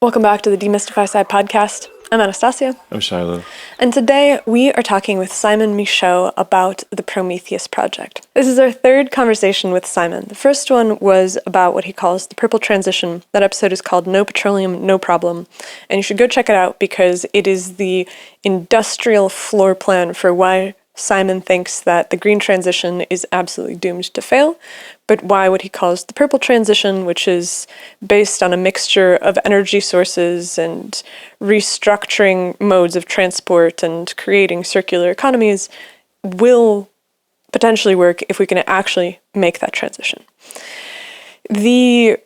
Welcome back to the Demystify Sci podcast. I'm Anastasia. I'm Shiloh. And today we are talking with Simon Michaux about the Prometheus project. This is our third conversation with Simon. The first one was about what he calls the purple transition. That episode is called No Petroleum, No Problem. And you should go check it out because it is the industrial floor plan for why Simon thinks that the green transition is absolutely doomed to fail, but why what he calls the purple transition, which is based on a mixture of energy sources and restructuring modes of transport and creating circular economies, will potentially work if we can actually make that transition. The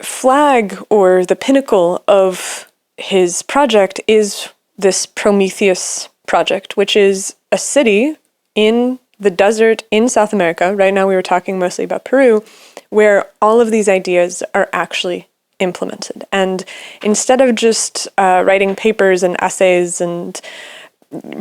flag or the pinnacle of his project is this Prometheus project, which is a city in the desert in South America. Right now we were talking mostly about Peru, where all of these ideas are actually implemented. And instead of just writing papers and essays and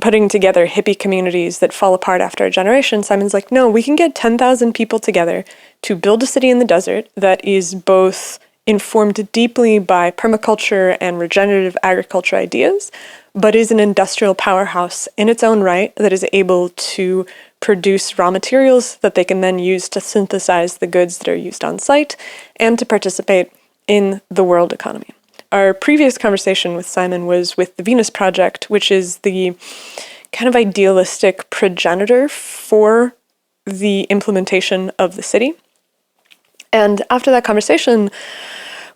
putting together hippie communities that fall apart after a generation, Simon's like, no, we can get 10,000 people together to build a city in the desert that is both informed deeply by permaculture and regenerative agriculture ideas, but is an industrial powerhouse in its own right that is able to produce raw materials that they can then use to synthesize the goods that are used on site and to participate in the world economy. Our previous conversation with Simon was with the Venus Project, which is the kind of idealistic progenitor for the implementation of the city. And after that conversation,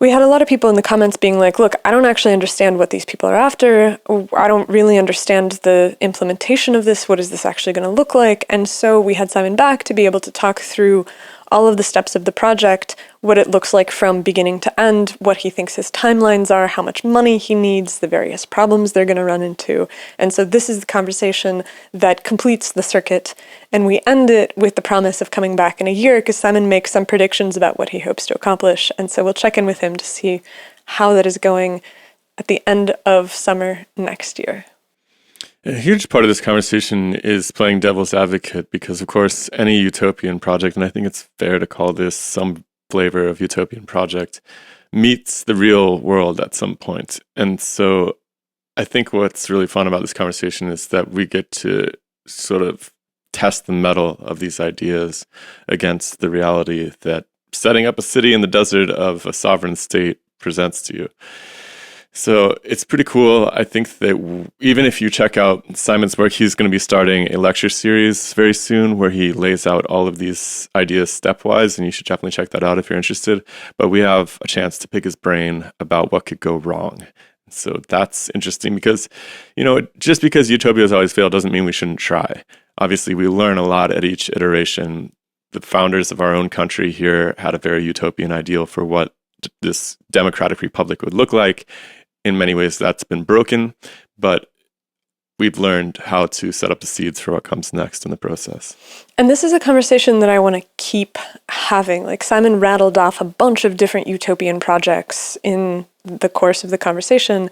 we had a lot of people in the comments being like, look, I don't actually understand what these people are after. I don't really understand the implementation of this. What is this actually going to look like? And so we had Simon back to be able to talk through all of the steps of the project, what it looks like from beginning to end, what he thinks his timelines are, how much money he needs, the various problems they're going to run into. And so this is the conversation that completes the circuit. And we end it with the promise of coming back in a year because Simon makes some predictions about what he hopes to accomplish. And so we'll check in with him to see how that is going at the end of summer next year. A huge part of this conversation is playing devil's advocate because, of course, any utopian project, and I think it's fair to call this some flavor of utopian project, meets the real world at some point. And so I think what's really fun about this conversation is that we get to sort of test the mettle of these ideas against the reality that setting up a city in the desert of a sovereign state presents to you. So it's pretty cool. I think that even if you check out Simon's work, he's going to be starting a lecture series very soon where he lays out all of these ideas stepwise, and you should definitely check that out if you're interested. But we have a chance to pick his brain about what could go wrong. So that's interesting because, just because utopias always fail doesn't mean we shouldn't try. Obviously, we learn a lot at each iteration. The founders of our own country here had a very utopian ideal for what this democratic republic would look like. In many ways, that's been broken, but we've learned how to set up the seeds for what comes next in the process. And this is a conversation that I want to keep having. Like Simon rattled off a bunch of different utopian projects in the course of the conversation,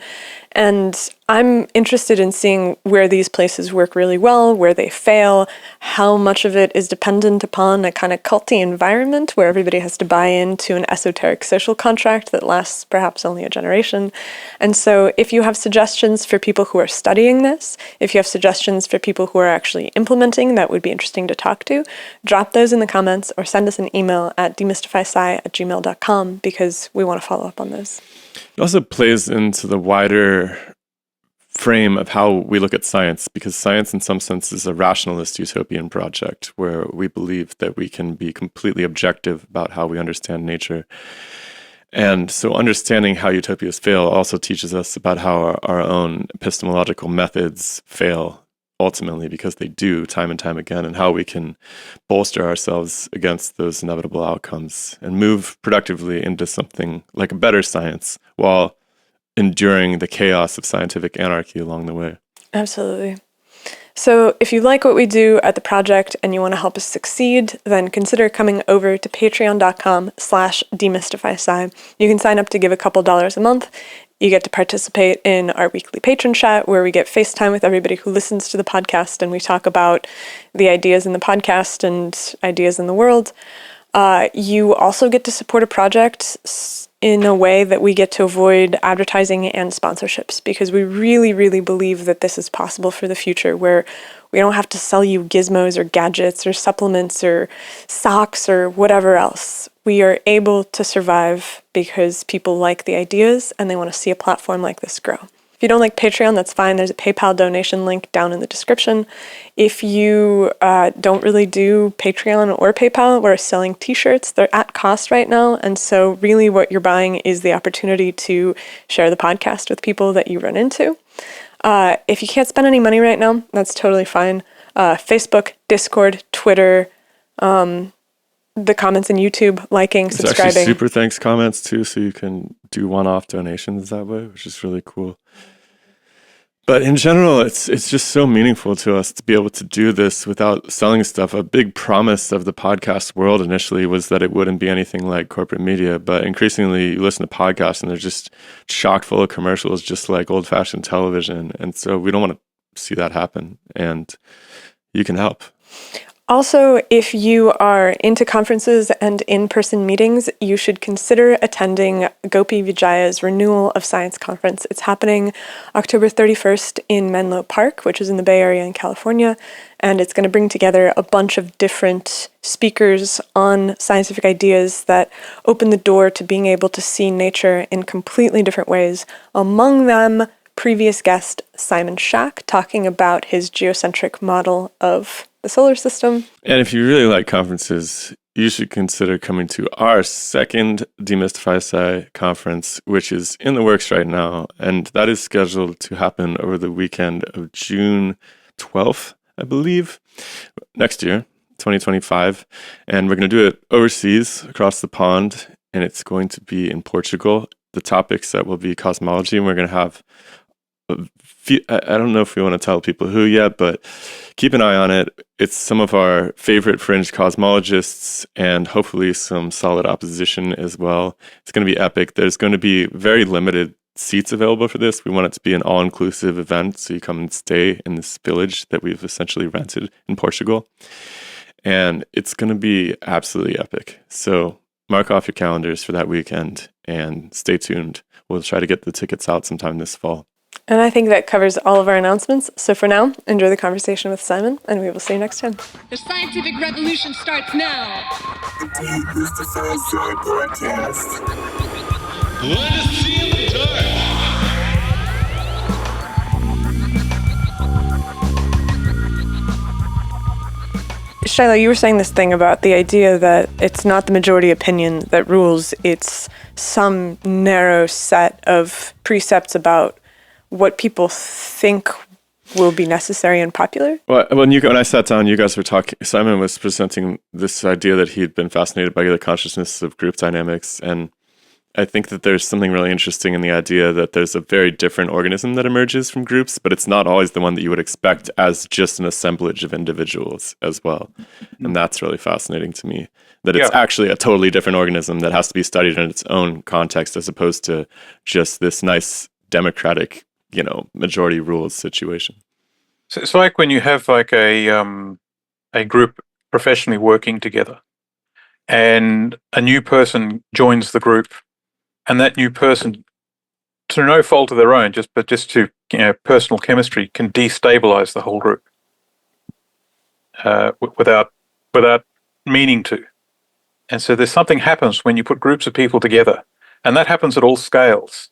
and I'm interested in seeing where these places work really well, where they fail, how much of it is dependent upon a kind of culty environment where everybody has to buy into an esoteric social contract that lasts perhaps only a generation. And so if you have suggestions for people who are studying this, if you have suggestions for people who are actually implementing that would be interesting to talk to, drop those in the comments or send us an email at demystifysci@gmail.com because we want to follow up on those. It also plays into the wider frame of how we look at science, because science in some sense is a rationalist utopian project where we believe that we can be completely objective about how we understand nature. And so understanding how utopias fail also teaches us about how our own epistemological methods fail ultimately, because they do time and time again, and how we can bolster ourselves against those inevitable outcomes and move productively into something like a better science while enduring the chaos of scientific anarchy along the way. Absolutely. So if you like what we do at the project and you want to help us succeed, then consider coming over to patreon.com/demystifysci. You can sign up to give a couple dollars a month. You get to participate in our weekly patron chat where we get FaceTime with everybody who listens to the podcast and we talk about the ideas in the podcast and ideas in the world. You also get to support a project in a way that we get to avoid advertising and sponsorships, because we really, really believe that this is possible for the future, where we don't have to sell you gizmos or gadgets or supplements or socks or whatever else. We are able to survive because people like the ideas and they want to see a platform like this grow. If you don't like Patreon, that's fine. There's a PayPal donation link down in the description. If you don't really do Patreon or PayPal, we're selling t-shirts. They're at cost right now. And so really what you're buying is the opportunity to share the podcast with people that you run into. If you can't spend any money right now, that's totally fine. Facebook, Discord, Twitter, the comments in YouTube, liking, subscribing. There's actually super thanks comments too, so you can do one-off donations that way, which is really cool. But in general, it's just so meaningful to us to be able to do this without selling stuff. A big promise of the podcast world initially was that it wouldn't be anything like corporate media, but increasingly you listen to podcasts and they're just chock full of commercials, just like old-fashioned television. And so we don't want to see that happen, and you can help. Also, if you are into conferences and in-person meetings, you should consider attending Gopi Vijaya's Renewal of Science Conference. It's happening October 31st in Menlo Park, which is in the Bay Area in California, and it's going to bring together a bunch of different speakers on scientific ideas that open the door to being able to see nature in completely different ways. Among them, previous guest Simon Jacques, talking about his geocentric model of the solar system. And if you really like conferences, you should consider coming to our second Demystify Sci conference, which is in the works right now. And that is scheduled to happen over the weekend of June 12th, I believe, next year, 2025. And we're going to do it overseas, across the pond, and it's going to be in Portugal. The topics that will be cosmology, and we're going to have I don't know if we want to tell people who yet, but keep an eye on it. It's some of our favorite fringe cosmologists and hopefully some solid opposition as well. It's going to be epic. There's going to be very limited seats available for this. We want it to be an all-inclusive event, so you come and stay in this village that we've essentially rented in Portugal. And it's going to be absolutely epic. So mark off your calendars for that weekend and stay tuned. We'll try to get the tickets out sometime this fall. And I think that covers all of our announcements. So for now, enjoy the conversation with Simon, and we will see you next time. The scientific revolution starts now. The Demystify Sci podcast. Let us see in the dark. Shiloh, you were saying this thing about the idea that it's not the majority opinion that rules, it's some narrow set of precepts about what people think will be necessary and popular? Well, when I sat down, you guys were talking, Simon was presenting this idea that he'd been fascinated by the consciousness of group dynamics. And I think that there's something really interesting in the idea that there's a very different organism that emerges from groups, but it's not always the one that you would expect as just an assemblage of individuals as well. And that's really fascinating to me, that it's actually a totally different organism that has to be studied in its own context as opposed to just this nice democratic, majority rules situation. So it's like when you have like a group professionally working together, and a new person joins the group, and that new person, through no fault of their own, just to personal chemistry, can destabilize the whole group without meaning to. And so there's something happens when you put groups of people together, and that happens at all scales.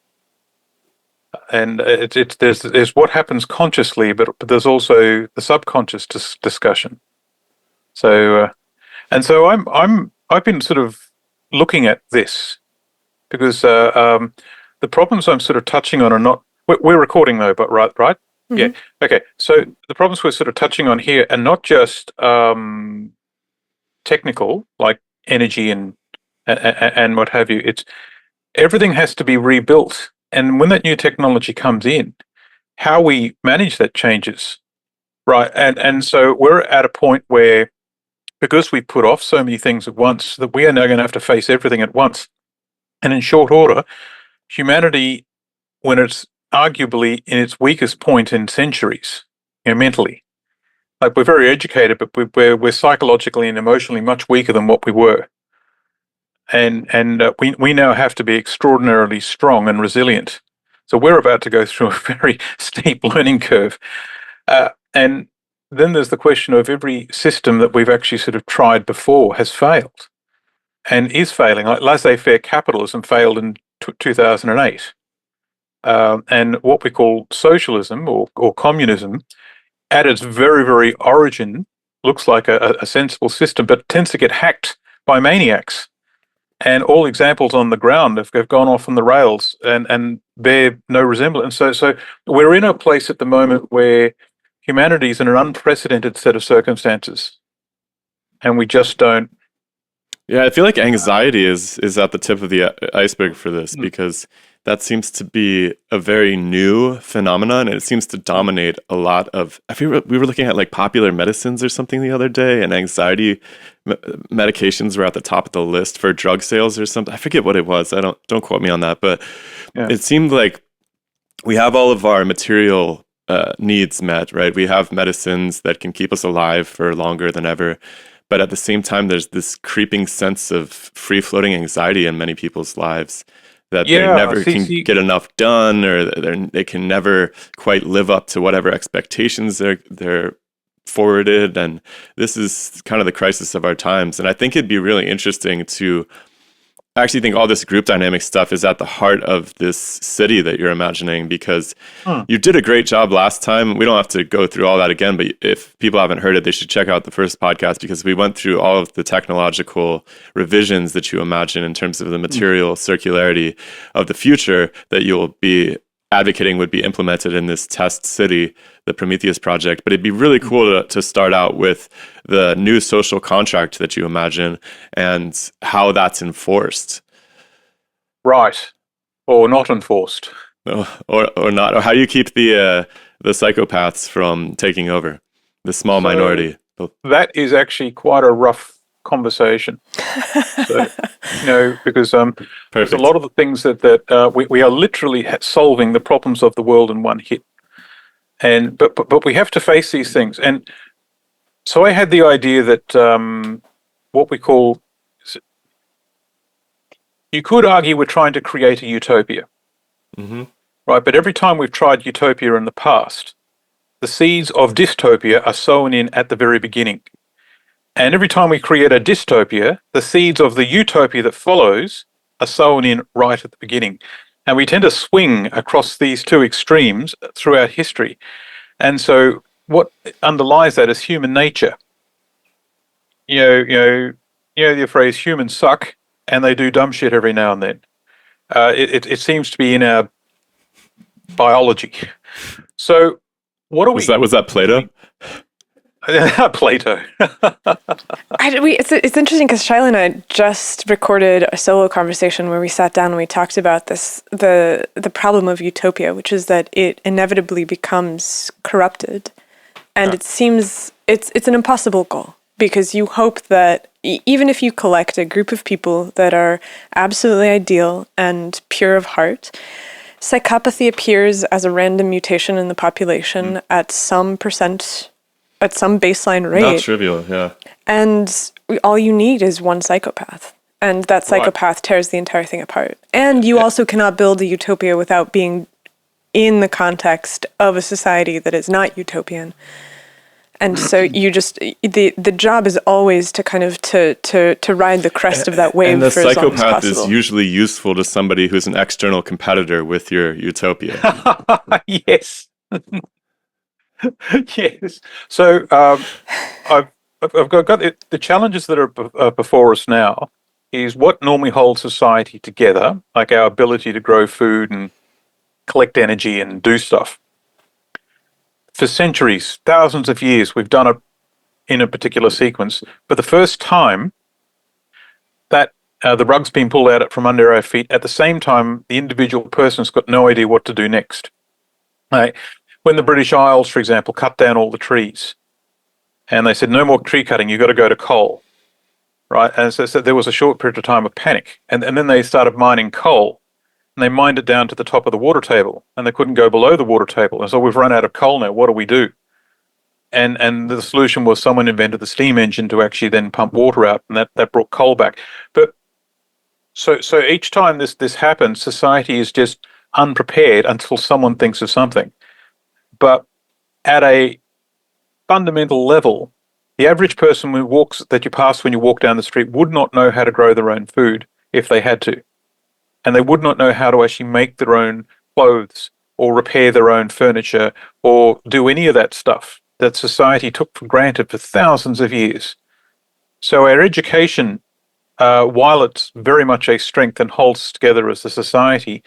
And there's what happens consciously, but there's also the subconscious discussion. So I've been sort of looking at this because the problems I'm sort of touching on are not. We're recording though, but right? Mm-hmm. Yeah. Okay. So the problems we're sort of touching on here are not just technical, like energy and what have you. It's everything has to be rebuilt. And when that new technology comes in, how we manage that changes, right? And so we're at a point where, because we put off so many things at once, that we are now going to have to face everything at once. And in short order, humanity, when it's arguably in its weakest point in centuries, mentally, like we're very educated, but we're psychologically and emotionally much weaker than what we were. we now have to be extraordinarily strong and resilient. So we're about to go through a very steep learning curve. And then there's the question of every system that we've actually sort of tried before has failed and is failing. Like laissez-faire capitalism failed in 2008. And what we call socialism or communism, at its very, very origin, looks like a sensible system, but tends to get hacked by maniacs. And all examples on the ground have gone off on the rails and bear no resemblance. So we're in a place at the moment where humanity is in an unprecedented set of circumstances, and we just don't. Yeah, I feel like anxiety is at the tip of the iceberg for this, because that seems to be a very new phenomenon, and it seems to dominate a lot of. I feel we were looking at like popular medicines or something the other day, and anxiety medications were at the top of the list for drug sales or something. I forget what it was. Don't quote me on that, but it seemed like we have all of our material needs met, right? We have medicines that can keep us alive for longer than ever. But at the same time, there's this creeping sense of free-floating anxiety in many people's lives that they never can get enough done, or they can never quite live up to whatever expectations they're forwarded. And this is kind of the crisis of our times. And I think it'd be really interesting to I actually think all this group dynamic stuff is at the heart of this city that you're imagining, because you did a great job last time. We don't have to go through all that again, but if people haven't heard it, they should check out the first podcast, because we went through all of the technological revisions that you imagine in terms of the material circularity of the future that you'll be advocating would be implemented in this test city, the Prometheus project. But it'd be really cool to start out with the new social contract that you imagine and how that's enforced. Right. Or not enforced. Or not. Or how you keep the psychopaths from taking over, the small minority. That is actually quite a rough conversation. So, because there's a lot of the things that we are literally solving the problems of the world in one hit. And but we have to face these things. And so I had the idea that what we call, you could argue we're trying to create a utopia, right? But every time we've tried utopia in the past, the seeds of dystopia are sown in at the very beginning. And every time we create a dystopia, the seeds of the utopia that follows are sown in right at the beginning. And we tend to swing across these two extremes throughout history. And so what underlies that is human nature. You know the phrase humans suck and they do dumb shit every now and then. It seems to be in our biology. So what are we... Was that Plato? Plato. It's interesting because Shiloh and I just recorded a solo conversation where we sat down and we talked about this, the problem of utopia, which is that it inevitably becomes corrupted. And it seems it's an impossible goal, because you hope that even if you collect a group of people that are absolutely ideal and pure of heart, psychopathy appears as a random mutation in the population at some percent, at some baseline rate. Not trivial, yeah. And all you need is one psychopath. And that psychopath tears the entire thing apart. And you also cannot build a utopia without being in the context of a society that is not utopian. And so you just, the job is always to kind of to ride the crest of that wave for as long as possible. And the psychopath is usually useful to somebody who's an external competitor with your utopia. Yes. Yes. So I've got the challenges that are before us now is what normally holds society together, like our ability to grow food and collect energy and do stuff. For centuries, thousands of years, we've done it in a particular sequence. But the first time that the rug's been pulled out from under our feet, at the same time, the individual person's got no idea what to do next. Right? When the British Isles, for example, cut down all the trees, and they said, no more tree cutting, you've got to go to coal, right? And so there was a short period of time of panic. And then they started mining coal, and they mined it down to the top of the water table, and they couldn't go below the water table. And so we've run out of coal now, what do we do? And the solution was someone invented the steam engine to actually then pump water out, and that brought coal back. But So each time this happens, society is just unprepared until someone thinks of something. But at a fundamental level, the average person that you pass when you walk down the street would not know how to grow their own food if they had to. And they would not know how to actually make their own clothes or repair their own furniture or do any of that stuff that society took for granted for thousands of years. So our education, while it's very much a strength and holds us together as a society,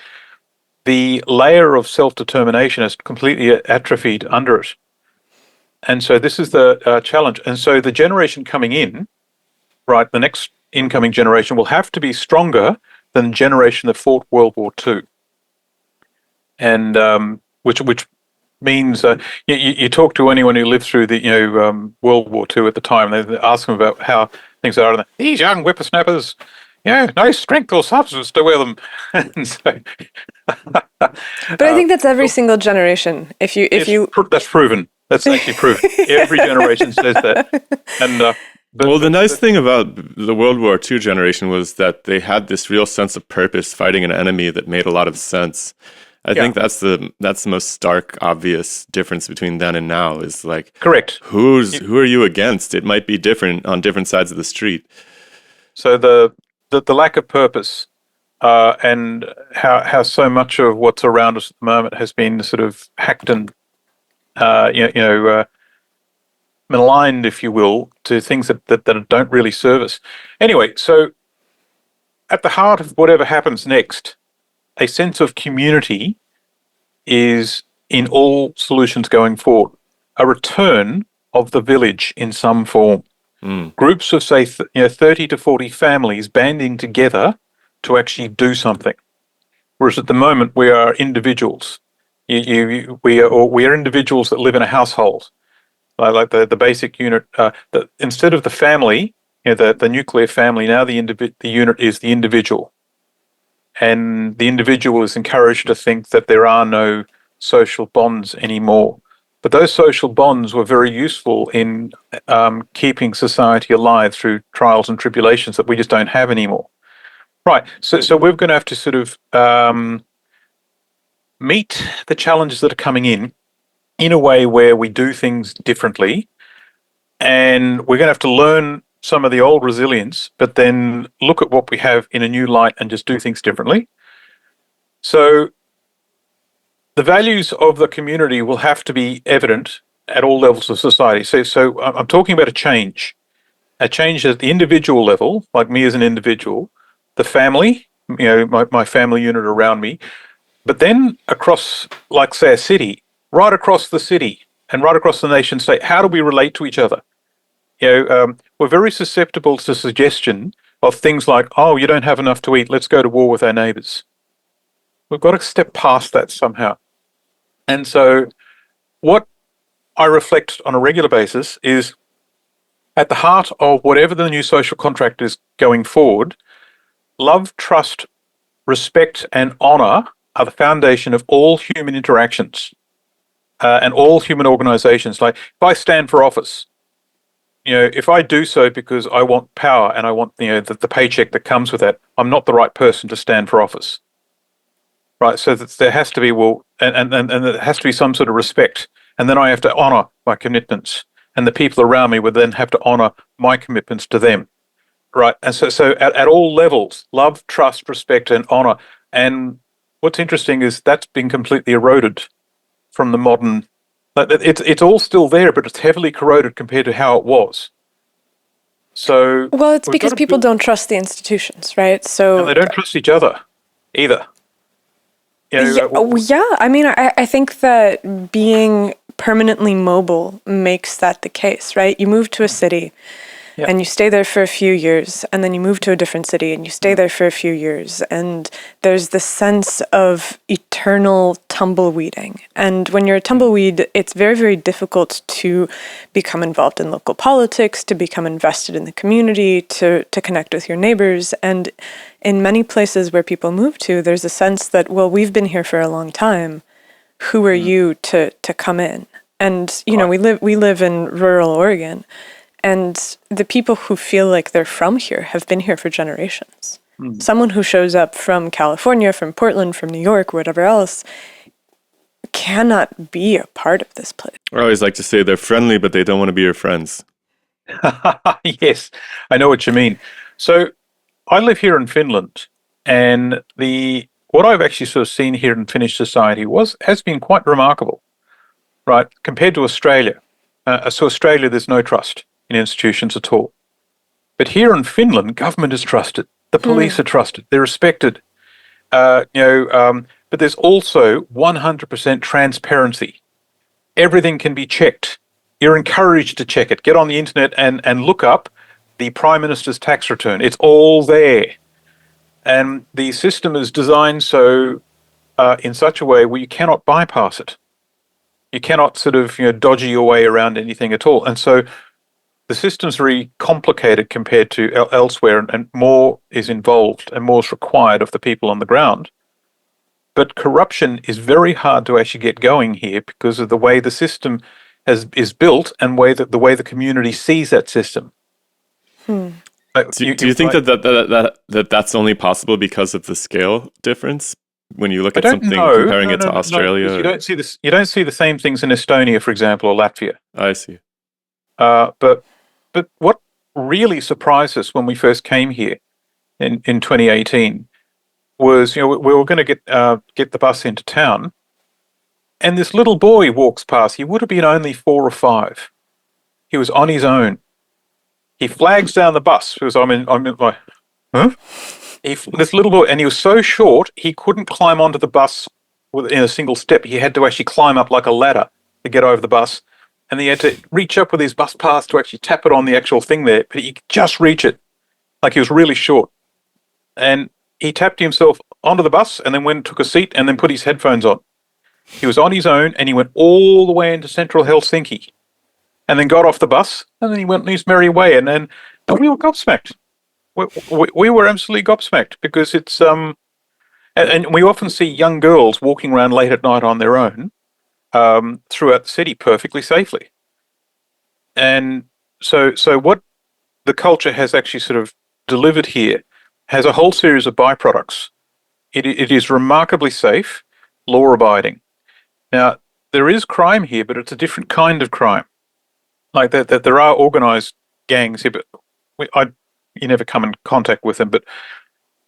the layer of self-determination has completely atrophied under it. And so this is the challenge. And so the generation coming in, right, the next incoming generation will have to be stronger than the generation that fought World War II. And which means you talk to anyone who lived through the World War II at the time, they ask them about how things are. And these young whippersnappers, no strength or substance to wear them. And so, but I think that's every single generation. That's proven. That's actually proven. Every generation says that. And the nice thing about the World War II generation was that they had this real sense of purpose, fighting an enemy that made a lot of sense. I think that's the most stark, obvious difference between then and now. Is like, correct. Who are you against? It might be different on different sides of the street. So the lack of purpose and how so much of what's around us at the moment has been sort of hacked and maligned, if you will, to things that don't really serve us. Anyway, so at the heart of whatever happens next, a sense of community is in all solutions going forward. A return of the village in some form. Groups of, say, 30 to 40 families banding together to actually do something. Whereas at the moment, we are individuals. We are individuals that live in a household. Like the basic unit, instead of the family, the nuclear family, now the unit is the individual. And the individual is encouraged to think that there are no social bonds anymore. But those social bonds were very useful in keeping society alive through trials and tribulations that we just don't have anymore. Right, so we're going to have to sort of meet the challenges that are coming in a way where we do things differently. And we're going to have to learn some of the old resilience, but then look at what we have in a new light and just do things differently. So the values of the community will have to be evident at all levels of society. So I'm talking about a change at the individual level, like me as an individual, the family, my family unit around me, but then across, like, say, a city, right across the city and right across the nation state, how do we relate to each other? We're very susceptible to suggestion of things like, oh, you don't have enough to eat, let's go to war with our neighbors. We've got to step past that somehow. And so what I reflect on a regular basis is at the heart of whatever the new social contract is going forward, love, trust, respect, and honor are the foundation of all human interactions and all human organizations. Like, if I stand for office, if I do so because I want power and I want the paycheck that comes with that, I'm not the right person to stand for office, right? So that there has to be and there has to be some sort of respect, and then I have to honor my commitments, and the people around me would then have to honor my commitments to them, right? And so at all levels, love, trust, respect, and honor. And what's interesting is that's been completely eroded from the modern. It's all still there, but it's heavily corroded compared to how it was. So well, it's because people don't trust the institutions, right? So and they don't trust each other either. I mean, I think that being permanently mobile makes that the case, right? You move to a city and you stay there for a few years, and then you move to a different city and you stay there for a few years, and there's this sense of eternal tumbleweeding. And when you're a tumbleweed, it's very, very difficult to become involved in local politics, to become invested in the community, to connect with your neighbors. And in many places where people move to, there's a sense that, well, we've been here for a long time. Who are you to come in? And we live in rural Oregon, and the people who feel like they're from here have been here for generations. Someone who shows up from California, from Portland, from New York, whatever else, cannot be a part of this place. I always like to say they're friendly, but they don't want to be your friends. Yes, I know what you mean. So I live here in Finland, and what I've actually sort of seen here in Finnish society has been quite remarkable, right? Compared to Australia. So Australia, there's no trust in institutions at all. But here in Finland, government is trusted. The police are trusted. They're respected. But there's also 100% transparency. Everything can be checked. You're encouraged to check it. Get on the internet and look up the Prime Minister's tax return. It's all there. And the system is designed so in such a way where you cannot bypass it. You cannot sort of dodgy your way around anything at all. And so the system's very complicated compared to elsewhere, and more is involved and more is required of the people on the ground. But corruption is very hard to actually get going here because of the way the system is built and the way the community sees that system. Do you think that's only possible because of the scale difference when you look at something comparing it to Australia? You don't see the same things in Estonia, for example, or Latvia. I see. But what really surprised us when we first came here in 2018 was we were going to get the bus into town, and this little boy walks past. He would have been only 4 or 5. He was on his own. He flags down the bus because I'm like, huh? This little boy, and he was so short he couldn't climb onto the bus in a single step. He had to actually climb up like a ladder to get over the bus, and he had to reach up with his bus pass to actually tap it on the actual thing there. But he could just reach it, like he was really short, and he tapped himself onto the bus and then went and took a seat and then put his headphones on. He was on his own, and he went all the way into central Helsinki and then got off the bus, and then he went on his merry way, and we were gobsmacked. We were absolutely gobsmacked because it's and we often see young girls walking around late at night on their own throughout the city perfectly safely. And so what the culture has actually sort of delivered here has a whole series of byproducts. It is remarkably safe, law-abiding. Now, there is crime here, but it's a different kind of crime. Like that there are organised gangs here, but you never come in contact with them. But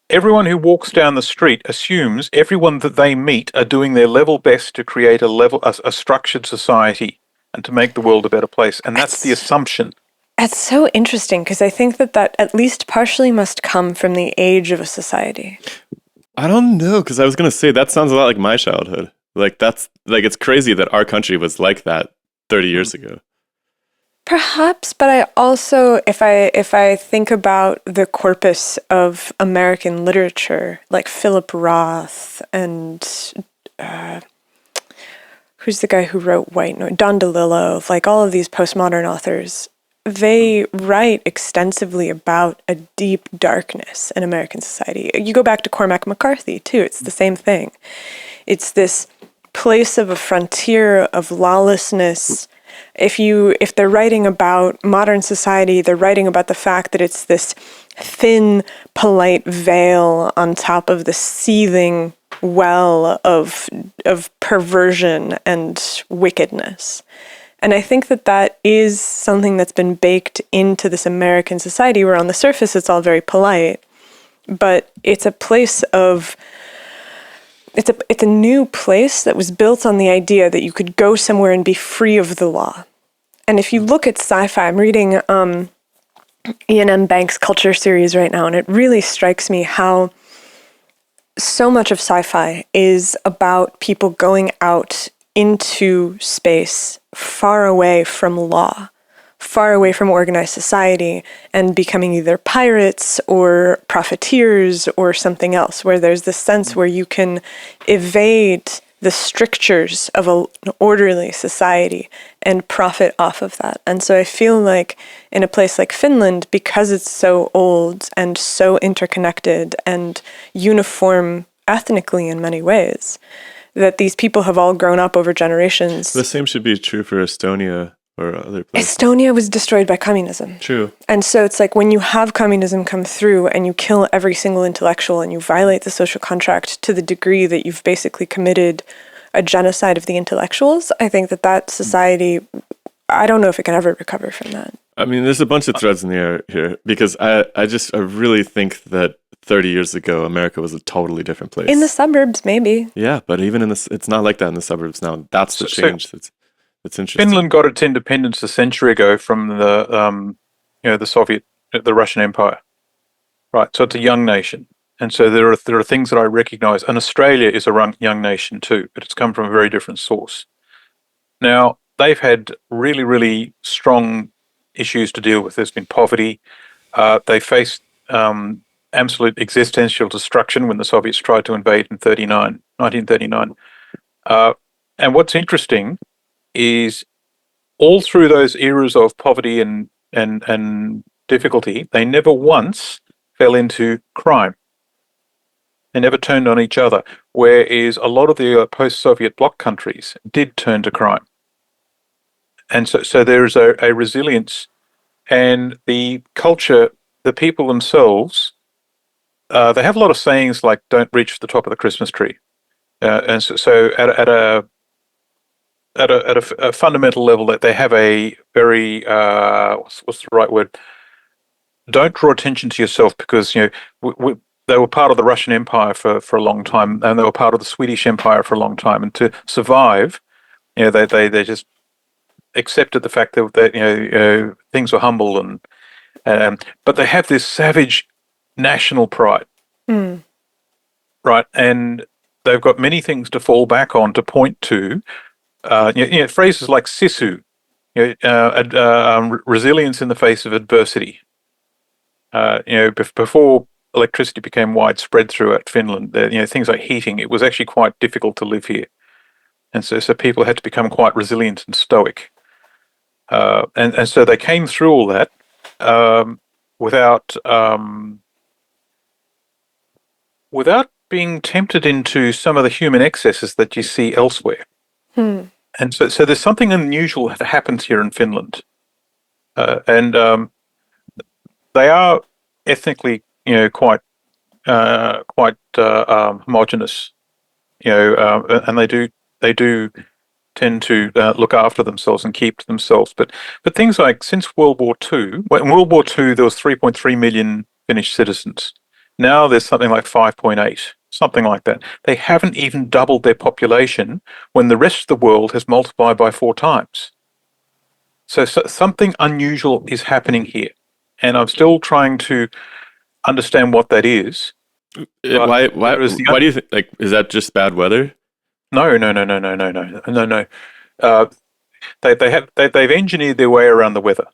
everyone who walks down the street assumes everyone that they meet are doing their level best to create a structured society and to make the world a better place. And that's the assumption. It's so interesting because I think that at least partially must come from the age of a society. I don't know, because I was going to say that sounds a lot like my childhood. It's crazy that our country was like that 30 years ago. Perhaps, but I also, if I think about the corpus of American literature, like Philip Roth and who's the guy who wrote White Noise? Don DeLillo, like all of these postmodern authors, they write extensively about a deep darkness in American society. You go back to Cormac McCarthy, too. It's the same thing. It's this place of a frontier of lawlessness. If they're writing about modern society, they're writing about the fact that it's this thin, polite veil on top of the seething well of perversion and wickedness. And I think that is something that's been baked into this American society where on the surface it's all very polite, but it's a place of, it's a new place that was built on the idea that you could go somewhere and be free of the law. And if you look at sci-fi, I'm reading Ian M. Banks' Culture series right now, and it really strikes me how so much of sci-fi is about people going out into space far away from law, far away from organized society, and becoming either pirates or profiteers or something else, where there's this sense where you can evade the strictures of an orderly society and profit off of that. And so I feel like in a place like Finland, because it's so old and so interconnected and uniform ethnically in many ways, that these people have all grown up over generations. The same should be true for Estonia or other places. Estonia was destroyed by communism. True. And so it's like when you have communism come through and you kill every single intellectual and you violate the social contract to the degree that you've basically committed a genocide of the intellectuals, I think that society, I don't know if it can ever recover from that. I mean, there's a bunch of threads in the air here because I really think that 30 years ago, America was a totally different place. In the suburbs, maybe. Yeah, but even it's not like that in the suburbs now. That's the change. That's interesting. Finland got its independence a century ago from the Russian Empire, right? So it's a young nation, and so there are things that I recognise. And Australia is a young nation too, but it's come from a very different source. Now they've had really, really strong issues to deal with. There's been poverty. They faced absolute existential destruction when the Soviets tried to invade in 1939. And what's interesting is all through those eras of poverty and difficulty, they never once fell into crime. They never turned on each other, whereas a lot of the post-Soviet bloc countries did turn to crime. And so there is a resilience, and the culture, the people themselves, they have a lot of sayings like "Don't reach for the top of the Christmas tree," and so at a fundamental level, that they have a very what's the right word? Don't draw attention to yourself, because they were part of the Russian Empire for a long time, and they were part of the Swedish Empire for a long time, and to survive, they just accepted the fact that things were humble, and but they have this savage national pride, right? And they've got many things to fall back on, to point to. Phrases like Sisu, resilience in the face of adversity. Before electricity became widespread throughout Finland, things like heating, it was actually quite difficult to live here, and so people had to become quite resilient and stoic. And so they came through all that without being tempted into some of the human excesses that you see elsewhere. And so there's something unusual that happens here in Finland, and they are ethnically, quite homogenous, and they do tend to look after themselves and keep to themselves. But things like, since World War II, in World War II there was 3.3 million Finnish citizens. Now there's something like 5.8, something like that. They haven't even doubled their population when the rest of the world has multiplied by 4 times. So something unusual is happening here, and I'm still trying to understand what that is. Why do you think? Like, is that just bad weather? No. They've engineered their way around the weather.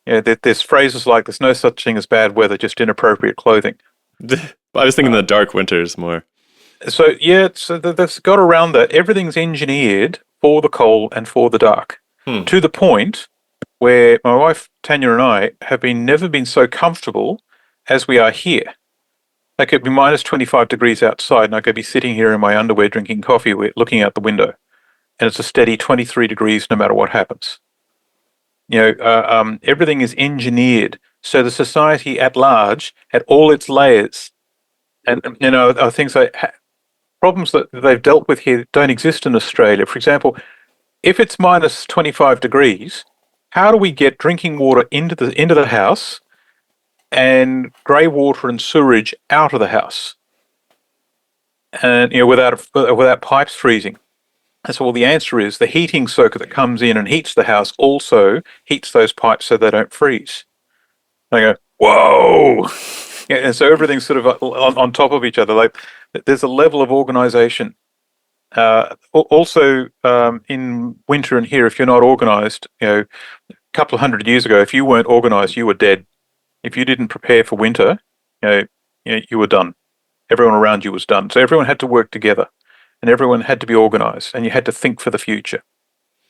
There's phrases like, "There's no such thing as bad weather, just inappropriate clothing." I was thinking the dark winters more. So they've got around that. Everything's engineered for the cold and for the dark, to the point where my wife Tanya and I have never been so comfortable as we are here. It could be minus 25 degrees outside, and I could be sitting here in my underwear drinking coffee, looking out the window, and it's a steady 23 degrees no matter what happens. Everything is engineered so the society at large, at all its layers, and things like problems that they've dealt with here don't exist in Australia. For example, if it's minus 25 degrees, how do we get drinking water into the house and grey water and sewerage out of the house, and without pipes freezing? And so, the answer is the heating circuit that comes in and heats the house also heats those pipes so they don't freeze. And I go, whoa! And so everything's sort of on top of each other. Like, there's a level of organisation. Also, in winter and here, if you're not organised, a couple of 100 years ago, if you weren't organised, you were dead. If you didn't prepare for winter, you were done. Everyone around you was done. So everyone had to work together, and everyone had to be organised, and you had to think for the future.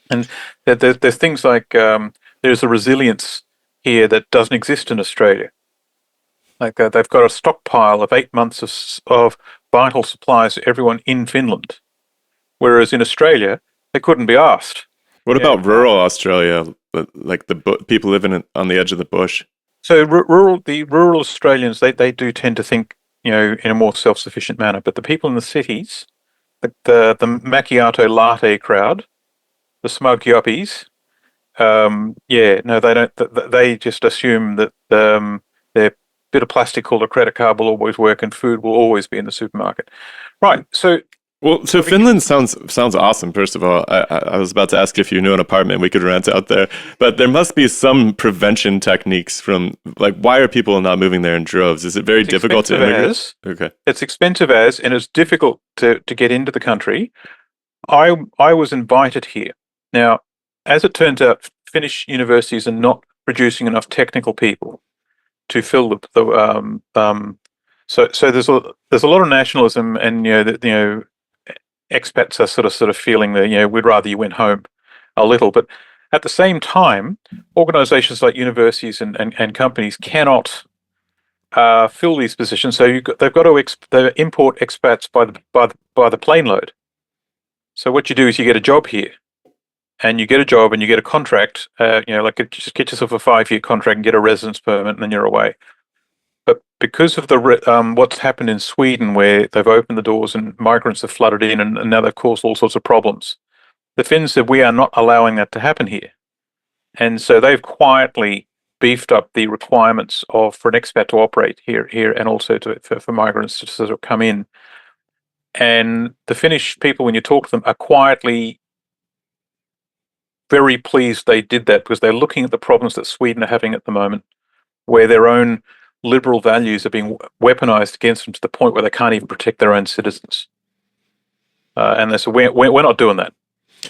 And there's things like there's a resilience here that doesn't exist in Australia. Like they've got a stockpile of 8 months of vital supplies to everyone in Finland, whereas in Australia they couldn't be asked. What Yeah. about rural Australia, like the people living on the edge of the bush? So the rural Australians, they do tend to think, in a more self-sufficient manner. But the people in the cities, the macchiato latte crowd, the smoke yuppies, no, they don't. They just assume that their bit of plastic called a credit card will always work and food will always be in the supermarket. Right. So Well, so Finland sounds awesome. First of all, I was about to ask if you knew an apartment we could rent out there, but there must be some prevention techniques from like why are people not moving there in droves? Is it very difficult to immigrate? Okay. It's expensive and it's difficult to get into the country. I was invited here. Now, as it turns out, Finnish universities are not producing enough technical people to fill so there's a lot of nationalism, and expats are sort of feeling that we'd rather you went home a little, but at the same time, organisations like universities and companies cannot fill these positions, so they've got to import expats by the plane load. So what you do is you get a job here, and you get a job and you get a contract. Just get yourself a 5-year contract and get a residence permit, and then you're away. But because of what's happened in Sweden, where they've opened the doors and migrants have flooded in, and now they've caused all sorts of problems, the Finns said we are not allowing that to happen here, and so they've quietly beefed up the requirements for an expat to operate here, and also for migrants to sort of come in. And the Finnish people, when you talk to them, are quietly very pleased they did that, because they're looking at the problems that Sweden are having at the moment, where their own liberal values are being weaponized against them to the point where they can't even protect their own citizens. And they said, we're not doing that.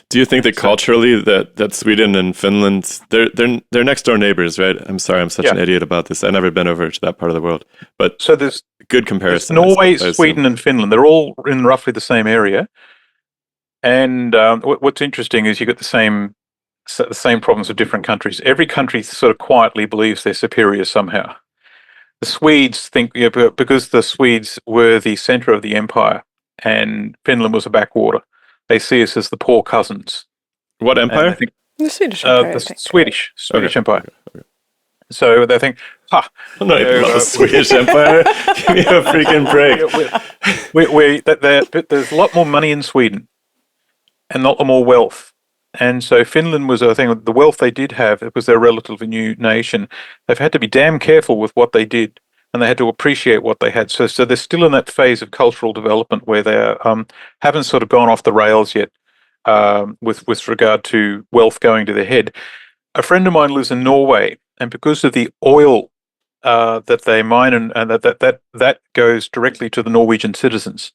Do you think that culturally that Sweden and Finland, they're next door neighbors, right? I'm sorry, I'm such an idiot about this. I've never been over to that part of the world, but so there's good comparison. Norway, Sweden, and Finland. They're all in roughly the same area. And what's interesting is you got the same problems with different countries. Every country sort of quietly believes they're superior somehow. The Swedes think, because the Swedes were the center of the empire and Finland was a backwater, they see us as the poor cousins. What empire? The Swedish Empire. The Swedish Empire. Okay. So they think, I'm not even about the Swedish Empire. Give me a freaking break. There's a lot more money in Sweden and a lot more wealth. And so Finland was, I think, the wealth they did have, it was their relatively new nation. They've had to be damn careful with what they did, and they had to appreciate what they had. So they're still in that phase of cultural development where they haven't sort of gone off the rails yet with regard to wealth going to their head. A friend of mine lives in Norway, and because of the oil that they mine, and that goes directly to the Norwegian citizens.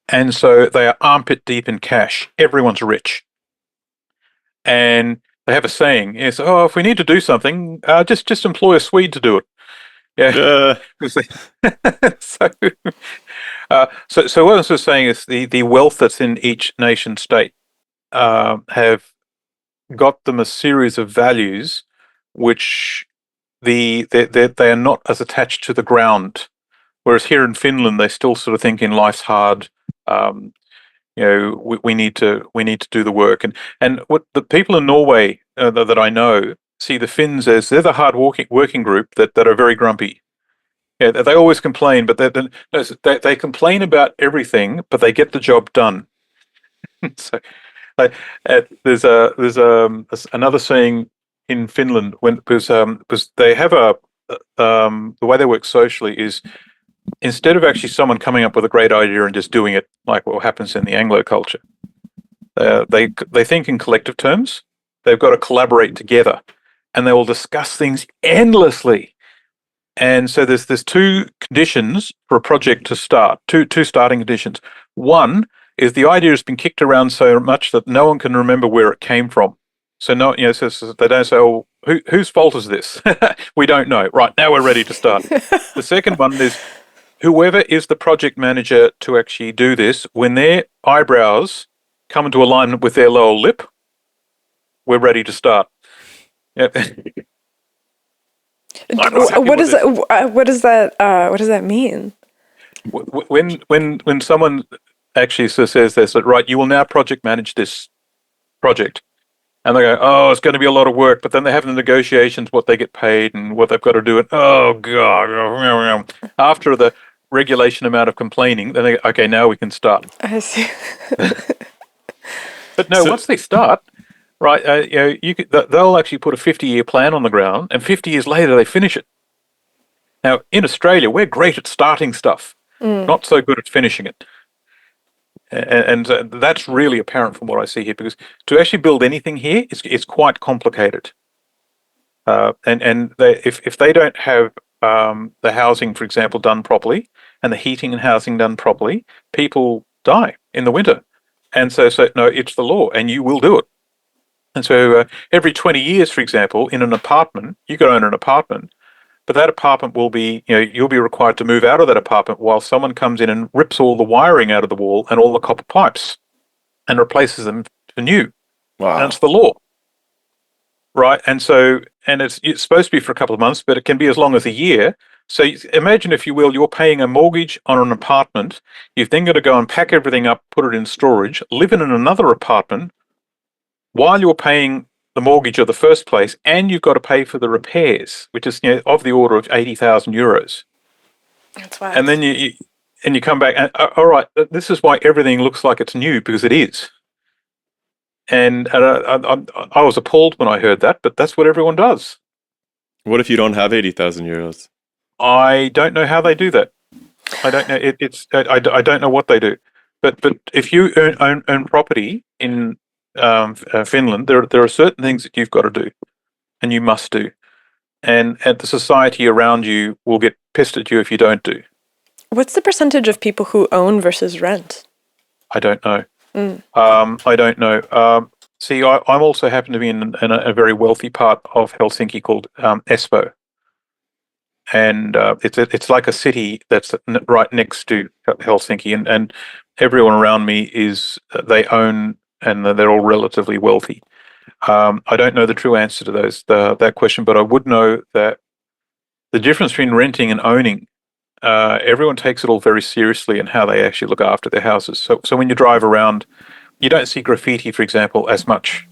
And so they are armpit deep in cash. Everyone's rich. And they have a saying, is, if we need to do something, just employ a Swede to do it. Yeah. So what I was saying is the wealth that's in each nation state have got them a series of values which they are not as attached to the ground. Whereas here in Finland, they still sort of think in life's hard. We need to do the work, and what the people in Norway that I know see the Finns as they're the hard working group that are very grumpy. Yeah, they always complain, but they complain about everything, but they get the job done. So there's another saying in Finland because they have the way they work socially is, instead of actually someone coming up with a great idea and just doing it like what happens in the Anglo culture, they think in collective terms. They've got to collaborate together, and they will discuss things endlessly. And so there's two conditions for a project to start. Two starting conditions. One is the idea has been kicked around so much that no one can remember where it came from. So so they don't say, "Oh, whose fault is this?" We don't know. Right, now we're ready to start. The second one is, whoever is the project manager to actually do this, when their eyebrows come into alignment with their lower lip, we're ready to start. Yep. What does that mean? When someone actually says this, that right, you will now project manage this project. And they go, oh, it's going to be a lot of work. But then they have the negotiations, what they get paid and what they've got to do. And oh, God. After the regulation amount of complaining, then they go, okay, now we can start. I see. But no, once they start, right, they'll actually put a 50-year plan on the ground, and 50 years later, they finish it. Now, in Australia, we're great at starting stuff, not so good at finishing it. And that's really apparent from what I see here, because to actually build anything here, it's quite complicated. If they don't have the housing, for example, done properly, and the heating and housing done properly, people die in the winter. And so no, it's the law, and you will do it. And so every 20 years, for example, in an apartment, you could own an apartment, but that apartment will be, you'll be required to move out of that apartment while someone comes in and rips all the wiring out of the wall and all the copper pipes and replaces them for new. Wow. And it's the law. Right. And so, and it's supposed to be for a couple of months, but it can be as long as a year. So imagine, if you will, you're paying a mortgage on an apartment. You've then got to go and pack everything up, put it in storage, live in another apartment while you're paying the mortgage of the first place, and you've got to pay for the repairs, which is of the order of 80,000 euros. That's wild. And then you come back and all right, this is why everything looks like it's new, because it is. And I was appalled when I heard that, but that's what everyone does. What if you don't have 80,000 euros? I don't know how they do that. I don't know. I don't know what they do. But if you own property in Finland, there are certain things that you've got to do, and you must do, and the society around you will get pissed at you if you don't do. What's the percentage of people who own versus rent? I don't know. I don't know. See, I'm also happen to be in a very wealthy part of Helsinki called Espoo, and it's like a city that's right next to Helsinki, and everyone around me they own, and they're all relatively wealthy. I don't know the true answer to that question, but I would know that the difference between renting and owning, everyone takes it all very seriously in how they actually look after their houses. So when you drive around, you don't see graffiti, for example, as much.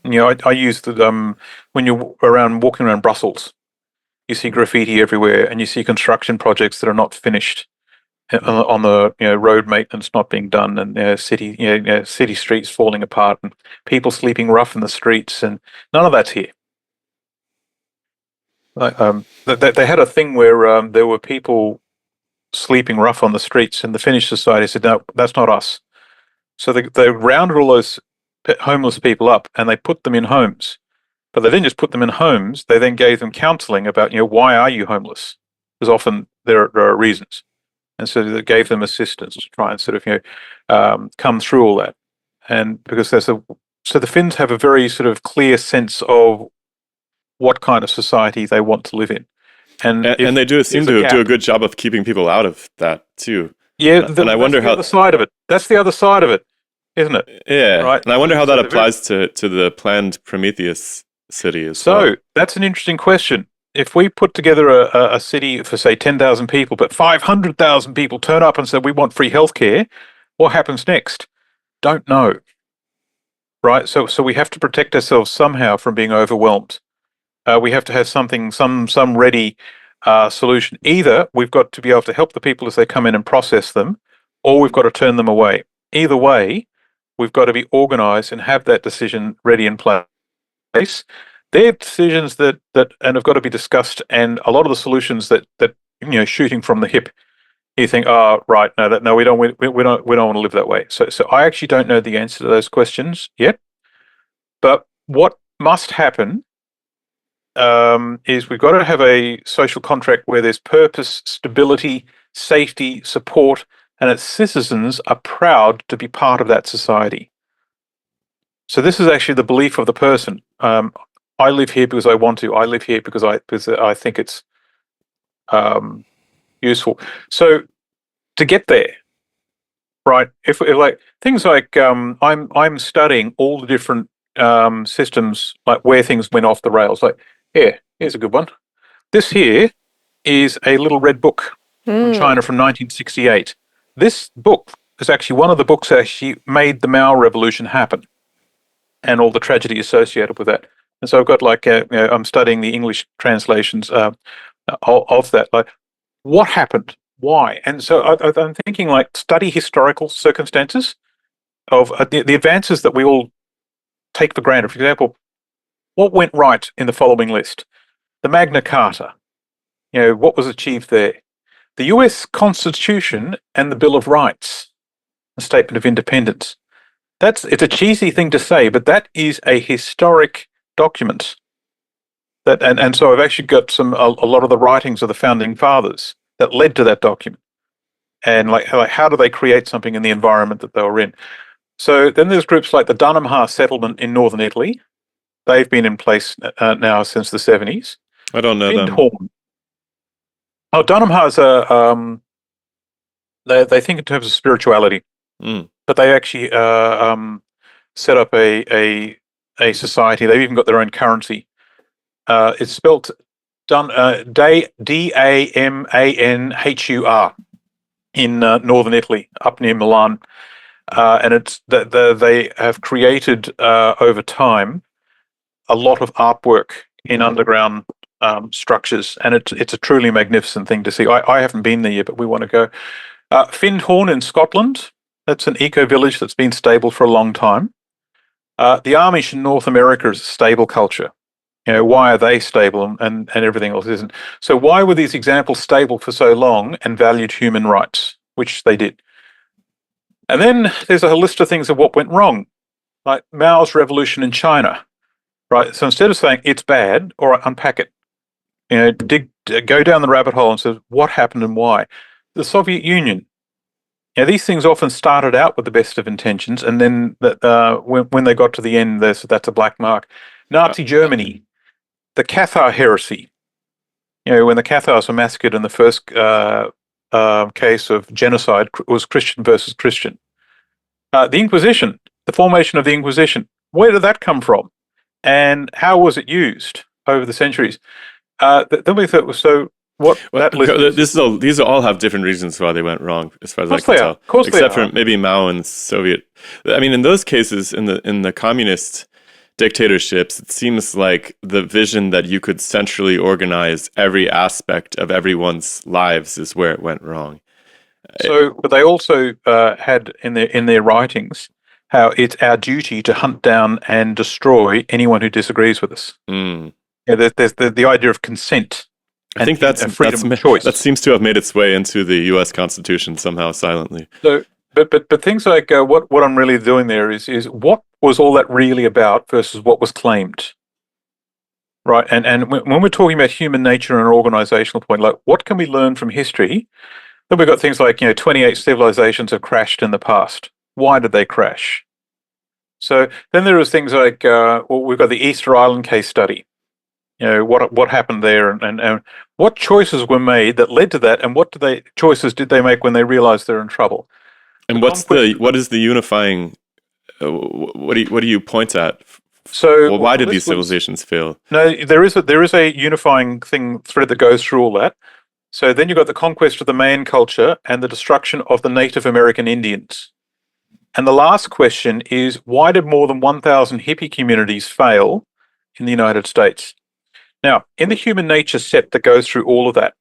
I use when you're walking around Brussels, you see graffiti everywhere, and you see construction projects that are not finished on the road maintenance not being done, and city streets falling apart, and people sleeping rough in the streets, and none of that's here. They had a thing where there were people sleeping rough on the streets, and the Finnish society said, no, that's not us. So they rounded all those homeless people up, and they put them in homes. But they didn't just put them in homes, they then gave them counseling about, why are you homeless? Because often there are reasons. And so they gave them assistance to try and sort of, come through all that. And because so the Finns have a very sort of clear sense of what kind of society they want to live in. And they do seem to do a good job of keeping people out of that too. Yeah, and I wonder how the other side of it. That's the other side of it, isn't it? Yeah, right. And I wonder how that applies to the planned Prometheus city as well. So that's an interesting question. If we put together a city for, say, 10,000 people, but 500,000 people turn up and say, we want free healthcare, what happens next? Don't know. Right? So we have to protect ourselves somehow from being overwhelmed. We have to have some ready solution. Either we've got to be able to help the people as they come in and process them, or we've got to turn them away. Either way, we've got to be organized and have that decision ready in place. They're decisions that and have got to be discussed, and a lot of the solutions that shooting from the hip, you think, oh right, no, we don't want to live that way. So I actually don't know the answer to those questions yet. But what must happen is we've got to have a social contract where there's purpose, stability, safety, support, and its citizens are proud to be part of that society. So this is actually the belief of the person. I live here because I want to. I live here because I think it's useful. So to get there, right? If like things like I'm studying all the different systems, like where things went off the rails. Like here's a good one. This here is a little red book from China from 1968. This book is actually one of the books that actually made the Mao Revolution happen. and all the tragedy associated with that. And so I've got like, I'm studying the English translations of that. Like, what happened? Why? And so I'm thinking like study historical circumstances of the advances that we all take for granted. For example, what went right in the following list? The Magna Carta. What was achieved there? The US Constitution and the Bill of Rights, the Statement of Independence. It's a cheesy thing to say, but that is a historic document. And so I've actually got a lot of the writings of the founding fathers that led to that document, and like how do they create something in the environment that they were in. So then there's groups like the Dunham settlement in northern Italy. They've been in place now since the 70s. I don't know them. Oh, Dunham they think in terms of spirituality, but they actually set up a society. They've even got their own currency. It's spelt Damanhur in northern Italy, up near Milan, and it's they have created over time a lot of artwork in underground structures, and it's a truly magnificent thing to see. I haven't been there yet, but we want to go. Findhorn in Scotland, that's an eco-village that's been stable for a long time. The Amish in North America is a stable culture. Why are they stable and everything else isn't? So why were these examples stable for so long and valued human rights, which they did? And then there's a list of things of what went wrong, like Mao's revolution in China, right? So instead of saying it's bad, or unpack it, go down the rabbit hole and say what happened and why. The Soviet Union. These things often started out with the best of intentions, and then when they got to the end, that's a black mark. Nazi Germany, the Cathar heresy. When the Cathars were massacred in the first case of genocide, was Christian versus Christian. The Inquisition, the formation of the Inquisition. Where did that come from, and how was it used over the centuries? Then we thought, so what? These all have different reasons why they went wrong, as far as I can tell. Of course, except for maybe Mao and Soviet. I mean, in those cases, in the communist dictatorships, it seems like the vision that you could centrally organize every aspect of everyone's lives is where it went wrong. So, but they also had in their writings how it's our duty to hunt down and destroy anyone who disagrees with us. There's the idea of consent. I think that's freedom of choice. That seems to have made its way into the U.S. Constitution somehow silently. So, but things like what I'm really doing there is what was all that really about versus what was claimed, right? And when we're talking about human nature and an organizational point, like what can we learn from history? Then we've got things like 28 civilizations have crashed in the past. Why did they crash? So then there is things like we've got the Easter Island case study. What happened there, and what choices were made that led to that, and what choices did they make when they realized they're in trouble? And what is the unifying? What do you point at? So, why did these civilizations fail? No, there is a unifying thread that goes through all that. So then you've got the conquest of the Mayan culture and the destruction of the Native American Indians. And the last question is, why did more than 1,000 hippie communities fail in the United States? Now, in the human nature set that goes through all of that,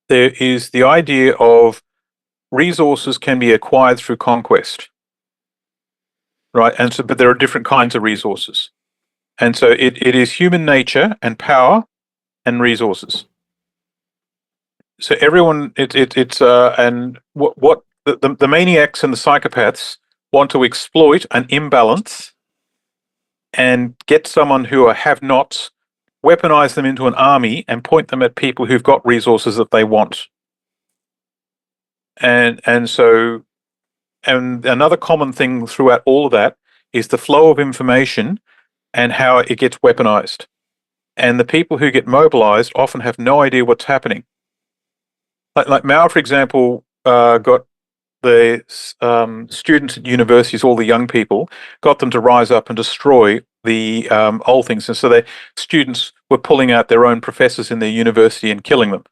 there is the idea of resources can be acquired through conquest, right? And so, but there are different kinds of resources. And so it is human nature and power and resources. So everyone, and what the maniacs and the psychopaths want to exploit an imbalance and get someone who are have-nots, weaponize them into an army and point them at people who've got resources that they want. And another common thing throughout all of that is the flow of information and how it gets weaponized. And the people who get mobilized often have no idea what's happening. Like Mao, for example, got the students at universities, all the young people, got them to rise up and destroy the old things. And so the students were pulling out their own professors in their university and killing them,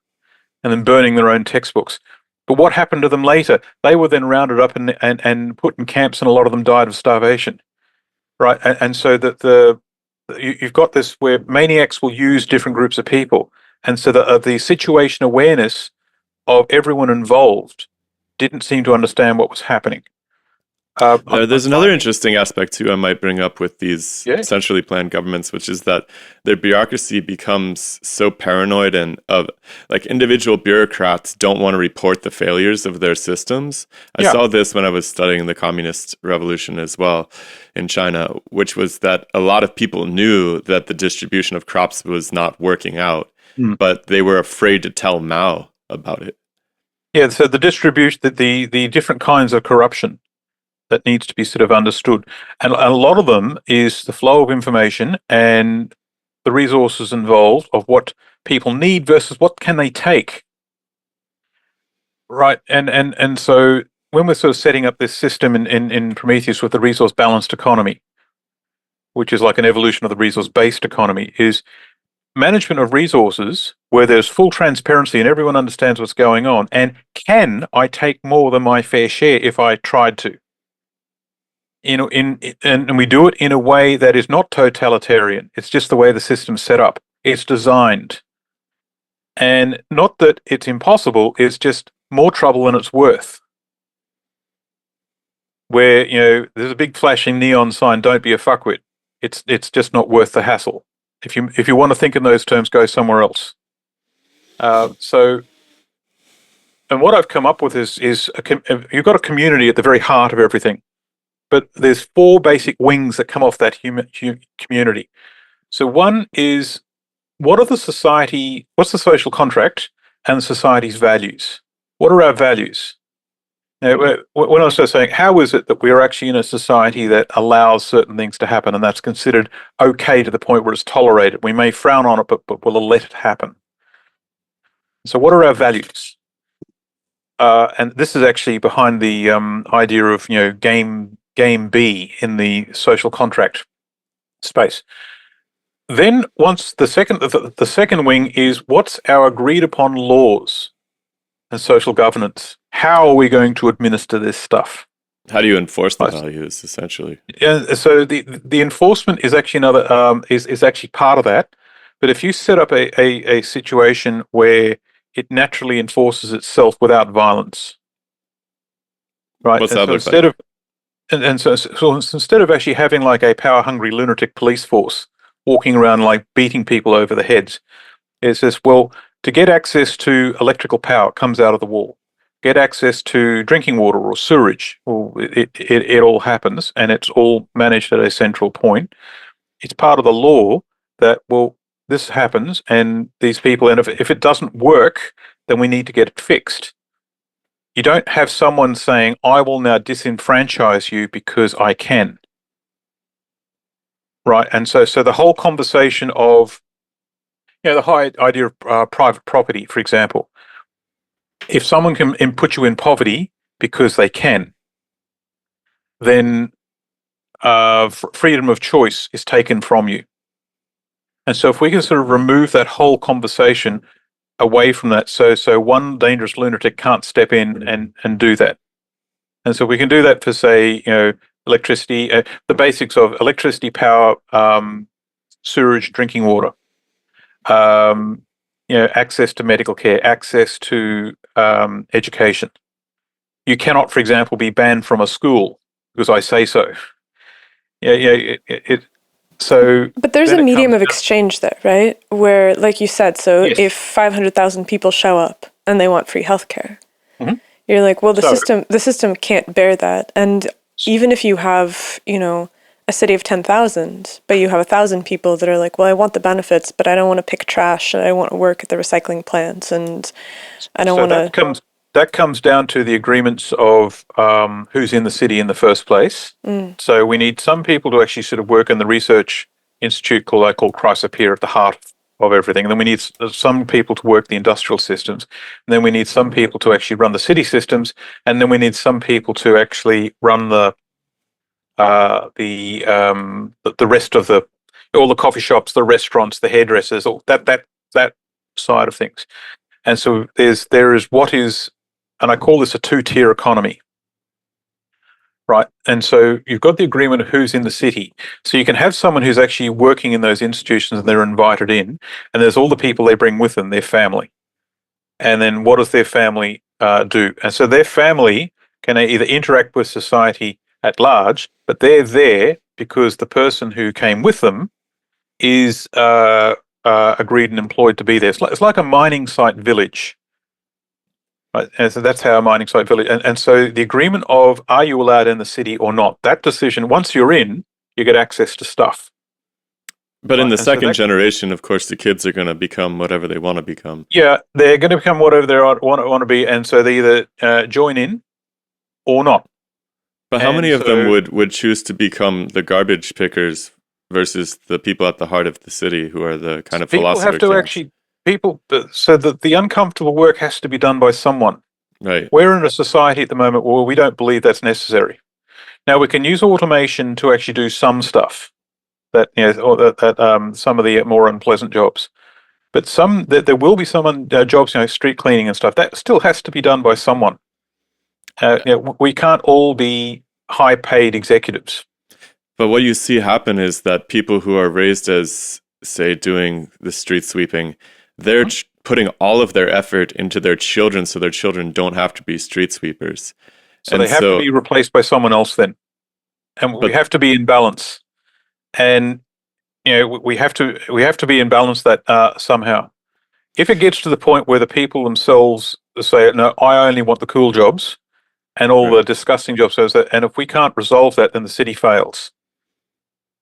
and then burning their own textbooks. But what happened to them later? They were then rounded up and put in camps, and a lot of them died of starvation. right? And so that you've got this where maniacs will use different groups of people, and so the situation awareness of everyone involved didn't seem to understand what was happening. There's another interesting aspect too I might bring up with these centrally planned governments, which is that their bureaucracy becomes so paranoid, and like individual bureaucrats don't want to report the failures of their systems. I saw this when I was studying the communist revolution as well in China, which was that a lot of people knew that the distribution of crops was not working out, but they were afraid to tell Mao about it. Yeah, so the distribution, the different kinds of corruption that needs to be sort of understood. And a lot of them is the flow of information and the resources involved of what people need versus what can they take. Right. And so when we're sort of setting up this system in Prometheus with the resource balanced economy, which is like an evolution of the resource based economy, is management of resources where there's full transparency and everyone understands what's going on. And can I take more than my fair share if I tried to? And we do it in a way that is not totalitarian. It's just the way the system's set up. It's designed. And not that it's impossible, it's just more trouble than it's worth. Where, there's a big flashing neon sign, don't be a fuckwit. It's just not worth the hassle. If you want to think in those terms, go somewhere else. And what I've come up with is you've got a community at the very heart of everything. But there's 4 basic wings that come off that community. So one is, what's the social contract and the society's values? What are our values? Now, when I was saying, how is it that we're actually in a society that allows certain things to happen and that's considered okay to the point where it's tolerated? We may frown on it, but we'll let it happen. So what are our values? And this is actually behind the idea of, game B in the social contract space. Then once the second wing is, what's our agreed upon laws and social governance? How are we going to administer this stuff? How do you enforce the values, essentially? Yeah, so the enforcement is actually another is actually part of that. But if you set up a situation where it naturally enforces itself without violence, right? What's and that so look instead like? So instead of actually having like a power-hungry lunatic police force walking around like beating people over the heads, it says, well, to get access to electrical power, it comes out of the wall. Get access to drinking water or sewerage, well, it all happens, and it's all managed at a central point. It's part of the law that, well, this happens, and these people, and if it doesn't work, then we need to get it fixed. You don't have someone saying, I will now disenfranchise you because I can. Right. And so the whole conversation of, the whole idea of private property, for example, if someone can put you in poverty because they can, then freedom of choice is taken from you. And so if we can sort of remove that whole conversation away from that, so one dangerous lunatic can't step in and do that. And so we can do that for, say, electricity, the basics of electricity, power, sewerage, drinking water, access to medical care, access to education. You cannot, for example, be banned from a school because I say so. But there's a medium of exchange there, right? Where, like you said, so if 500,000 people show up and they want free healthcare, you're like, well, the system can't bear that. And even if you have, a city of 10,000, but you have 1,000 people that are like, well, I want the benefits, but I don't want to pick trash, and I want to work at the recycling plants, and I don't want to. That comes down to the agreements of who's in the city in the first place. So we need some people to actually sort of work in the research institute called Chrysopia at the heart of everything. And then we need some people to work the industrial systems. And then we need some people to actually run the city systems. And then we need some people to actually run the rest of all the coffee shops, the restaurants, the hairdressers, all that side of things. And so there is what is, and I call this a 2-tier economy, right? And so you've got the agreement of who's in the city. So you can have someone who's actually working in those institutions and they're invited in, and there's all the people they bring with them, their family. And then what does their family do? And so their family can either interact with society at large, but they're there because the person who came with them is agreed and employed to be there. It's like a mining site village. Right, and so that's how a mining site village, and so the agreement of are you allowed in the city or not, that decision, once you're in, you get access to stuff. But in Right, the and so second that- generation, of course, the kids are going to become whatever they want to become. Yeah, they're going to become whatever they want to be, and so they either join in or not. But how And many of them so- would choose to become the garbage pickers versus the people at the heart of the city who are the kind of People philosopher have to kings? actually, so that the uncomfortable work has to be done by someone. Right. We're in a society at the moment where we don't believe that's necessary. Now we can use automation to actually do some stuff that or that some of the more unpleasant jobs, but there will be some jobs, street cleaning and stuff that still has to be done by someone. We can't all be high-paid executives. But what you see happen is that people who are raised as, say, doing the street sweeping, they're putting all of their effort into their children so their children don't have to be street sweepers. So they have to be replaced by someone else then. And we have to be in balance. And we have to be in balance that somehow. If it gets to the point where the people themselves say, no, I only want the cool jobs and all the disgusting jobs, and if we can't resolve that, then the city fails.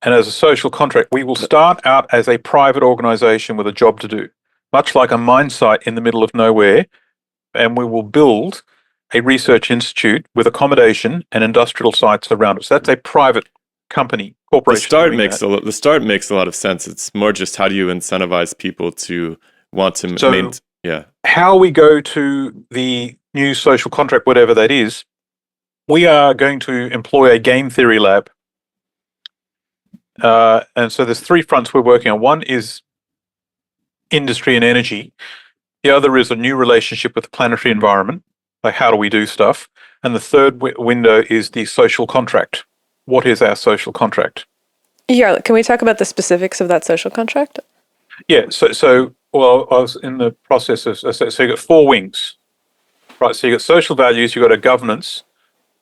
And as a social contract, we will start out as a private organization with a job to do, much like a mine site in the middle of nowhere, and we will build a research institute with accommodation and industrial sites around it. So that's a private company, corporation. The start makes a lot of sense. It's more just how do you incentivize people to want to maintain. How we go to the new social contract, whatever that is, we are going to employ a game theory lab. And so there's three fronts we're working on. One is industry and energy. The other is a new relationship with the planetary environment, like how do we do stuff. And the third window is the social contract. What is our social contract? Yeah, can we talk about the specifics of that social contract? Yeah, so I was in the process of, so you got four wings, right? So you got social values, you got a governance.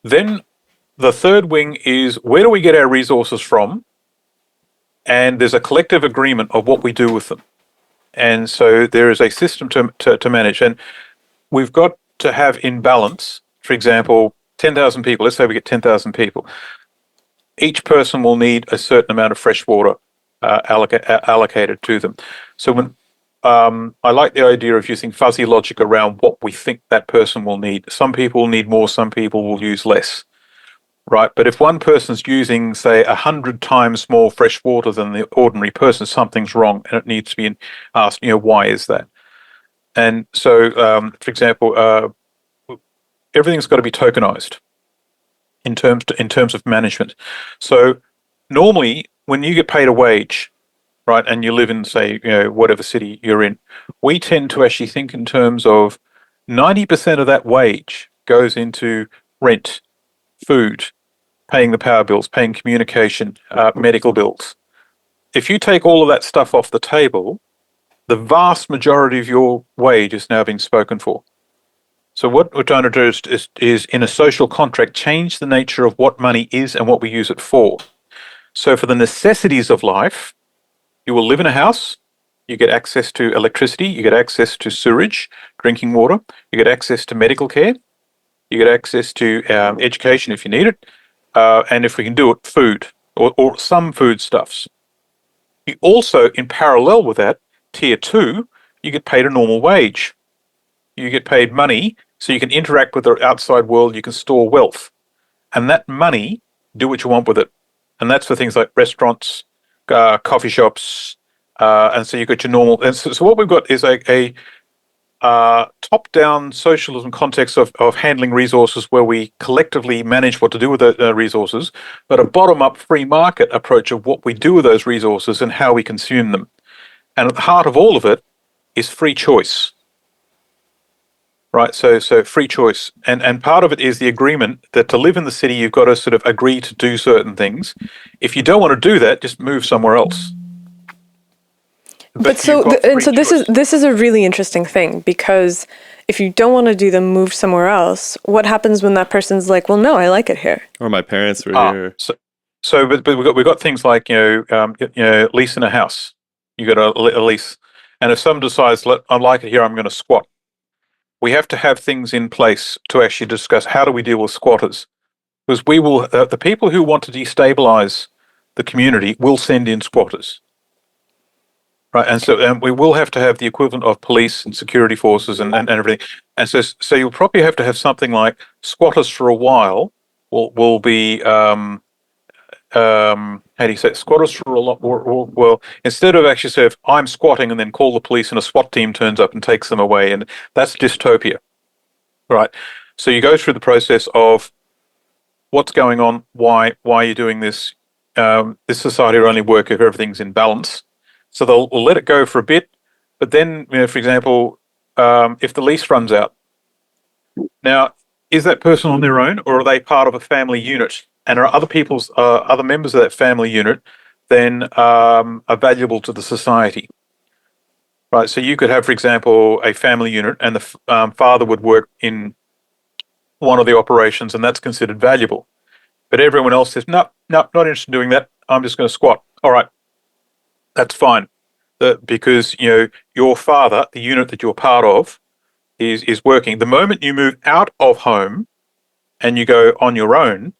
Then the third wing is where do we get our resources from? And there's a collective agreement of what we do with them. And so there is a system to manage. And we've got to have in balance, for example, 10,000 people. Let's say we get 10,000 people. Each person will need a certain amount of fresh water allocated to them. So when I like the idea of using fuzzy logic around what we think that person will need. Some people need more, some people will use less. Right, but if one person's using, say, 100 times more fresh water than the ordinary person, something's wrong, and it needs to be asked. Why is that? And so, for example, everything's got to be tokenized in terms of management. So, normally, when you get paid a wage, right, and you live in, say, whatever city you're in, we tend to actually think in terms of 90% of that wage goes into rent, food, paying the power bills, paying communication, medical bills. If you take all of that stuff off the table, the vast majority of your wage is now being spoken for. So what we're trying to do is in a social contract, change the nature of what money is and what we use it for. So for the necessities of life, you will live in a house, you get access to electricity, you get access to sewage, drinking water, you get access to medical care, you get access to education if you need it, and if we can do it, food or some foodstuffs. You also, in parallel with that, tier 2, you get paid a normal wage. You get paid money so you can interact with the outside world, you can store wealth. And that money, do what you want with it. And that's for things like restaurants, coffee shops, and so you got your normal. And so what we've got is a top-down socialism context of handling resources where we collectively manage what to do with the resources, but a bottom-up free market approach of what we do with those resources and how we consume them. And at the heart of all of it is free choice. right? So free choice, and part of it is the agreement that to live in the city, you've got to sort of agree to do certain things. If you don't want to do that, just move somewhere else. But so you've got free choice. this is a really interesting thing, because if you don't want to do the move somewhere else, what happens when that person's like, well, no, I like it here? Or my parents were here. But we've got things like leasing a house. You got a lease, and if someone decides, I like it here, I'm going to squat. We have to have things in place to actually discuss how do we deal with squatters, because we will the people who want to destabilize the community will send in squatters. Right, and we will have to have the equivalent of police and security forces and everything. And so you'll probably have to have something like squatters for a while will be how do you say it? Squatters for a lot more. Well, instead of actually say, if I'm squatting and then call the police and a SWAT team turns up and takes them away, and that's dystopia, right? So you go through the process of what's going on, why are you doing this? This society will only work if everything's in balance. So they'll let it go for a bit, but then, for example, if the lease runs out, now, is that person on their own, or are they part of a family unit? And are other members of that family unit then are valuable to the society? Right. So you could have, for example, a family unit, and the father would work in one of the operations, and that's considered valuable. But everyone else says, no, not interested in doing that. I'm just going to squat. All right. That's fine, because your father, the unit that you're part of, is working. The moment you move out of home and you go on your own,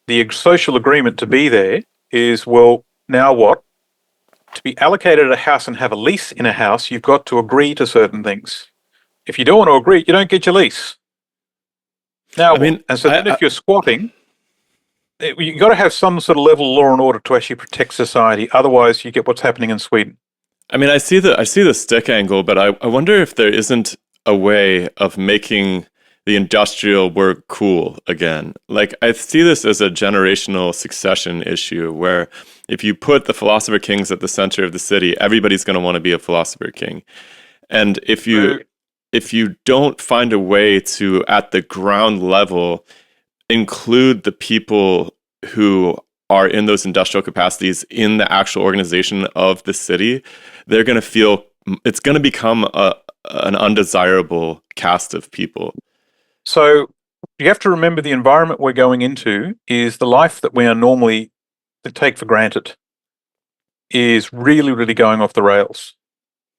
the social agreement to be there is, well, now what? To be allocated a house and have a lease in a house, you've got to agree to certain things. If you don't want to agree, you don't get your lease. Now, if you're squatting, you've got to have some sort of level of law and order to actually protect society. Otherwise, you get what's happening in Sweden. I mean, I see the stick angle, but I wonder if there isn't a way of making the industrial work cool again. Like, I see this as a generational succession issue, where if you put the philosopher kings at the center of the city, everybody's going to want to be a philosopher king. And if you don't find a way to, at the ground level, include the people who are in those industrial capacities in the actual organization of the city, they're going to feel it's going to become an undesirable cast of people. So you have to remember the environment we're going into is the life that we are normally to take for granted is really, really going off the rails,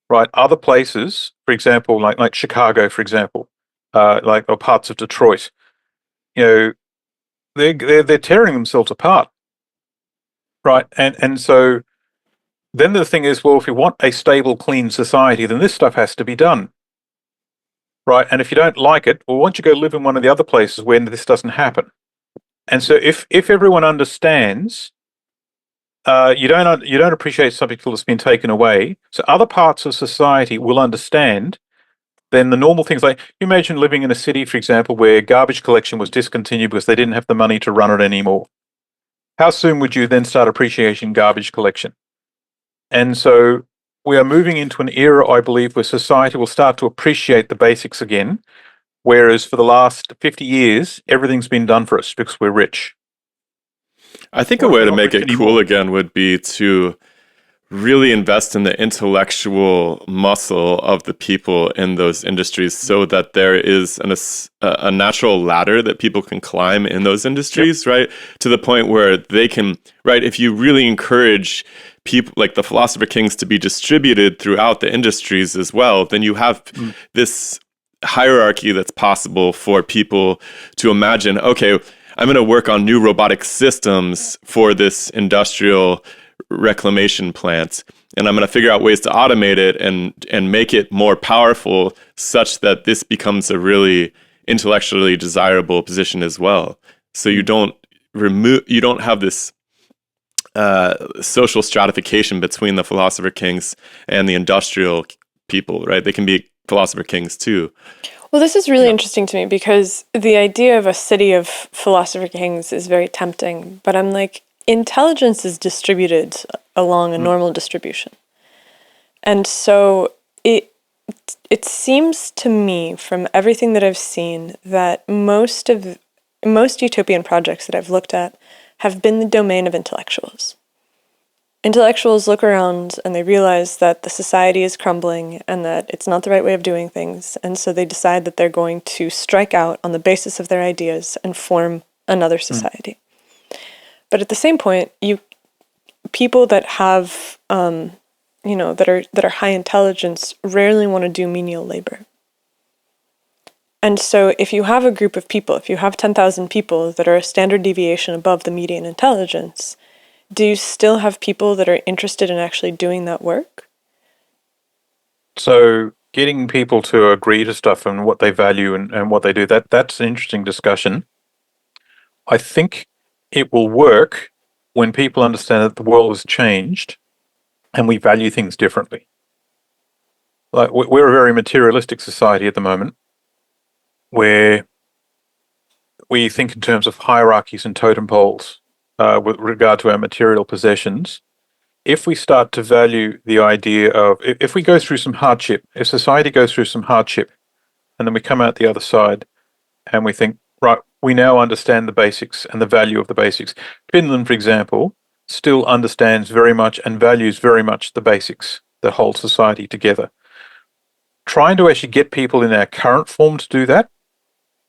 right? Other places, for example, like Chicago, for example, or parts of Detroit, they're tearing themselves apart, right? And so then the thing is, well, if we want a stable, clean society, then this stuff has to be done. Right, and if you don't like it, well, why don't you go live in one of the other places where this doesn't happen? And so, if everyone understands, you don't appreciate something till it's been taken away. So other parts of society will understand. Then the normal things, like you imagine living in a city, for example, where garbage collection was discontinued because they didn't have the money to run it anymore. How soon would you then start appreciating garbage collection? And so we are moving into an era, I believe, where society will start to appreciate the basics again, whereas for the last 50 years, everything's been done for us because we're rich. I think a way to make it cool again would be to really invest in the intellectual muscle of the people in those industries, so that there is a natural ladder that people can climb in those industries, yep. Right? To the point where they can, right? If you really encourage people like the philosopher kings to be distributed throughout the industries as well, then you have this hierarchy that's possible for people to imagine, okay, I'm going to work on new robotic systems for this industrial reclamation plant, and I'm going to figure out ways to automate it and make it more powerful, such that this becomes a really intellectually desirable position as well. So you don't have this social stratification between the philosopher kings and the industrial people, right? They can be philosopher kings too. Well, this is really interesting to me, because the idea of a city of philosopher kings is very tempting, but I'm like, intelligence is distributed along a normal distribution. And so it seems to me from everything that I've seen that most utopian projects that I've looked at have been the domain of intellectuals. Intellectuals look around and they realize that the society is crumbling and that it's not the right way of doing things, and so they decide that they're going to strike out on the basis of their ideas and form another society. But at the same point, people that have that are high intelligence rarely want to do menial labor. And so if you have a group of people, if you have 10,000 people that are a standard deviation above the median intelligence, do you still have people that are interested in actually doing that work? So getting people to agree to stuff and what they value and what they do, that's an interesting discussion. I think it will work when people understand that the world has changed and we value things differently. Like we're a very materialistic society at the moment, where we think in terms of hierarchies and totem poles with regard to our material possessions. If we start to value the idea of, if we go through some hardship, if society goes through some hardship, and then we come out the other side and we think, right, we now understand the basics and the value of the basics. Finland, for example, still understands very much and values very much the basics that hold society together. Trying to actually get people in our current form to do that,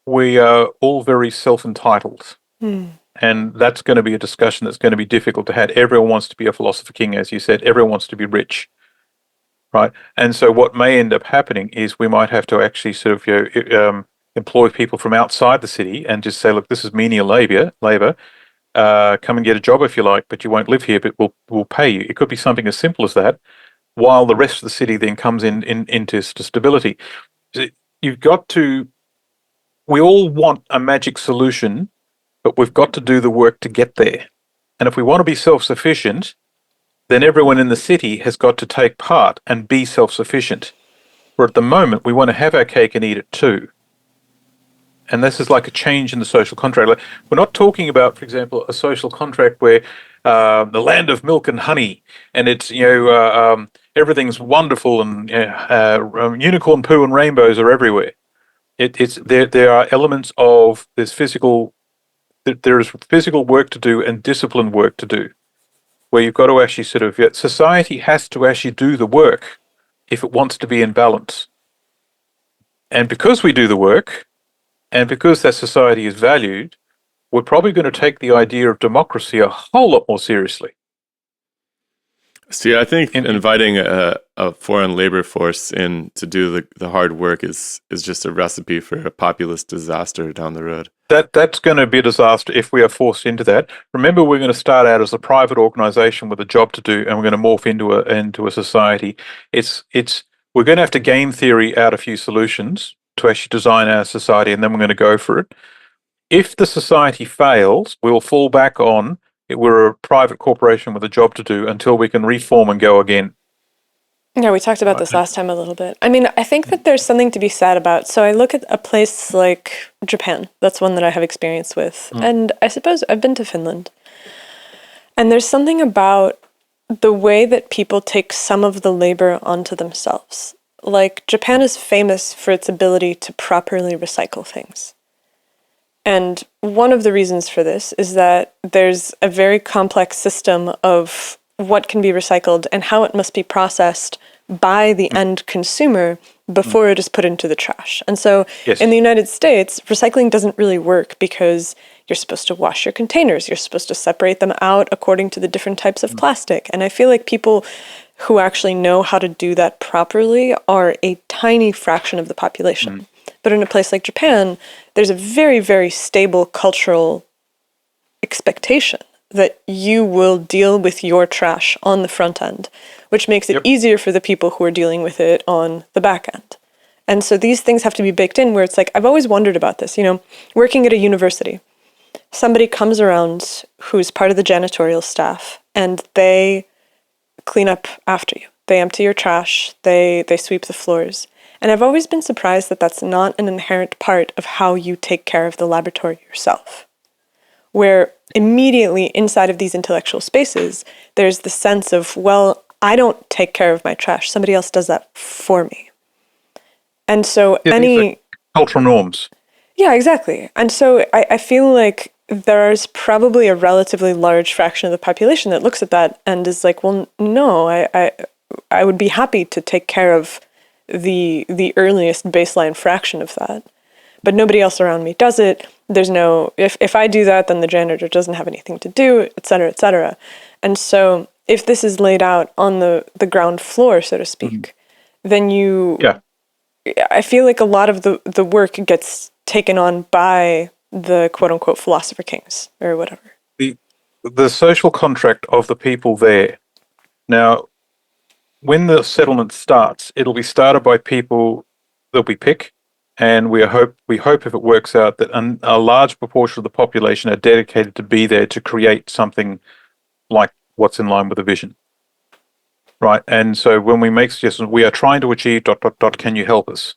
we are all very self-entitled. And that's going to be a discussion that's going to be difficult to have. Everyone wants to be a philosopher king, as you said. Everyone wants to be rich, right? And so what may end up happening is we might have to actually sort of employ people from outside the city and just say, look, this is menial labor. Come and get a job if you like, but you won't live here, but we'll pay you. It could be something as simple as that, while the rest of the city then comes into stability. You've got to. We all want a magic solution, but we've got to do the work to get there. And if we want to be self-sufficient, then everyone in the city has got to take part and be self-sufficient. Where at the moment, we want to have our cake and eat it too. And this is like a change in the social contract. Like, we're not talking about, for example, a social contract where the land of milk and honey, and it's, everything's wonderful and unicorn poo and rainbows are everywhere. There are elements of there's physical work to do and disciplined work to do, where you've got to actually society has to actually do the work if it wants to be in balance. And because we do the work, and because that society is valued, we're probably going to take the idea of democracy a whole lot more seriously. See, I think inviting a foreign labor force in to do the hard work is just a recipe for a populist disaster down the road. That's going to be a disaster if we are forced into that. Remember, we're going to start out as a private organization with a job to do, and we're going to morph into a society. We're going to have to game theory out a few solutions to actually design our society, and then we're going to go for it. If the society fails, we'll fall back on we're a private corporation with a job to do until we can reform and go again. Yeah, we talked about this last time a little bit. I mean, I think that there's something to be said about, so I look at a place like Japan. That's one that I have experience with. And I suppose I've been to Finland. And there's something about the way that people take some of the labor onto themselves. Like, Japan is famous for its ability to properly recycle things. And one of the reasons for this is that there's a very complex system of what can be recycled and how it must be processed by the end consumer before it is put into the trash. And so in the United States, recycling doesn't really work because you're supposed to wash your containers. You're supposed to separate them out according to the different types of plastic. And I feel like people who actually know how to do that properly are a tiny fraction of the population. But in a place like Japan, there's a very, very stable cultural expectation that you will deal with your trash on the front end, which makes it easier for the people who are dealing with it on the back end. And so these things have to be baked in, where it's like, I've always wondered about this, working at a university, somebody comes around who's part of the janitorial staff, and they clean up after you. They empty your trash, they sweep the floors. And I've always been surprised that that's not an inherent part of how you take care of the laboratory yourself. Where immediately inside of these intellectual spaces, there's the sense of, well, I don't take care of my trash. Somebody else does that for me. And so Yeah, these are cultural norms. Yeah, exactly. And so I feel like there's probably a relatively large fraction of the population that looks at that and is like, well, no, I would be happy to take care of the earliest baseline fraction of that. But nobody else around me does it. There's no, if I do that, then the janitor doesn't have anything to do, et cetera, et cetera. And so if this is laid out on the ground floor, so to speak, then I feel like a lot of the work gets taken on by the quote unquote philosopher kings or whatever. The social contract of the people there. Now, when the settlement starts, it'll be started by people that we pick, and we hope if it works out that a large proportion of the population are dedicated to be there to create something like what's in line with the vision. Right, and so when we make suggestions, we are trying to achieve ... Can you help us?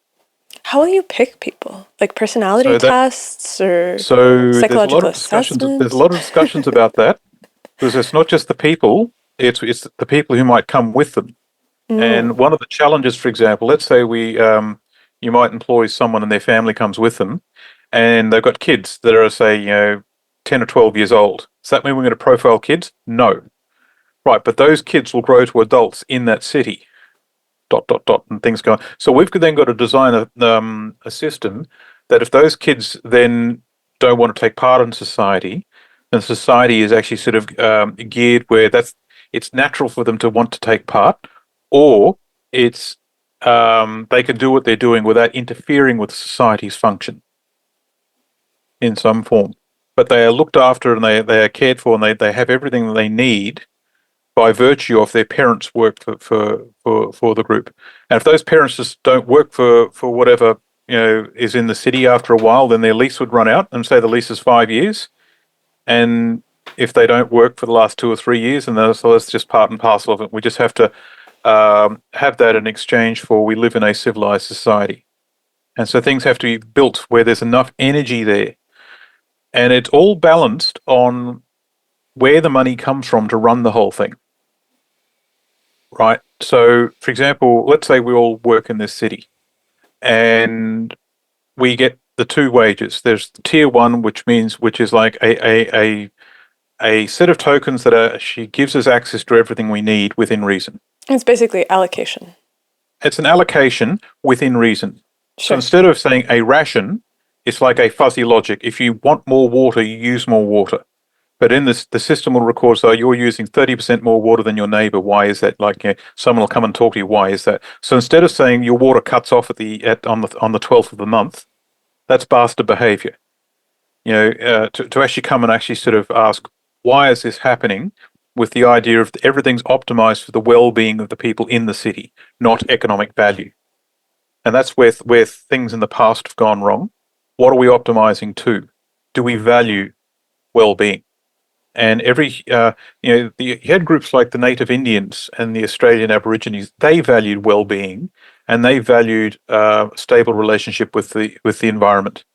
How will you pick people? Like personality tests or psychological assessments? There's a lot of discussions about that, because it's not just the people, it's the people who might come with them. And one of the challenges, for example, let's say you might employ someone and their family comes with them, and they've got kids that are, say, 10 or 12 years old. Does that mean we're going to profile kids? No. Right, but those kids will grow to adults in that city. ... and things go on. So we've then got to design a system that if those kids then don't want to take part in society, then society is actually sort of geared where it's natural for them to want to take part, or it's they can do what they're doing without interfering with society's function in some form. But they are looked after and they are cared for, and they have everything that they need by virtue of their parents' work for the group. And if those parents just don't work for whatever is in the city after a while, then their lease would run out, and say the lease is 5 years. And if they don't work for the last 2 or 3 years, and so that's just part and parcel of it. We just have to have that in exchange for we live in a civilized society. And so things have to be built where there's enough energy there. And it's all balanced on where the money comes from to run the whole thing. Right. So, for example, let's say we all work in this city and we get the two wages. There's tier one, which is like a set of tokens that she gives us access to everything we need within reason. It's basically allocation. It's an allocation within reason. Sure. So instead of saying a ration, it's like a fuzzy logic. If you want more water, you use more water. But in this, the system will record, so you're using 30% more water than your neighbor. Why is that? Like, someone will come and talk to you. Why is that? So instead of saying your water cuts off on the 12th of the month, that's bastard behavior. To actually come and actually sort of ask, why is this happening? With the idea of everything's optimized for the well-being of the people in the city, not economic value. And that's where things in the past have gone wrong. What are we optimizing to? Do we value well-being? And you had groups like the Native Indians and the Australian Aborigines. They valued well-being, and they valued a stable relationship with the environment.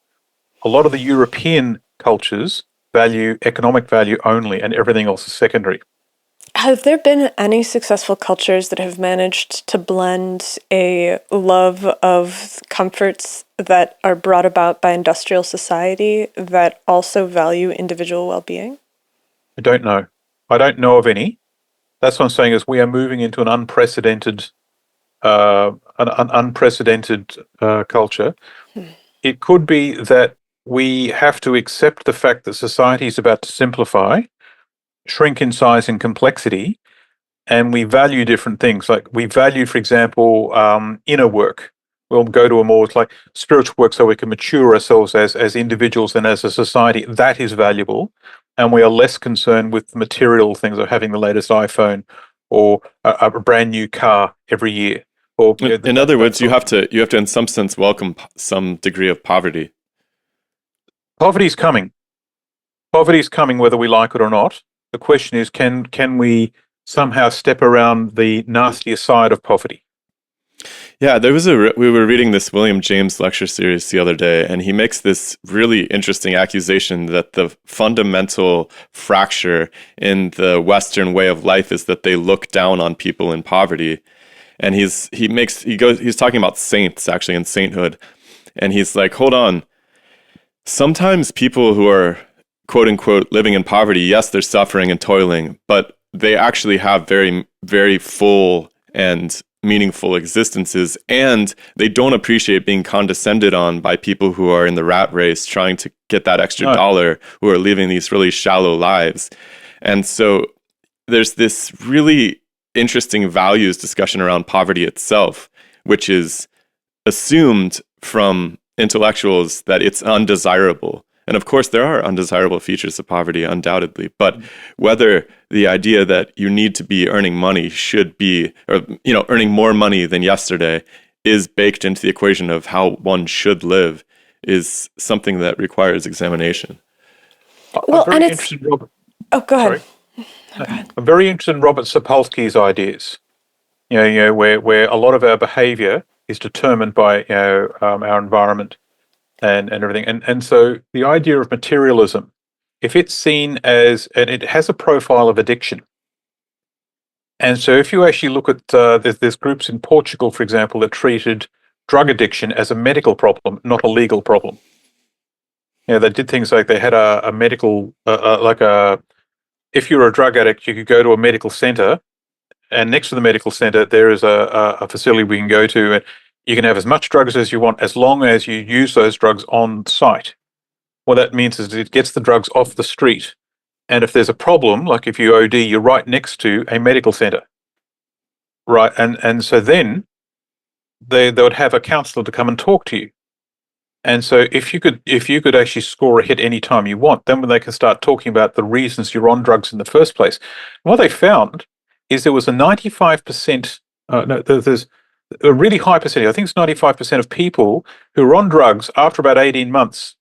A lot of the European cultures value economic value only, and everything else is secondary. Have there been any successful cultures that have managed to blend a love of comforts that are brought about by industrial society that also value individual well-being? I don't know. I don't know of any. That's what I'm saying is we are moving into an unprecedented culture. It could be that we have to accept the fact that society is about to simplify, shrink in size and complexity, and we value different things. Like we value, for example, inner work. We'll go to a more like spiritual work so we can mature ourselves as individuals and as a society. That is valuable. And we are less concerned with material things of having the latest iPhone or a brand new car every year. Or in other words, you have to in some sense welcome some degree of poverty. Poverty's coming. Poverty's coming whether we like it or not. The question is, can we somehow step around the nastier side of poverty? Yeah, we were reading this William James lecture series the other day, and he makes this really interesting accusation that the fundamental fracture in the Western way of life is that they look down on people in poverty. And he's talking about saints actually and sainthood. And he's like, hold on. Sometimes people who are quote unquote living in poverty, yes, they're suffering and toiling, but they actually have very, very full and meaningful existences, and they don't appreciate being condescended on by people who are in the rat race trying to get that extra dollar, who are living these really shallow lives. And so there's this really interesting values discussion around poverty itself, which is assumed from intellectuals that it's undesirable. And of course, there are undesirable features of poverty, undoubtedly. But whether the idea that you need to be earning money should be, or earning more money than yesterday, is baked into the equation of how one should live, is something that requires examination. Well, and it's... Oh, go ahead. I'm very interested in Robert Sapolsky's ideas. Where a lot of our behaviour is determined by our environment. And everything. And so the idea of materialism, if it's seen as, and it has a profile of addiction. And so if you actually look at, there's groups in Portugal, for example, that treated drug addiction as a medical problem, not a legal problem. They did things like they had a medical, if you were a drug addict, you could go to a medical centre, and next to the medical centre, there is a facility we can go to, and you can have as much drugs as you want as long as you use those drugs on site. What that means is it gets the drugs off the street. And if there's a problem, like if you OD, you're right next to a medical centre. Right. And so then they would have a counsellor to come and talk to you. And so if you could actually score a hit any time you want, then they can start talking about the reasons you're on drugs in the first place. And what they found is there was a 95%, there's a really high percentage, I think it's 95% of people who were on drugs after about 18 months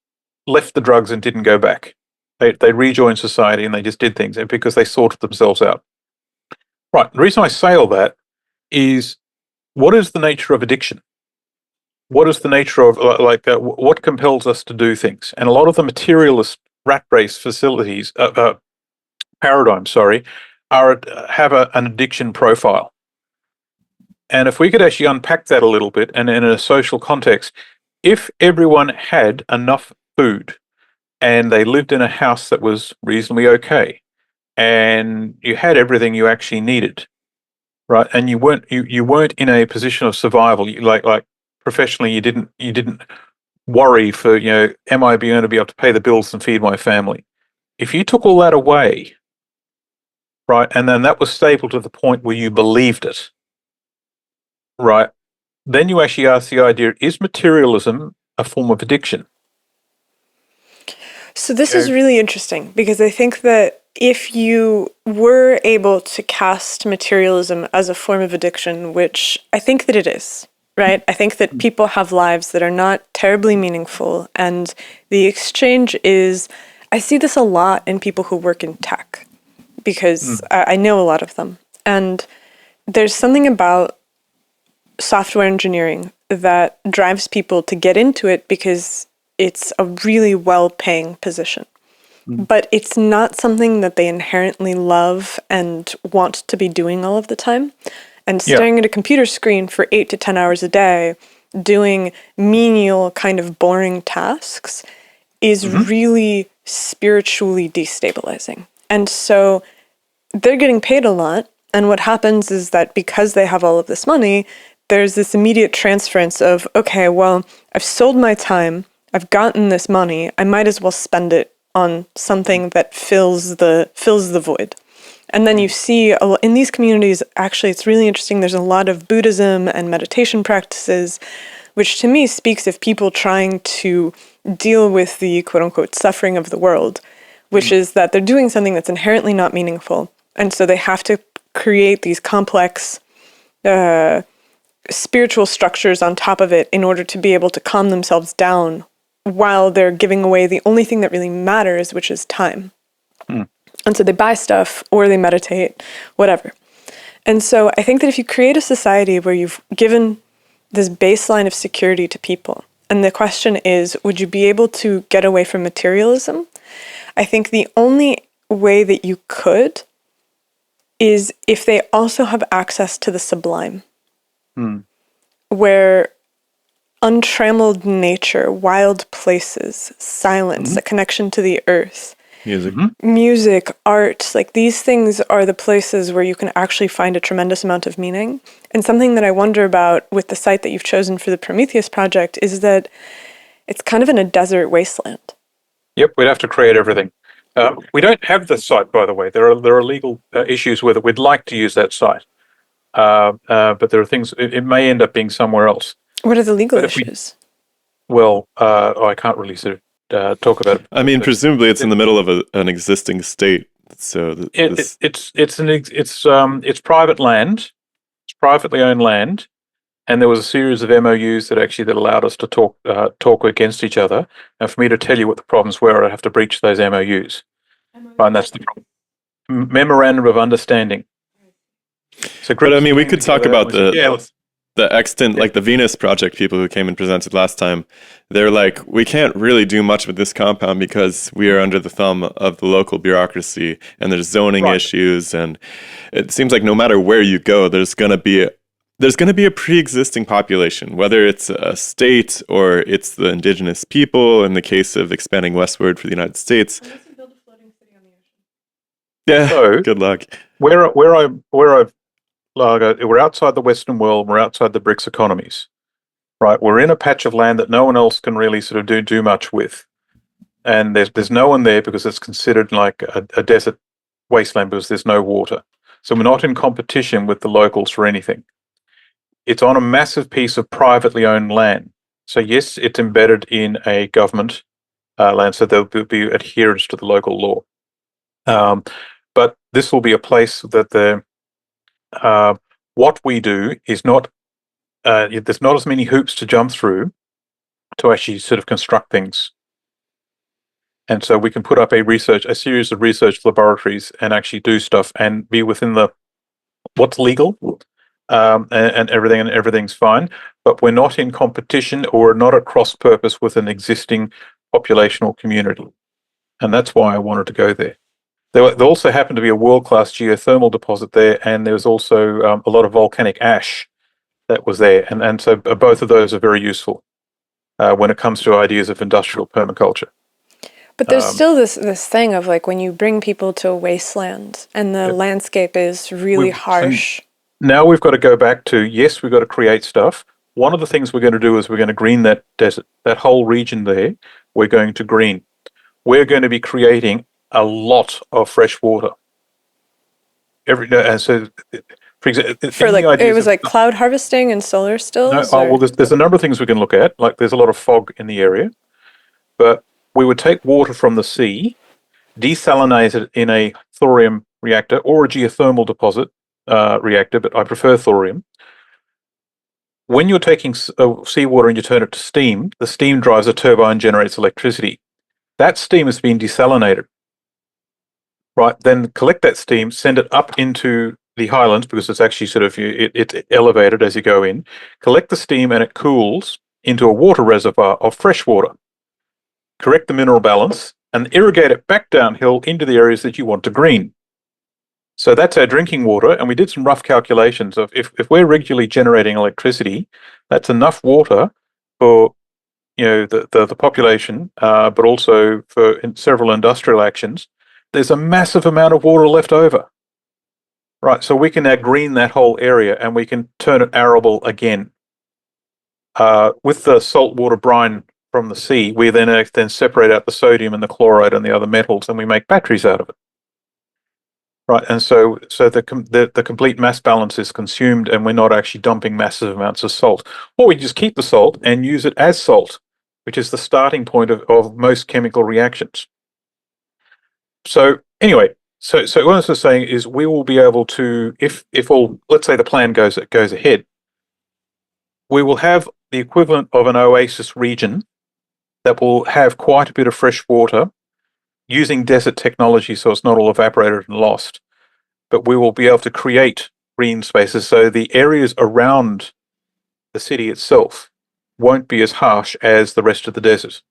left the drugs and didn't go back. They rejoined society and they just did things because they sorted themselves out. Right. The reason I say all that is, what is the nature of addiction? What is the nature of, what compels us to do things? And a lot of the materialist rat race facilities, paradigms, have an addiction profile. And if we could actually unpack that a little bit, and in a social context, if everyone had enough food and they lived in a house that was reasonably okay, and you had everything you actually needed, right? And you weren't in a position of survival. Like professionally, you didn't worry for, am I going to be able to pay the bills and feed my family? If you took all that away, right, and then that was stable to the point where you believed it, right, then you actually ask the idea, is materialism a form of addiction? So this is really interesting, because I think that if you were able to cast materialism as a form of addiction, which I think that it is, right? I think that people have lives that are not terribly meaningful, and the exchange is, I see this a lot in people who work in tech, because I know a lot of them. And there's something about software engineering that drives people to get into it because it's a really well-paying position. But it's not something that they inherently love and want to be doing all of the time. And staring at a computer screen for 8 to 10 hours a day, doing menial kind of boring tasks, is really spiritually destabilizing. And so they're getting paid a lot. And what happens is that because they have all of this money, there's this immediate transference of, okay, well, I've sold my time, I've gotten this money, I might as well spend it on something that fills the void. And then you see in these communities, actually, it's really interesting, there's a lot of Buddhism and meditation practices, which to me speaks of people trying to deal with the quote-unquote suffering of the world, which is that they're doing something that's inherently not meaningful. And so they have to create these complex spiritual structures on top of it in order to be able to calm themselves down while they're giving away the only thing that really matters, which is time. And so they buy stuff or they meditate, whatever. And so I think that if you create a society where you've given this baseline of security to people, and the question is, would you be able to get away from materialism? I think the only way that you could is if they also have access to the sublime. where untrammeled nature, wild places, silence, a connection to the earth, music, art, like these things are the places where you can actually find a tremendous amount of meaning. And something that I wonder about with the site that you've chosen for the Prometheus project is that it's kind of in a desert wasteland. Yep, we'd have to create everything. We don't have the site, by the way. There are legal issues with it. We'd like to use that site, but there are things. It may end up being somewhere else. What are the legal issues? I can't really sort of talk about it. I mean, presumably it's in the middle of an existing state. So it's private land. It's privately owned land, and there was a series of MOUs that allowed us to talk against each other. And for me to tell you what the problems were, I'd have to breach those MOUs. And that's the problem. Memorandum of Understanding. So, but I mean, we could talk about the extant, like the Venus project people who came and presented last time. They're like, we can't really do much with this compound because we are under the thumb of the local bureaucracy, and there's zoning issues, and it seems like no matter where you go, there's going to be a pre-existing population, whether it's a state or it's the indigenous people. In the case of expanding westward for the United States. Yeah. So, good luck. We're outside the Western world. We're outside the BRICS economies, right? We're in a patch of land that no one else can really sort of do much with, and there's no one there because it's considered like a desert wasteland because there's no water. So we're not in competition with the locals for anything. It's on a massive piece of privately owned land. So yes, it's embedded in a government land, so there'll be adherence to the local law. But this will be a place that what we do is not, there's not as many hoops to jump through to actually sort of construct things. And so we can put up a series of research laboratories and actually do stuff and be within what's legal, and everything's fine. But we're not in competition or not at cross purpose with an existing populational community. And that's why I wanted to go there. There also happened to be a world-class geothermal deposit there, and there was also a lot of volcanic ash that was there. And so both of those are very useful when it comes to ideas of industrial permaculture. But there's still this thing of like when you bring people to a wasteland and the landscape is really harsh. Now we've got to go back to, yes, we've got to create stuff. One of the things we're going to do is we're going to green that desert, that whole region there. We're going to green. We're going to be creating a lot of fresh water. And so, for example, for like it was like cloud harvesting and solar stills. Well, there's a number of things we can look at. Like there's a lot of fog in the area, but we would take water from the sea, desalinate it in a thorium reactor or a geothermal deposit reactor, but I prefer thorium. When you're taking seawater and you turn it to steam, the steam drives a turbine, generates electricity. That steam has been desalinated. Right, then collect that steam, send it up into the highlands because it's actually sort of it's elevated as you go in. Collect the steam and it cools into a water reservoir of fresh water. Correct the mineral balance and irrigate it back downhill into the areas that you want to green. So that's our drinking water, and we did some rough calculations of if we're regularly generating electricity, that's enough water for the population, but also for several industrial actions. There's a massive amount of water left over. Right, so we can now green that whole area and we can turn it arable again. With the saltwater brine from the sea, we then separate out the sodium and the chloride and the other metals, and we make batteries out of it. Right, and so the complete mass balance is consumed, and we're not actually dumping massive amounts of salt. Or we just keep the salt and use it as salt, which is the starting point of most chemical reactions. So anyway, so what I was saying is we will be able to, if all, let's say the plan goes ahead, we will have the equivalent of an oasis region that will have quite a bit of fresh water using desert technology, so it's not all evaporated and lost. But we will be able to create green spaces, so the areas around the city itself won't be as harsh as the rest of the desert.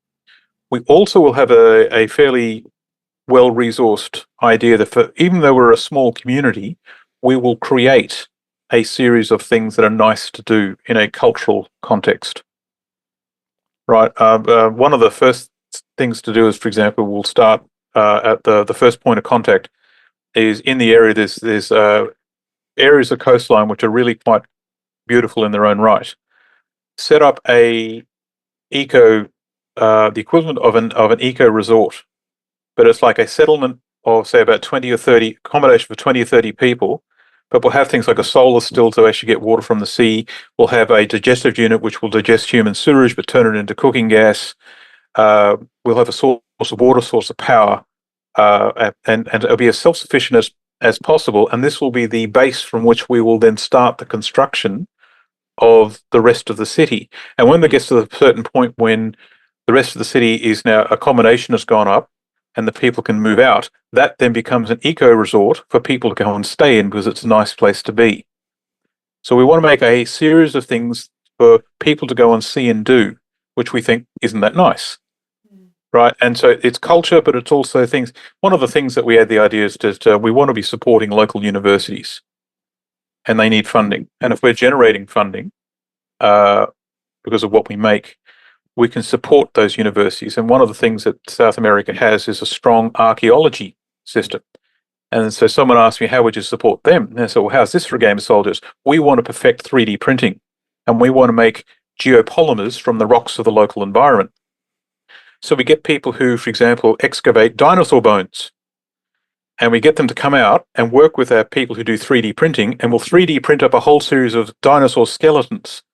We also will have a fairly well-resourced idea that even though we're a small community, we will create a series of things that are nice to do in a cultural context. Right. One of the first things to do is, for example, we'll start at the first point of contact is in the area. There's areas of coastline which are really quite beautiful in their own right. Set up the equivalent of an eco resort, but it's like a settlement of say about 20 or 30 accommodation for 20 or 30 people. But we'll have things like a solar still to actually get water from the sea. We'll have a digestive unit which will digest human sewage but turn it into cooking gas. We'll have a source of water, source of power, and it'll be as self-sufficient as possible. And this will be the base from which we will then start the construction of the rest of the city. And when it gets to a certain point when the rest of the city is now accommodation has gone up and the people can move out, that then becomes an eco resort for people to go and stay in because it's a nice place to be. So we want to make a series of things for people to go and see and do, which we think isn't that nice. Right. And so it's culture, but it's also things. One of the things that we had the idea is that we want to be supporting local universities and they need funding. And if we're generating funding because of what we make, we can support those universities. And one of the things that South America has is a strong archaeology system. And so someone asked me, how would you support them? And I said, well, how's this for a game of soldiers? We want to perfect 3D printing and we want to make geopolymers from the rocks of the local environment. So we get people who, for example, excavate dinosaur bones and we get them to come out and work with our people who do 3D printing and we'll 3D print up a whole series of dinosaur skeletons.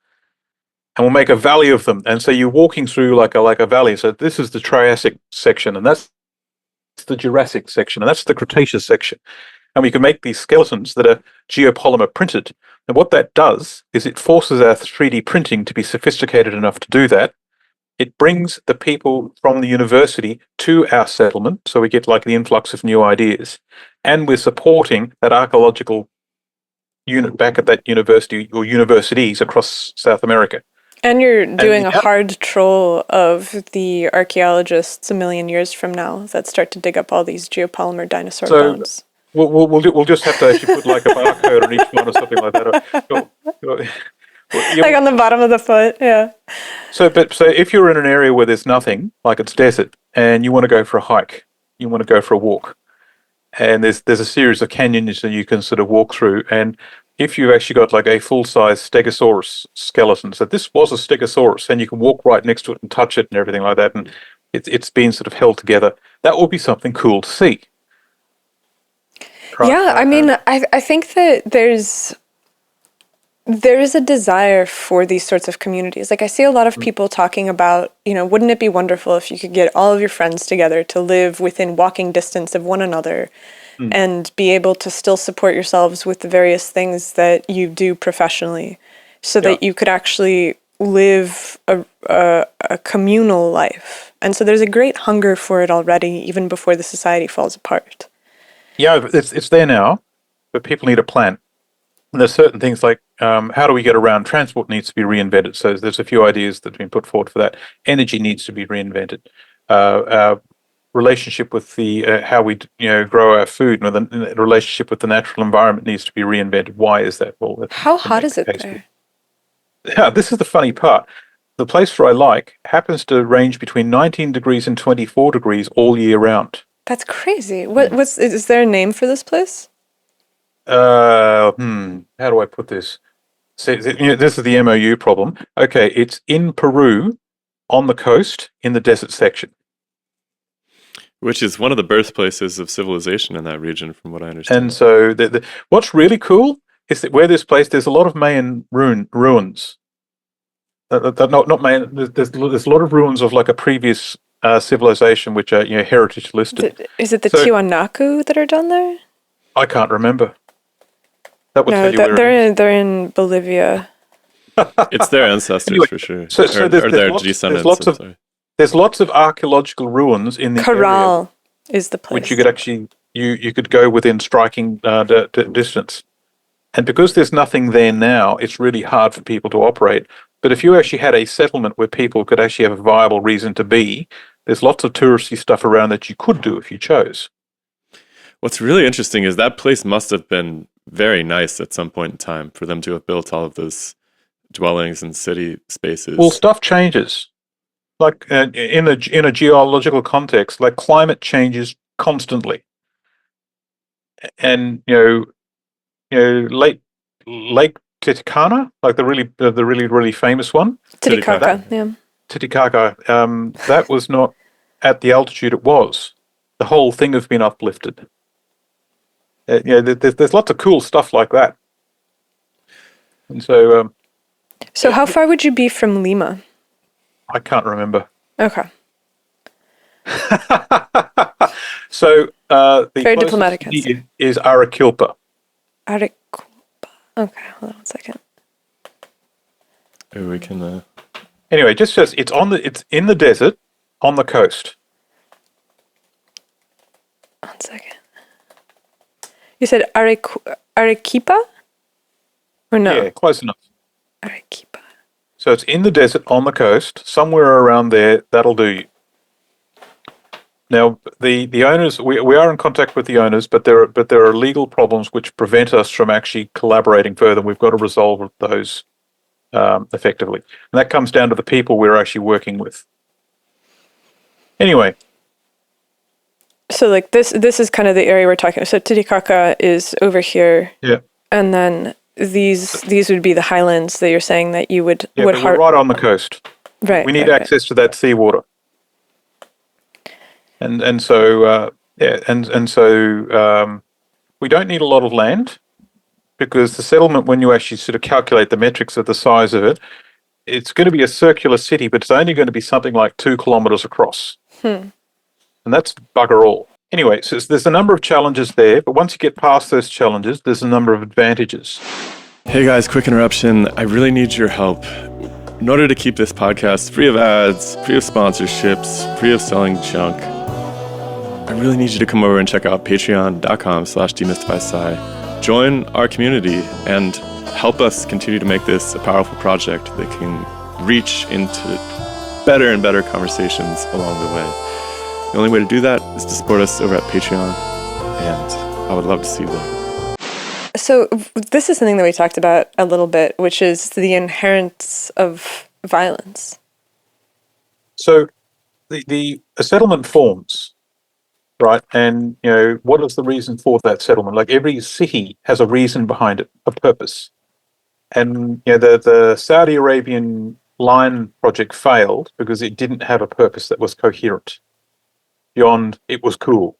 And we'll make a valley of them. And so you're walking through like a valley. So this is the Triassic section, and that's the Jurassic section, and that's the Cretaceous section. And we can make these skeletons that are geopolymer printed. And what that does is it forces our 3D printing to be sophisticated enough to do that. It brings the people from the university to our settlement. So we get like the influx of new ideas. And we're supporting that archaeological unit back at that university or universities across South America. And you're doing a hard troll of the archaeologists a million years from now that start to dig up all these geopolymer dinosaur bones. We'll just have to actually put like a barcode on each one or something like that. Like on the bottom of the foot, yeah. So if you're in an area where there's nothing, like it's desert, and you want to go for a hike, you want to go for a walk, and there's a series of canyons that you can sort of walk through, and if you've actually got like a full-size Stegosaurus skeleton, so this was a Stegosaurus, and you can walk right next to it and touch it and everything like that, and it's been sort of held together, that will be something cool to see. Right? Yeah, I mean, I think that there is a desire for these sorts of communities. Like I see a lot of people talking about, wouldn't it be wonderful if you could get all of your friends together to live within walking distance of one another and be able to still support yourselves with the various things that you do professionally so that you could actually live a communal life. And so there's a great hunger for it already, even before the society falls apart. Yeah, it's there now, but people need a plan. And there's certain things like how do we get around? Transport needs to be reinvented. So there's a few ideas that have been put forward for that. Energy needs to be reinvented. Our relationship with the how we grow our food, and the relationship with the natural environment needs to be reinvented. Why is that? Well, how hot is it there? Yeah, this is the funny part. The place where I like happens to range between 19 degrees and 24 degrees all year round. That's crazy. Is there a name for this place? How do I put this? So, this is the MOU problem. Okay, it's in Peru, on the coast, in the desert section. Which is one of the birthplaces of civilization in that region, from what I understand. And so, what's really cool is that where this place, there's a lot of Mayan ruins. Not Mayan. There's a lot of ruins of like a previous civilization, which are heritage listed. Is it the Tiwanaku that are down there? I can't remember. That would tell you where they're in Bolivia. It's their ancestors anyway, for sure. So or their descendants. There's lots of archaeological ruins in the Corral area, is the place. which you could actually you could go within striking distance. And because there's nothing there now, it's really hard for people to operate. But if you actually had a settlement where people could actually have a viable reason to be, there's lots of touristy stuff around that you could do if you chose. What's really interesting is that place must have been very nice at some point in time for them to have built all of those dwellings and city spaces. Well, stuff changes. Like in a geological context, like climate changes constantly, and Lake Titicaca, like the really famous one, Titicaca, yeah. Titicaca, that was not at the altitude it was. The whole thing has been uplifted. There's lots of cool stuff like that. And so... so how far would you be from Lima? I can't remember. Okay. So the Very closest diplomatic city answer. is Arequipa. Arequipa. Okay, hold on 1 second. Maybe we can... Anyway, just says it's in the desert on the coast. 1 second. You said Arequipa? Or no? Yeah, close enough. Arequipa. So it's in the desert on the coast, somewhere around there. That'll do you. Now, the owners, we are in contact with the owners, but there are legal problems which prevent us from actually collaborating further. We've got to resolve those effectively, and that comes down to the people we're actually working with. Anyway, So like this is kind of the area we're talking about. So Titicaca is over here. yeah, And then these would be the highlands that you're saying that you would but we're right on the coast. Right. We need right, access to that seawater, and so we don't need a lot of land, because the settlement, when you actually sort of calculate the metrics of the size of it, it's going to be a circular city, but it's only going to be something like 2 kilometers across. And that's bugger all. Anyway, so there's a number of challenges there, but once you get past those challenges, there's a number of advantages. Hey guys, quick interruption. I really need your help. In order to keep this podcast free of ads, free of sponsorships, free of selling junk, I really need you to come over and check out patreon.com/demystifysci. Join our community and help us continue to make this a powerful project that can reach into better and better conversations along the way. The only way to do that is to support us over at Patreon, and I would love to see you there. So this is something that we talked about a little bit, which is the inherence of violence. So a settlement forms, right? And, what is the reason for that settlement? Like every city has a reason behind it, a purpose. And, the Saudi Arabian line project failed because it didn't have a purpose that was coherent beyond it was cool.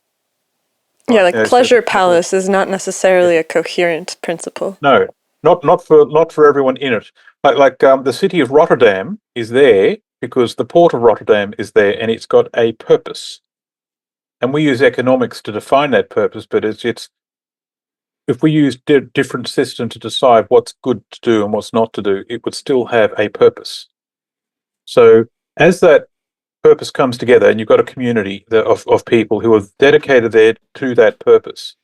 Yeah, like Pleasure Palace is not necessarily a coherent principle. No, not for everyone in it. Like the city of Rotterdam is there because the port of Rotterdam is there, and it's got a purpose. And we use economics to define that purpose, but it's if we use different system to decide what's good to do and what's not to do, it would still have a purpose. So as that purpose comes together, and you've got a community of people who are dedicated there to that purpose,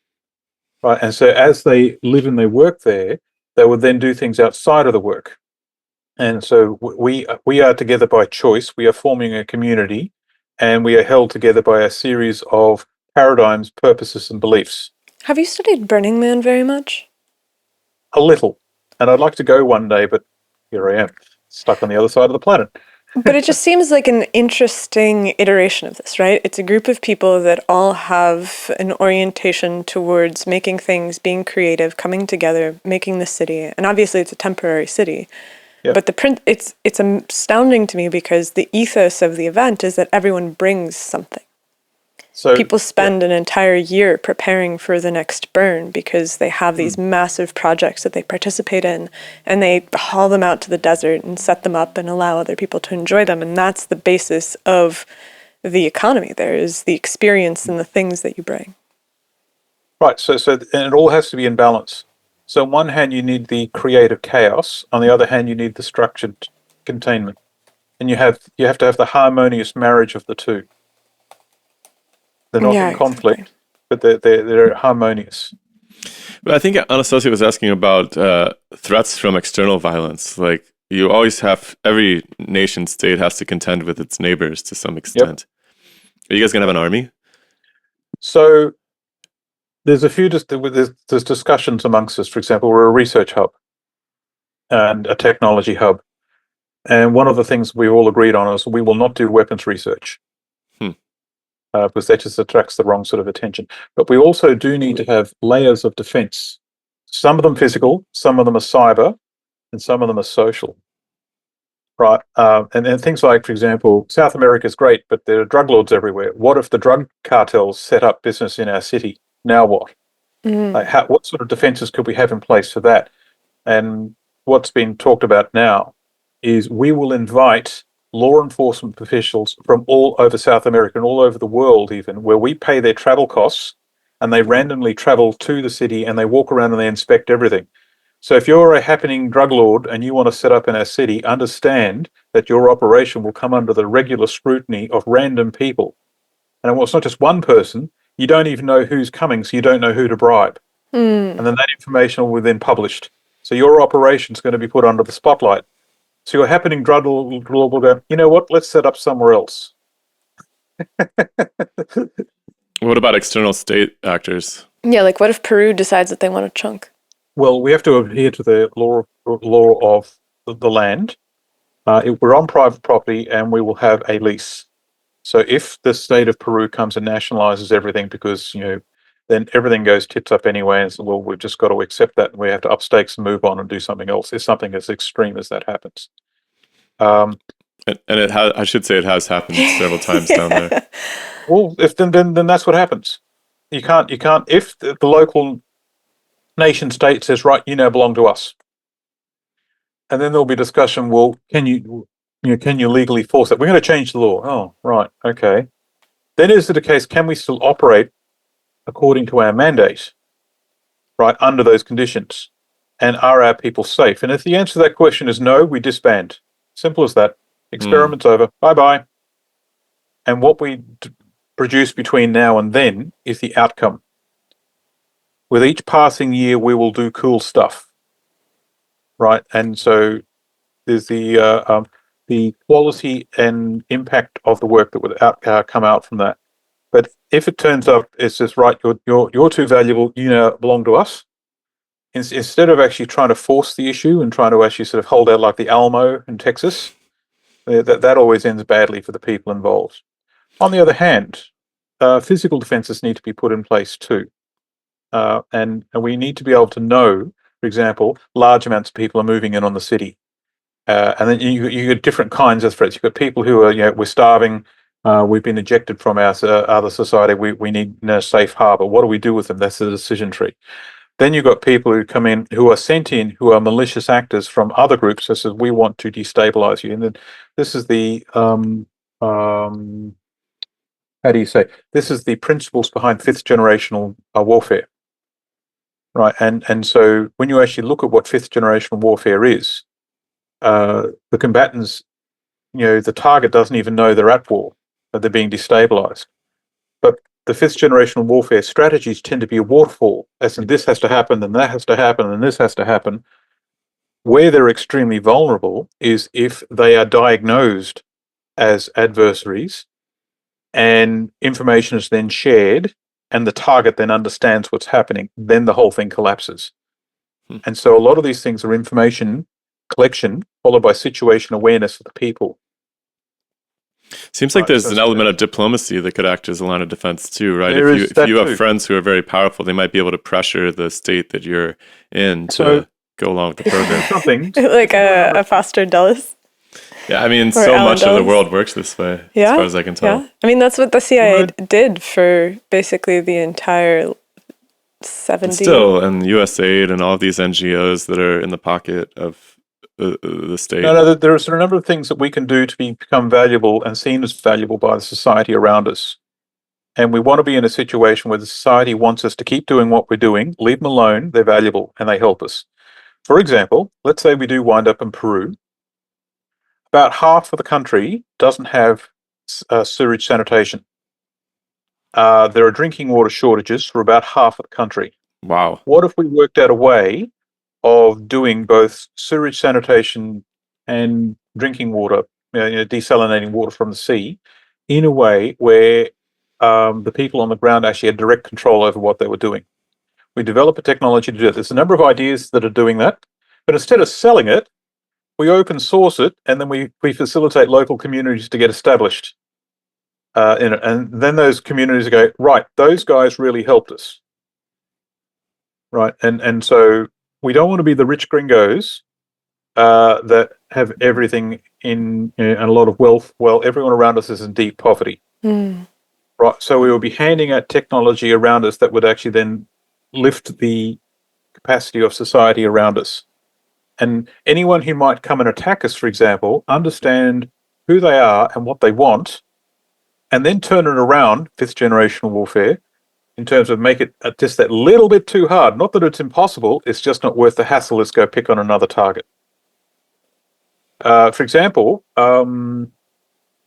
right? And so as they live and they work there, they would then do things outside of the work. And so we are together by choice. We are forming a community, and we are held together by a series of paradigms, purposes, and beliefs. Have you studied Burning Man very much? A little, and I'd like to go one day, but here I am, stuck on the other side of the planet. But it just seems like an interesting iteration of this, right? It's a group of people that all have an orientation towards making things, being creative, coming together, making the city. And obviously it's a temporary city. Yep. But it's astounding to me because the ethos of the event is that everyone brings something. So people spend an entire year preparing for the next burn because they have these massive projects that they participate in, and they haul them out to the desert and set them up and allow other people to enjoy them. And that's the basis of the economy. There is the experience and the things that you bring. Right. So and it all has to be in balance. So on one hand, you need the creative chaos. On the other hand, you need the structured containment. And you have to have the harmonious marriage of the two. They're not in conflict, exactly. But they're harmonious. But I think Anastasia was asking about threats from external violence. Like you always have, every nation state has to contend with its neighbors to some extent. Yep. Are you guys going to have an army? So there's a few there's discussions amongst us. For example, we're a research hub and a technology hub, and one of the things we all agreed on is we will not do weapons research because that just attracts the wrong sort of attention. But we also do need to have layers of defense. Some of them physical, some of them are cyber, and some of them are social. Right, and things like, for example, South America is great, but there are drug lords everywhere. What if the drug cartels set up business in our city? Now what? Like what sort of defences could we have in place for that? And what's been talked about now is we will invite law enforcement officials from all over South America and all over the world even, where we pay their travel costs and they randomly travel to the city and they walk around and they inspect everything. So if you're a happening drug lord and you want to set up in our city, understand that your operation will come under the regular scrutiny of random people. And it's not just one person, you don't even know who's coming, so you don't know who to bribe. And then that information will be then published. So your operation's going to be put under the spotlight. So your happening drug lord will go, you know what, let's set up somewhere else. What about external state actors? Yeah, like what if Peru decides that they want a chunk? Well, we have to adhere to the law of the land. We're on private property and we will have a lease. So if the state of Peru comes and nationalizes everything because, then everything goes tits up anyway, and so, well, we've just got to accept that and we have to up stakes and move on and do something else. If something as extreme as that happens. And I should say it has happened several times down there. Well, if then that's what happens. You can't if the local nation state says, right, you now belong to us. And then there'll be discussion, well, can you legally force it? We're going to change the law. Oh, right, okay. Then is it a case, can we still operate according to our mandate, right, under those conditions? And are our people safe? And if the answer to that question is no, we disband. Simple as that. Experiment's over. Bye-bye. And what we produce between now and then is the outcome. With each passing year, we will do cool stuff, right? And so there's the quality and impact of the work that would come out from that. But if it turns out it's just right, you're too valuable, you now belong to us. Instead of actually trying to force the issue and trying to actually sort of hold out like the Alamo in Texas, that always ends badly for the people involved. On the other hand, physical defences need to be put in place too. And we need to be able to know, for example, large amounts of people are moving in on the city. And then you get different kinds of threats. You've got people who are, we're starving, we've been ejected from our other society, we need a safe harbour. What do we do with them? That's the decision tree. Then you've got people who come in who are sent in, who are malicious actors from other groups that says, we want to destabilise you. And then this is the, how do you say, this is the principles behind fifth generational warfare. Right, and so when you actually look at what fifth generational warfare is, the combatants, the target doesn't even know they're at war, that they're being destabilized. But the fifth generational warfare strategies tend to be a waterfall, as in this has to happen, then that has to happen, and this has to happen. Where they're extremely vulnerable is if they are diagnosed as adversaries and information is then shared and the target then understands what's happening, then the whole thing collapses. And so a lot of these things are information collection followed by situation awareness of the people. Seems like there's an element of diplomacy that could act as a line of defense too, right? If you have friends who are very powerful, they might be able to pressure the state that you're in to go along with the program. Like a Foster Dulles. Yeah, I mean, so much of the world works this way, as far as I can tell. Yeah, I mean, that's what the CIA did for basically the entire 70s. Still, and USAID and all these NGOs that are in the pocket of the state. No, there are a number of things that we can do to become valuable and seen as valuable by the society around us. And we want to be in a situation where the society wants us to keep doing what we're doing, leave them alone, they're valuable, and they help us. For example, let's say we do wind up in Peru. About half of the country doesn't have sewage sanitation. There are drinking water shortages for about half of the country. Wow. What if we worked out a way of doing both sewage sanitation and drinking water, desalinating water from the sea, in a way where the people on the ground actually had direct control over what they were doing? We develop a technology to do it. There's a number of ideas that are doing that, but instead of selling it, we open source it, and then we facilitate local communities to get established in it. And then those communities go, right, those guys really helped us. Right. And so we don't want to be the rich gringos that have everything in and a lot of wealth. Well, everyone around us is in deep poverty. Right. So we will be handing out technology around us that would actually then lift the capacity of society around us. And anyone who might come and attack us, for example, understand who they are and what they want, and then turn it around, fifth generational warfare, in terms of make it just that little bit too hard. Not that it's impossible, it's just not worth the hassle. Let's go pick on another target. For example,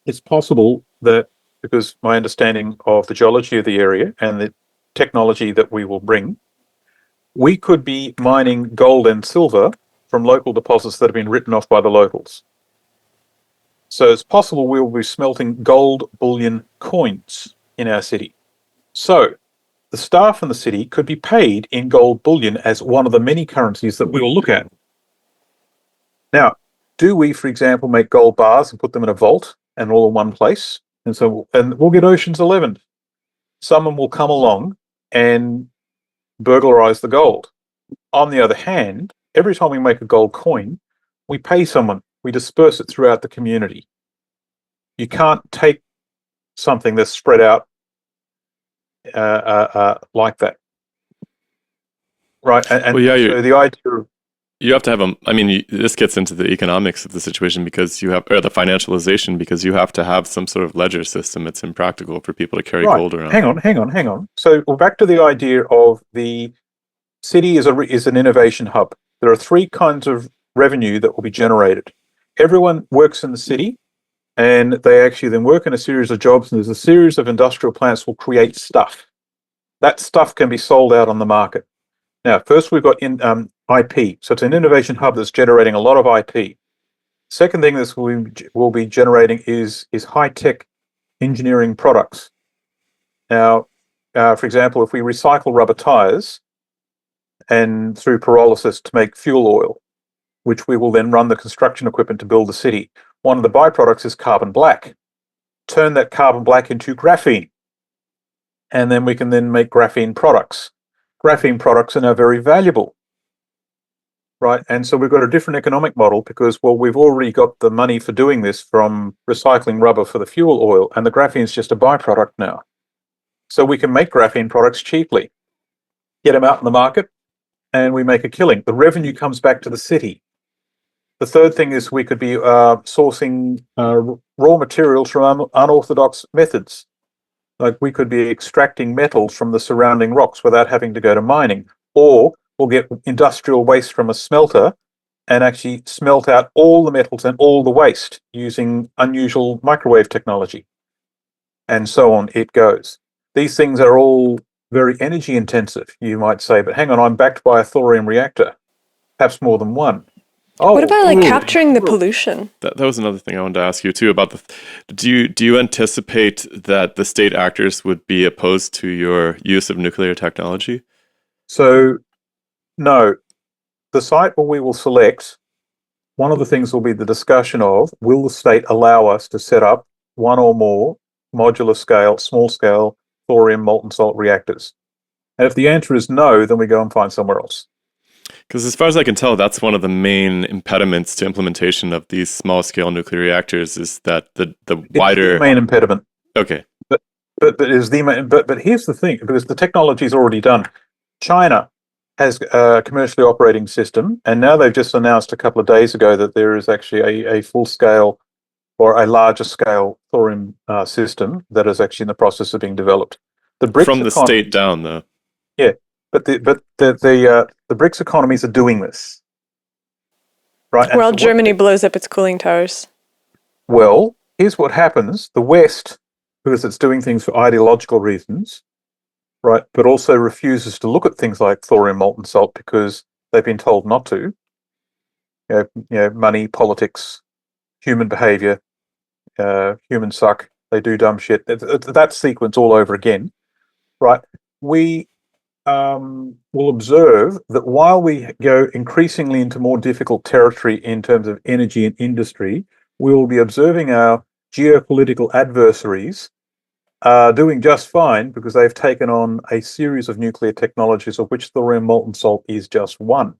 it's possible that, because my understanding of the geology of the area and the technology that we will bring, we could be mining gold and silver from local deposits that have been written off by the locals. So it's possible we will be smelting gold bullion coins in our city. So the staff in the city could be paid in gold bullion as one of the many currencies that we will look at. Now, do we, for example, make gold bars and put them in a vault and all in one place? And we'll get Ocean's 11. Someone will come along and burglarize the gold. On the other hand, every time we make a gold coin, we pay someone. We disperse it throughout the community. You can't take something that's spread out like that, right? And Well, yeah, so the idea of, you have to have this gets into the economics of the situation, because you have, or the financialization, because you have to have some sort of ledger system. It's impractical for people to carry gold around. Hang on. So we're back to the idea of the city is an innovation hub. There are three kinds of revenue that will be generated. Everyone works in the city, and they actually then work in a series of jobs, and there's a series of industrial plants will create stuff. That stuff can be sold out on the market. Now, first we've got IP. So it's an innovation hub that's generating a lot of IP. Second thing this will be generating is high-tech engineering products. Now, for example, if we recycle rubber tires and through pyrolysis to make fuel oil, which we will then run the construction equipment to build the city, one of the byproducts is carbon black. Turn that carbon black into graphene, and then we can then make graphene products. Graphene products are now very valuable, right? And so we've got a different economic model because, well, we've already got the money for doing this from recycling rubber for the fuel oil, and the graphene is just a byproduct now. So we can make graphene products cheaply, get them out in the market, and we make a killing. The revenue comes back to the city. The third thing is we could be sourcing raw materials from unorthodox methods. Like we could be extracting metals from the surrounding rocks without having to go to mining. Or we'll get industrial waste from a smelter and actually smelt out all the metals and all the waste using unusual microwave technology. And so on it goes. These things are all very energy intensive, you might say, but hang on, I'm backed by a thorium reactor, perhaps more than one. What about capturing the pollution? That was another thing I wanted to ask you too about do you anticipate that the state actors would be opposed to your use of nuclear technology? So, no. The site where we will select, one of the things will be the discussion of, will the state allow us to set up one or more modular scale, small scale thorium molten salt reactors? And if the answer is no, then we go and find somewhere else. Because as far as I can tell, that's one of the main impediments to implementation of these small-scale nuclear reactors is that the wider... It's the main impediment. Okay. But here's the thing, because the technology is already done. China has a commercially operating system, and now they've just announced a couple of days ago that there is actually a full-scale or a larger-scale thorium system that is actually in the process of being developed. The BRICS From the state down, though. Yeah. But the BRICS economies are doing this, right? Well, Germany blows up its cooling towers. Well, here's what happens: the West, because it's doing things for ideological reasons, right, but also refuses to look at things like thorium molten salt because they've been told not to. You know, money, politics, human behaviour, humans suck. They do dumb shit. That sequence all over again, right? We will observe that while we go increasingly into more difficult territory in terms of energy and industry, we will be observing our geopolitical adversaries doing just fine because they've taken on a series of nuclear technologies, of which thorium molten salt is just one.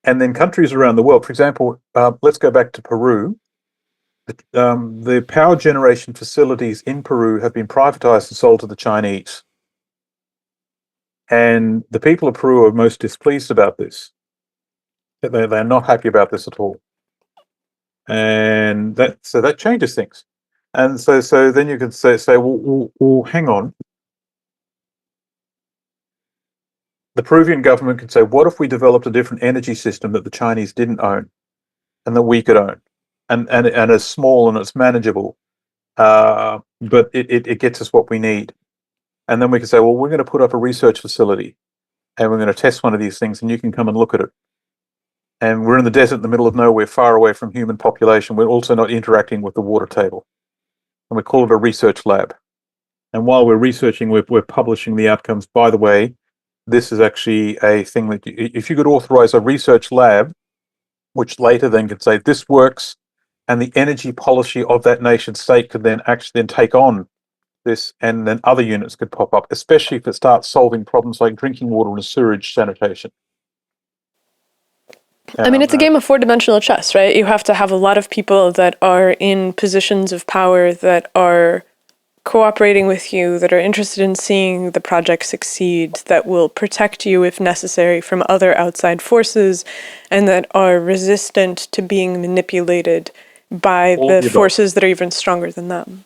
And then countries around the world, for example, let's go back to Peru. The power generation facilities in Peru have been privatized and sold to the Chinese. And the people of Peru are most displeased about this. They're not happy about this at all. And that changes things. And so then you can say well, hang on. The Peruvian government can say, what if we developed a different energy system that the Chinese didn't own and that we could own? And it's small and it's manageable, but it gets us what we need. And then we can say, well, we're going to put up a research facility and we're going to test one of these things and you can come and look at it. And we're in the desert in the middle of nowhere, far away from human population. We're also not interacting with the water table. And we call it a research lab. And while we're researching, we're publishing the outcomes. By the way, this is actually a thing that if you could authorize a research lab, which later then could say this works, and the energy policy of that nation state could then actually take on this, and then other units could pop up, especially if it starts solving problems like drinking water and sewage sanitation. I mean, it's a game of four-dimensional chess, right? You have to have a lot of people that are in positions of power that are cooperating with you, that are interested in seeing the project succeed, that will protect you if necessary from other outside forces, and that are resistant to being manipulated by the forces that are even stronger than them.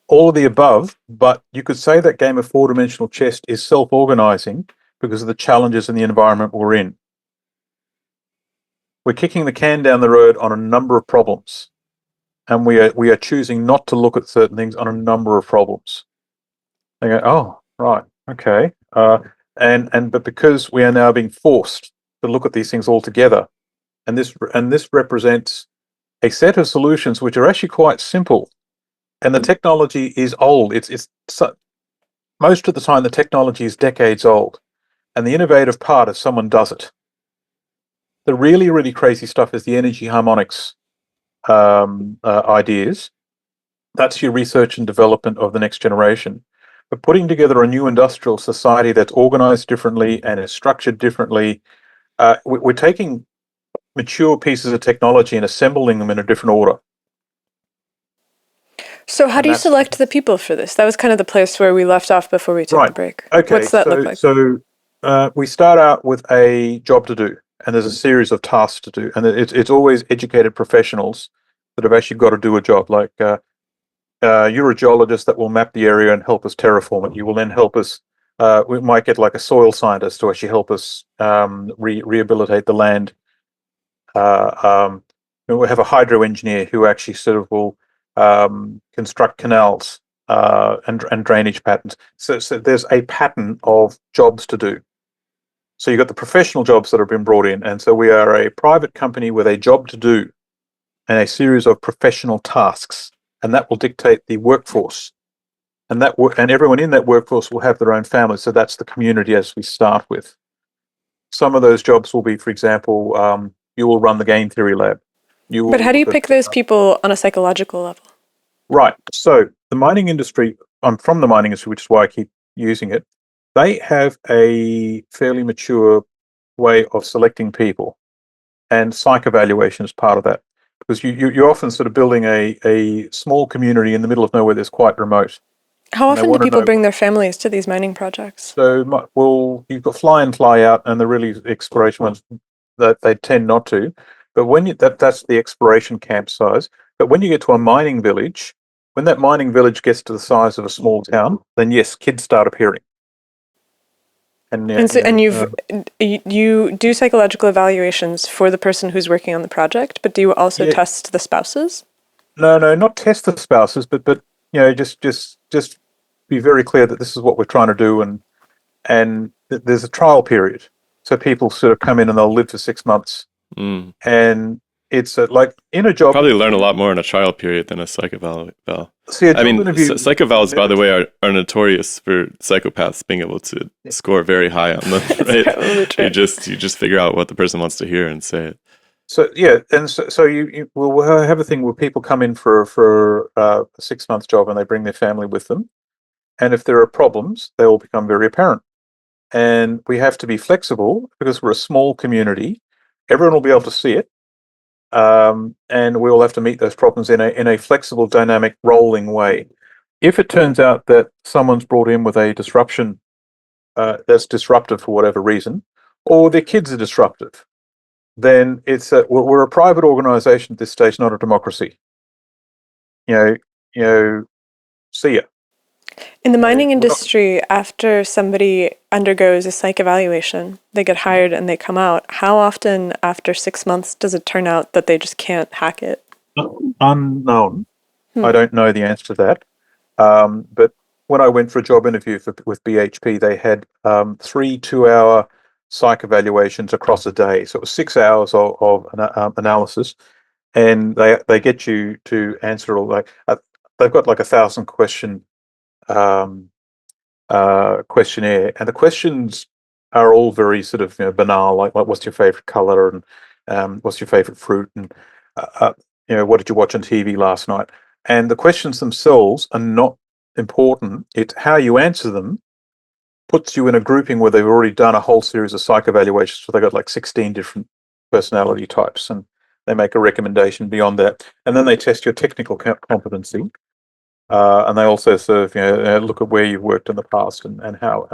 All of the above, but you could say that game of four-dimensional chess is self-organizing because of the challenges in the environment we're in. We're kicking the can down the road on a number of problems, and we are choosing not to look at certain things on a number of problems. They go, oh, right, okay, but because we are now being forced to look at these things all together, and this represents a set of solutions which are actually quite simple. And the technology is old. It's most of the time the technology is decades old, and the innovative part is someone does it. The really, really crazy stuff is the energy harmonics ideas. That's your research and development of the next generation. But putting together a new industrial society that's organized differently and is structured differently, we're taking mature pieces of technology and assembling them in a different order. So how do you select the people for this? That was kind of the place where we left off before we took the break. Okay. What's that look like? So we start out with a job to do, and there's a series of tasks to do, and it's always educated professionals that have actually got to do a job. Like you're a geologist that will map the area and help us terraform it. You will then help us. We might get like a soil scientist to actually help us rehabilitate the land. We'll have a hydro engineer who actually sort of will construct canals and drainage patterns. So there's a pattern of jobs to do. So you've got the professional jobs that have been brought in, and so we are a private company with a job to do and a series of professional tasks, and that will dictate the workforce. And and everyone in that workforce will have their own family. So that's the community as we start with. Some of those jobs will be, for example, you will run the game theory lab. But how do you pick those people on a psychological level? Right. So the mining industry, I'm from the mining industry, which is why I keep using it. They have a fairly mature way of selecting people, and psych evaluation is part of that. Because you're often sort of building a small community in the middle of nowhere that's quite remote. How often do people bring their families to these mining projects? So, well, you've got fly in, fly out, and the really exploration ones that they tend not to. But when that's the exploration camp size. But when you get to a mining village, when that mining village gets to the size of a small town, then yes, kids start appearing. You do psychological evaluations for the person who's working on the project, but do you also test the spouses? No, not test the spouses, but just be very clear that this is what we're trying to do, and there's a trial period. So people sort of come in and they'll live for 6 months. And it's like in a job. Probably learn a lot more in a trial period than a psych eval. See, a I mean, job interview. psych evals, by the way, are notorious for psychopaths being able to score very high on them. Right? Probably true. You just figure out what the person wants to hear and say it. So yeah, and so you we'll have a thing where people come in for a 6-month job and they bring their family with them, and if there are problems, they will become very apparent. And we have to be flexible because we're a small community. Everyone will be able to see it, and we all have to meet those problems in a flexible, dynamic, rolling way. If it turns out that someone's brought in with a disruption that's disruptive for whatever reason, or their kids are disruptive, then we're a private organisation at this stage, not a democracy. You know, see ya. In the mining industry, after somebody undergoes a psych evaluation, they get hired and they come out. How often after 6 months does it turn out that they just can't hack it? Unknown. I don't know the answer to that. But when I went for a job interview with BHP, they had 3 2-hour psych evaluations across a day. So it was 6 hours of analysis, and they get you to answer all they've got like 1,000 question questionnaire, and the questions are all very sort of banal, like what's your favorite color, and what's your favorite fruit, and what did you watch on TV last night? And the questions themselves are not important. It's how you answer them puts you in a grouping where they've already done a whole series of psych evaluations. So they've got like 16 different personality types, and they make a recommendation beyond that. And then they test your technical competency. And they also sort of look at where you've worked in the past and how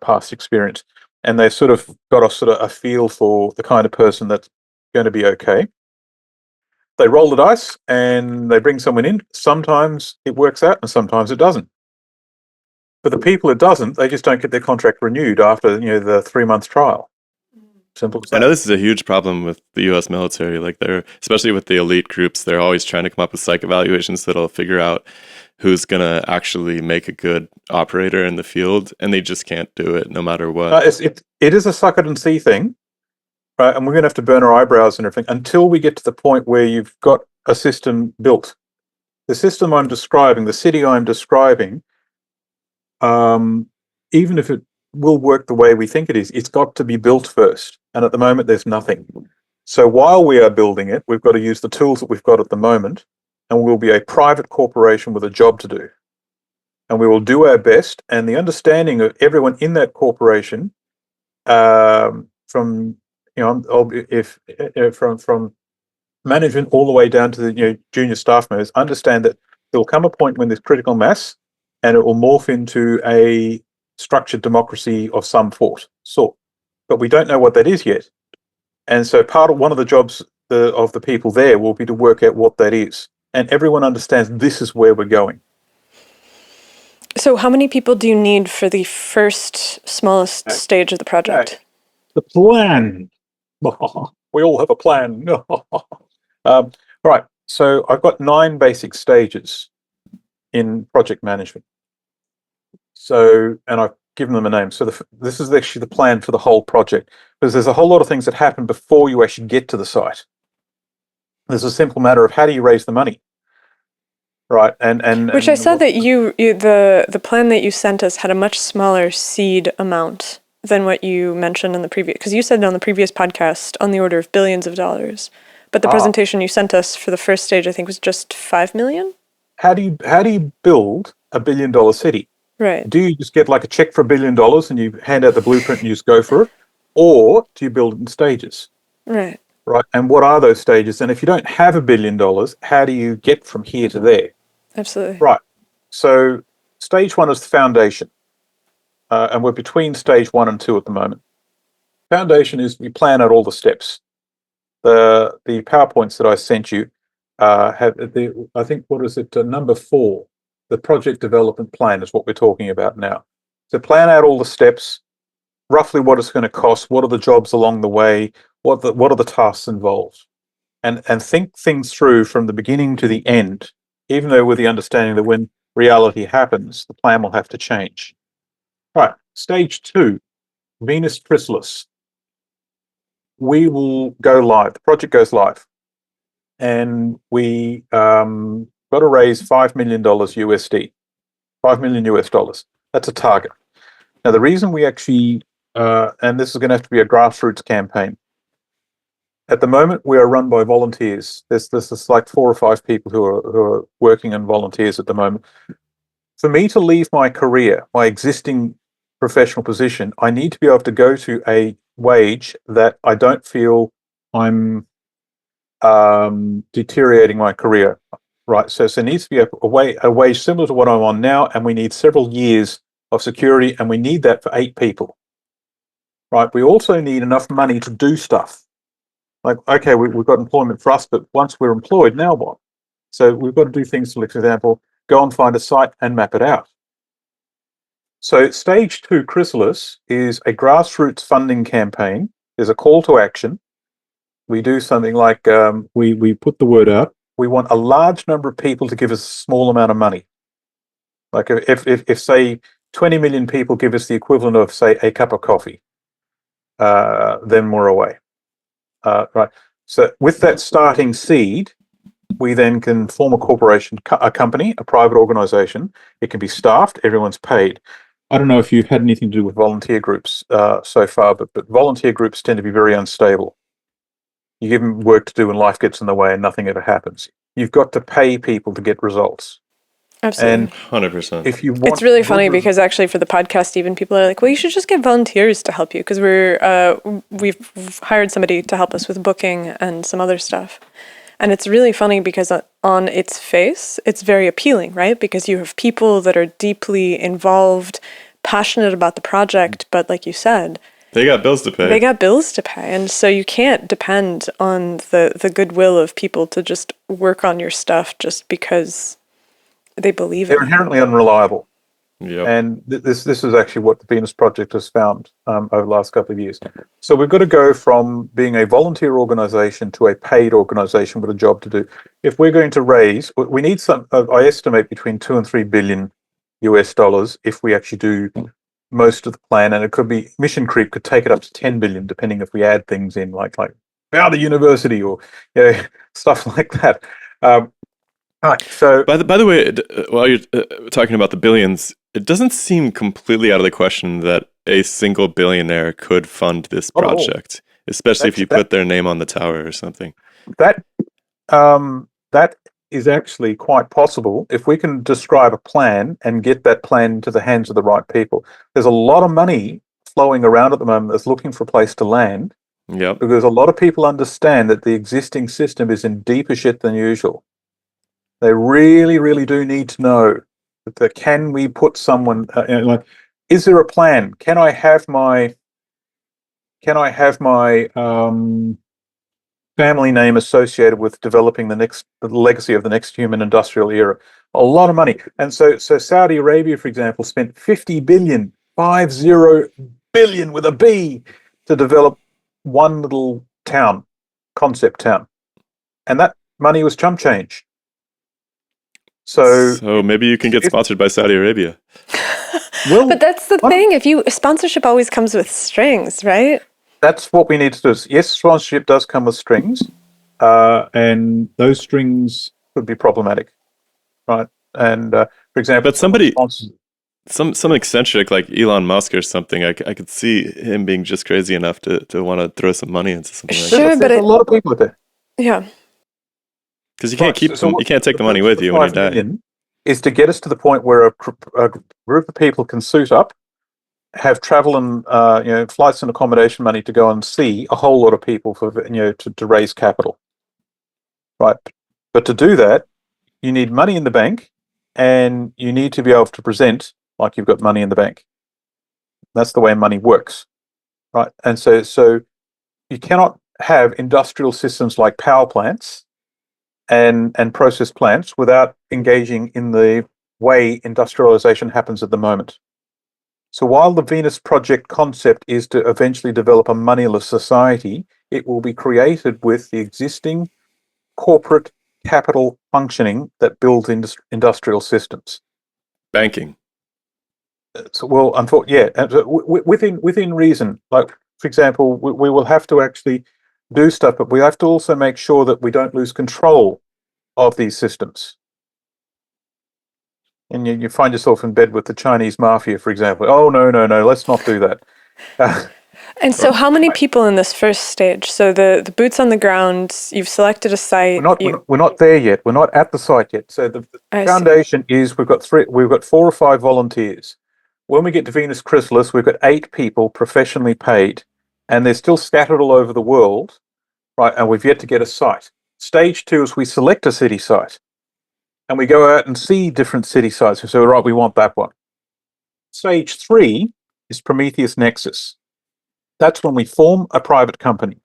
past experience, and they've sort of got a feel for the kind of person that's going to be okay. They roll the dice and they bring someone in. Sometimes it works out and sometimes it doesn't. For the people it doesn't, they just don't get their contract renewed after the 3-month trial. Simple as that. I know this is a huge problem with the U.S. military. Like especially with the elite groups, they're always trying to come up with psych evaluations that'll figure out who's gonna actually make a good operator in the field, and they just can't do it no matter what. It is a suck it and see thing, right? And we're going to have to burn our eyebrows and everything until we get to the point where you've got a system built. The system I'm describing, the city I'm describing, even if it will work the way we think it is, it's got to be built first. And at the moment, there's nothing. So while we are building it, we've got to use the tools that we've got at the moment, and we'll be a private corporation with a job to do. And we will do our best. And the understanding of everyone in that corporation, from management all the way down to the junior staff members, understand that there will come a point when there's critical mass, and it will morph into a structured democracy of some sort. But we don't know what that is yet. And so one of the jobs of the people there will be to work out what that is. And everyone understands this is where we're going. So how many people do you need for the first smallest stage of the project? The plan. We all have a plan. Right. So I've got 9 basic stages in project management. So, and I've given them a name. So this is actually the plan for the whole project, because there's a whole lot of things that happen before you actually get to the site. There's a simple matter of how do you raise the money, right? And which I saw that the plan that you sent us had a much smaller seed amount than what you mentioned in the previous, because you said on the previous podcast on the order of billions of dollars, but the presentation you sent us for the first stage I think was just 5 million. How do you build a $1 billion city? Right. Do you just get like a check for $1 billion and you hand out the blueprint and you just go for it, or do you build it in stages? Right. Right. And what are those stages? And if you don't have $1 billion, how do you get from here to there? Absolutely. Right. So stage 1 is the foundation. And we're between stage 1 and 2 at the moment. Foundation is we plan out all the steps. The PowerPoints that I sent you have I think, what is it, number 4, the project development plan is what we're talking about now. So plan out all the steps, roughly what it's going to cost, what are the jobs along the way, what are the tasks involved, and think things through from the beginning to the end, even though with the understanding that when reality happens, the plan will have to change. Right, stage 2, Venus Chrysalis. We will go live. The project goes live. and we got to raise $5 million USD, $5 million US dollars. That's a target. Now, the reason we actually, and this is going to have to be a grassroots campaign. At the moment, we are run by volunteers. There's like 4 or 5 people who are working in volunteers at the moment. For me to leave my career, my existing professional position, I need to be able to go to a wage that I don't feel I'm deteriorating my career, right? So it needs to be a wage similar to what I'm on now, and we need several years of security, and we need that for 8 people, right? We also need enough money to do stuff. Like, okay, we've got employment for us, but once we're employed, now what? So we've got to do things, for example, go and find a site and map it out. So stage 2 Chrysalis is a grassroots funding campaign. There's a call to action. We do something like we put the word out. We want a large number of people to give us a small amount of money. Like if say 20 million people give us the equivalent of, say, a cup of coffee, then we're away. Right. So with that starting seed, we then can form a corporation, a company, a private organization. It can be staffed. Everyone's paid. I don't know if you've had anything to do with volunteer groups so far, but volunteer groups tend to be very unstable. You give them work to do and life gets in the way and nothing ever happens. You've got to pay people to get results. Absolutely. And 100%. if you want, it's really funny because actually for the podcast, even people are like, well, you should just get volunteers to help you, because we've hired somebody to help us with booking and some other stuff. And it's really funny because on its face, it's very appealing, right? Because you have people that are deeply involved, passionate about the project, but like you said, they got bills to pay. They got bills to pay. And so you can't depend on the goodwill of people to just work on your stuff just because they believe they're it. inherently unreliable. Yep. And this is actually what the Venus Project has found over the last couple of years. So we've got to go from being a volunteer organization to a paid organization with a job to do. If we're going to raise, we need I estimate between 2 and 3 billion US dollars if we actually do most of the plan, and it could be mission creep could take it up to 10 billion depending if we add things in like the university or stuff like that. Right, so by the way, while you're talking about the billions, it doesn't seem completely out of the question that a single billionaire could fund this project, especially if you put their name on the tower or something. That is actually quite possible if we can describe a plan and get that plan into the hands of the right people. There's a lot of money flowing around at the moment that's looking for a place to land. Yep. Because a lot of people understand that the existing system is in deeper shit than usual. They really, really do need to know that can we put someone like, is there a plan? Can I have my family name associated with developing the legacy of the next human industrial era? A lot of money. And so Saudi Arabia, for example, spent 50 billion with a B, to develop one little town, concept town. And that money was chump change. So maybe you can get sponsored by Saudi Arabia. Well, but that's the thing. Sponsorship always comes with strings, right? That's what we need to do. Yes, sponsorship does come with strings, and those strings could be problematic, right? And for example, but somebody, some eccentric like Elon Musk or something, I could see him being just crazy enough to want to throw some money into something like that. Sure, but a lot of people there. Yeah. Because you can't keep them, you can't take the money with you when you die. Is to get us to the point where a group of people can suit up, have travel and flights and accommodation money to go and see a whole lot of people for to raise capital, right? But to do that, you need money in the bank, and you need to be able to present like you've got money in the bank. That's the way money works, right? And so you cannot have industrial systems like power plants and process plants without engaging in the way industrialization happens at the moment. So while the Venus Project concept is to eventually develop a moneyless society, it will be created with the existing corporate capital functioning that builds industrial systems. Banking. So, well, unfortunately, yeah, within reason. Like, for example, we will have to actually do stuff, but we have to also make sure that we don't lose control of these systems. And you find yourself in bed with the Chinese mafia, for example. Oh, no, let's not do that. And so how many people in this first stage? So the boots on the ground, you've selected a site. We're not there yet. We're not at the site yet. So the foundation is we've got 4 or 5 volunteers. When we get to Venus Chrysalis, we've got 8 people professionally paid, and they're still scattered all over the world, right? And we've yet to get a site. Stage 2 is we select a city site, and we go out and see different city sites. We say, right, we want that one. Stage 3 is Prometheus Nexus. That's when we form a private company.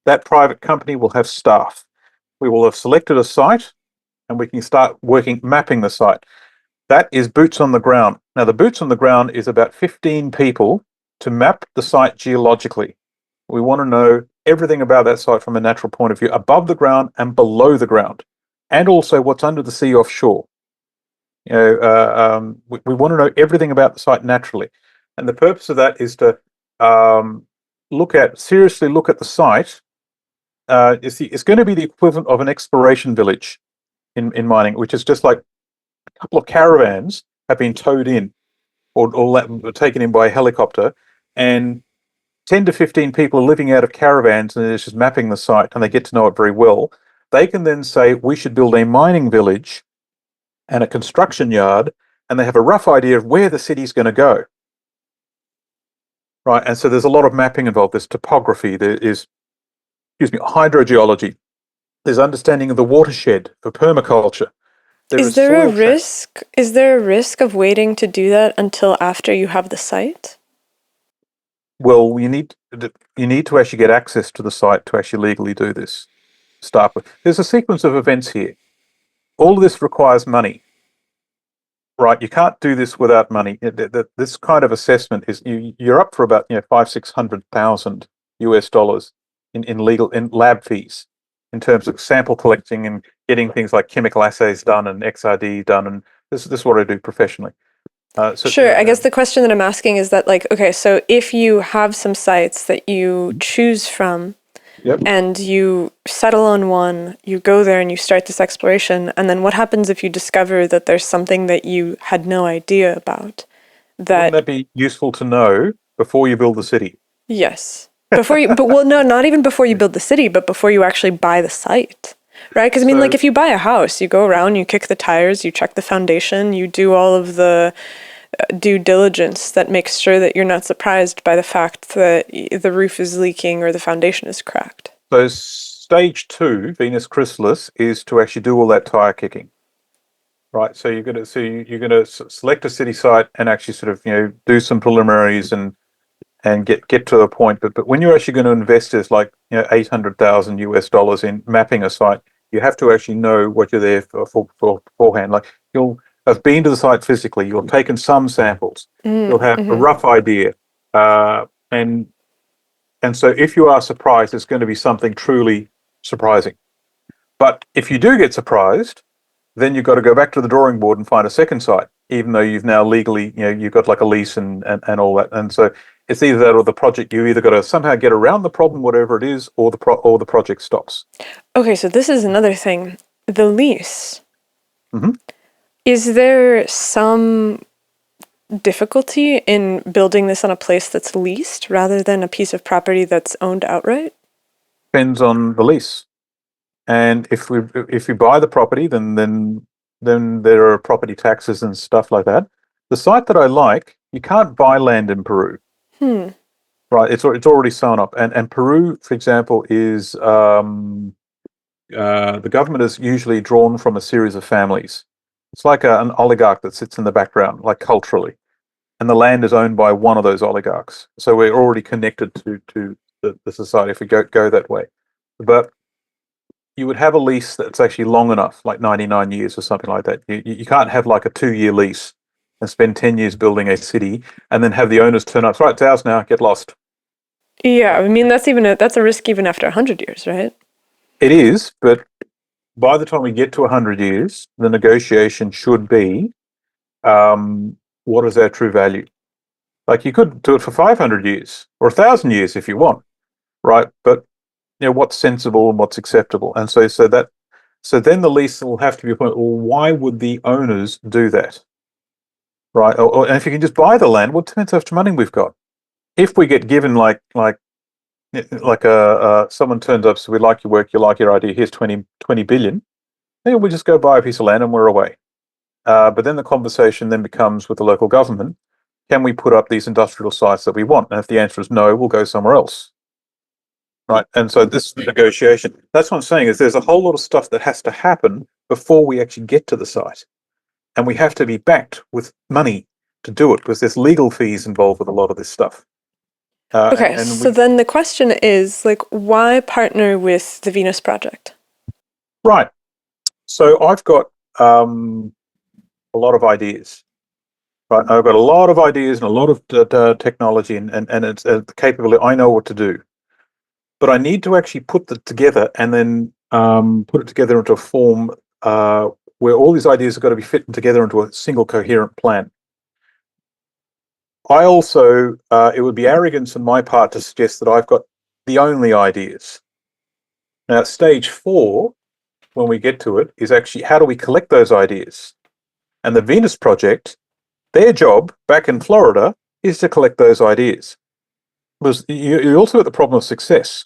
That private company will have staff. We will have selected a site, and we can start mapping the site. That is boots on the ground. Now, the boots on the ground is about 15 people to map the site geologically. We want to know everything about that site from a natural point of view, above the ground and below the ground, and also what's under the sea offshore. We want to know everything about the site naturally. And the purpose of that is to seriously look at the site. It's going to be the equivalent of an exploration village in mining, which is just like a couple of caravans have been towed in or taken in by a helicopter, and 10 to 15 people are living out of caravans, and they're just mapping the site, and they get to know it very well. They can then say, we should build a mining village and a construction yard, and they have a rough idea of where the city's going to go. Right, and so there's a lot of mapping involved. There's topography, there is, hydrogeology. There's understanding of the watershed for permaculture. Is there a risk? Is there a risk of waiting to do that until after you have the site? Well, you need to actually get access to the site to actually legally do this. Start with. There's a sequence of events here. All of this requires money. Right, you can't do this without money. This kind of assessment is you're up for about $500,000-600,000 in lab fees, in terms of sample collecting and getting things like chemical assays done and XRD done, and this is what I do professionally. Sure. I guess the question that I'm asking is that, okay, so if you have some sites that you choose from, yep, and you settle on one, you go there and you start this exploration, and then what happens if you discover that there's something that you had no idea about? Wouldn't that be useful to know before you build the city? Yes. No, not even before you build the city, but before you actually buy the site. Right? Because if you buy a house, you go around, you kick the tires, you check the foundation, you do all of the due diligence that makes sure that you're not surprised by the fact that the roof is leaking or the foundation is cracked. So stage 2, Venus Chrysalis, is to actually do all that tire kicking. Right, so you're going to select a city site and actually sort of do some preliminaries and get to the point. But when you're actually going to invest is $800,000 in mapping a site, you have to actually know what you're there for beforehand. Like, you'll have been to the site physically, you'll have taken some samples, you'll have a rough idea, and so if you are surprised, it's going to be something truly surprising. But if you do get surprised, then you've got to go back to the drawing board and find a second site, even though you've now legally, you've got like a lease and all that. And so it's either that or the project, you either got to somehow get around the problem, whatever it is, or the project stops. Okay, so this is another thing. The lease. Mm-hmm. Is there some difficulty in building this on a place that's leased rather than a piece of property that's owned outright? Depends on the lease. And if we buy the property, then there are property taxes and stuff like that. The site that I like, you can't buy land in Peru. Right, it's already sewn up. And Peru, for example, is the government is usually drawn from a series of families. It's like an oligarch that sits in the background, like culturally, and the land is owned by one of those oligarchs. So we're already connected to the society if we go that way. But you would have a lease that's actually long enough, like 99 years or something like that. You can't have like a 2-year lease and spend 10 years building a city and then have the owners turn up, right, it's ours now, get lost. Yeah, that's a risk even after 100 years, right? It is, but by the time we get to 100 years, the negotiation should be, what is our true value? Like, you could do it for 500 years or 1,000 years if you want, right? But what's sensible and what's acceptable. And so then the lease will have to be a point, well, why would the owners do that? Right? And if you can just buy the land, well, it depends how much money we've got. If we get given like someone turns up, so we like your work, you like your idea, here's 20 billion, then we just go buy a piece of land and we're away. But then the conversation then becomes with the local government, can we put up these industrial sites that we want? And if the answer is no, we'll go somewhere else. Right. And so this is the negotiation. That's what I'm saying, is there's a whole lot of stuff that has to happen before we actually get to the site. And we have to be backed with money to do it, because there's legal fees involved with a lot of this stuff. Okay, so then the question is, like, why partner with the Venus Project? Right. So I've got a lot of ideas. Right. I've got a lot of ideas and a lot of technology and it's the capability. I know what to do. But I need to actually put that together and then put it together into a form where all these ideas have got to be fitting together into a single coherent plan. I also, it would be arrogance on my part to suggest that I've got the only ideas. Now, stage 4, when we get to it, is actually how do we collect those ideas? And the Venus Project, their job back in Florida is to collect those ideas. Because you also got the problem of success.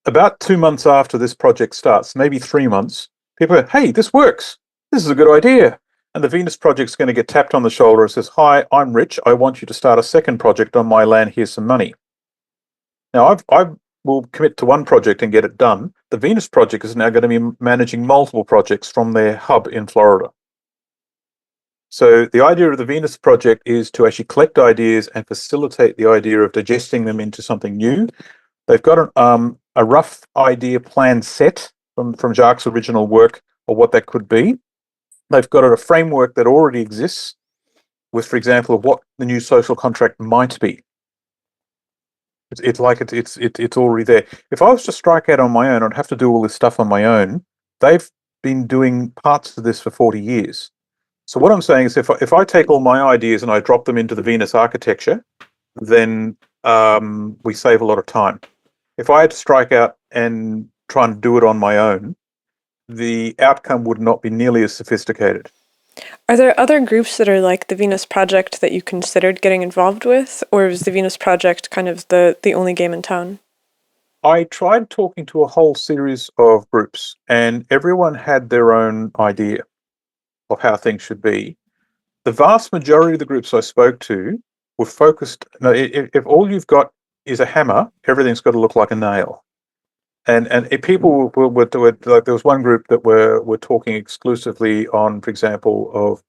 About 2 months after this project starts, maybe 3 months, people go, hey, this works. This is a good idea. And the Venus Project's going to get tapped on the shoulder and says, hi, I'm rich. I want you to start a second project on my land. Here's some money. Now, I will commit to one project and get it done. The Venus Project is now going to be managing multiple projects from their hub in Florida. So the idea of the Venus Project is to actually collect ideas and facilitate the idea of digesting them into something new. They've got a rough idea plan set from Jacques' original work of what that could be. They've got a framework that already exists with, for example, of what the new social contract might be. It's already there. If I was to strike out on my own, I'd have to do all this stuff on my own. They've been doing parts of this for 40 years. So what I'm saying is, if I take all my ideas and I drop them into the Venus architecture, then we save a lot of time. If I had to strike out and try and do it on my own, the outcome would not be nearly as sophisticated. Are there other groups that are like the Venus Project that you considered getting involved with, or is the Venus Project kind of the only game in town? I tried talking to a whole series of groups, and everyone had their own idea of how things should be. The vast majority of the groups I spoke to were focused. No, if all you've got is a hammer, everything's got to look like a nail. And if people were like, there was one group that were talking exclusively on, for example, of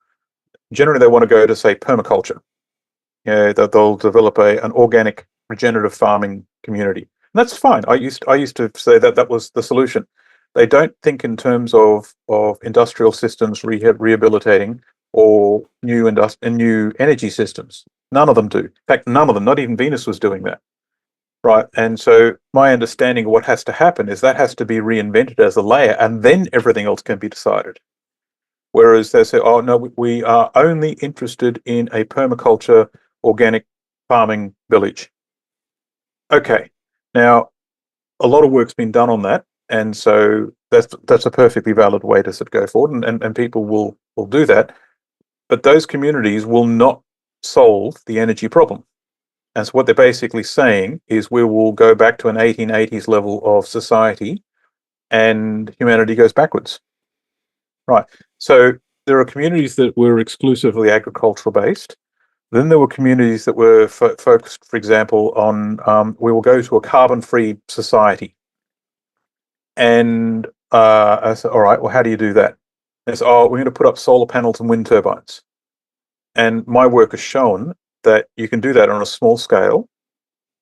generally they want to go to, say, permaculture. That they'll develop an organic regenerative farming community. And that's fine. I used to say that was the solution. They don't think in terms of industrial systems rehabilitating or new energy systems. None of them do. In fact, none of them, not even Venus, was doing that. Right. And so my understanding of what has to happen is that has to be reinvented as a layer, and then everything else can be decided. Whereas they say, oh, no, we are only interested in a permaculture organic farming village. Okay. Now, a lot of work's been done on that. And so that's a perfectly valid way to go forward, and people will do that. But those communities will not solve the energy problem. And so what they're basically saying is we will go back to an 1880s level of society and humanity goes backwards. Right. So there are communities that were exclusively agricultural based. Then there were communities that were focused, for example, on we will go to a carbon-free society. And I said, all right, well, how do you do that? They said, oh, we're going to put up solar panels and wind turbines. And my work has shown that you can do that on a small scale,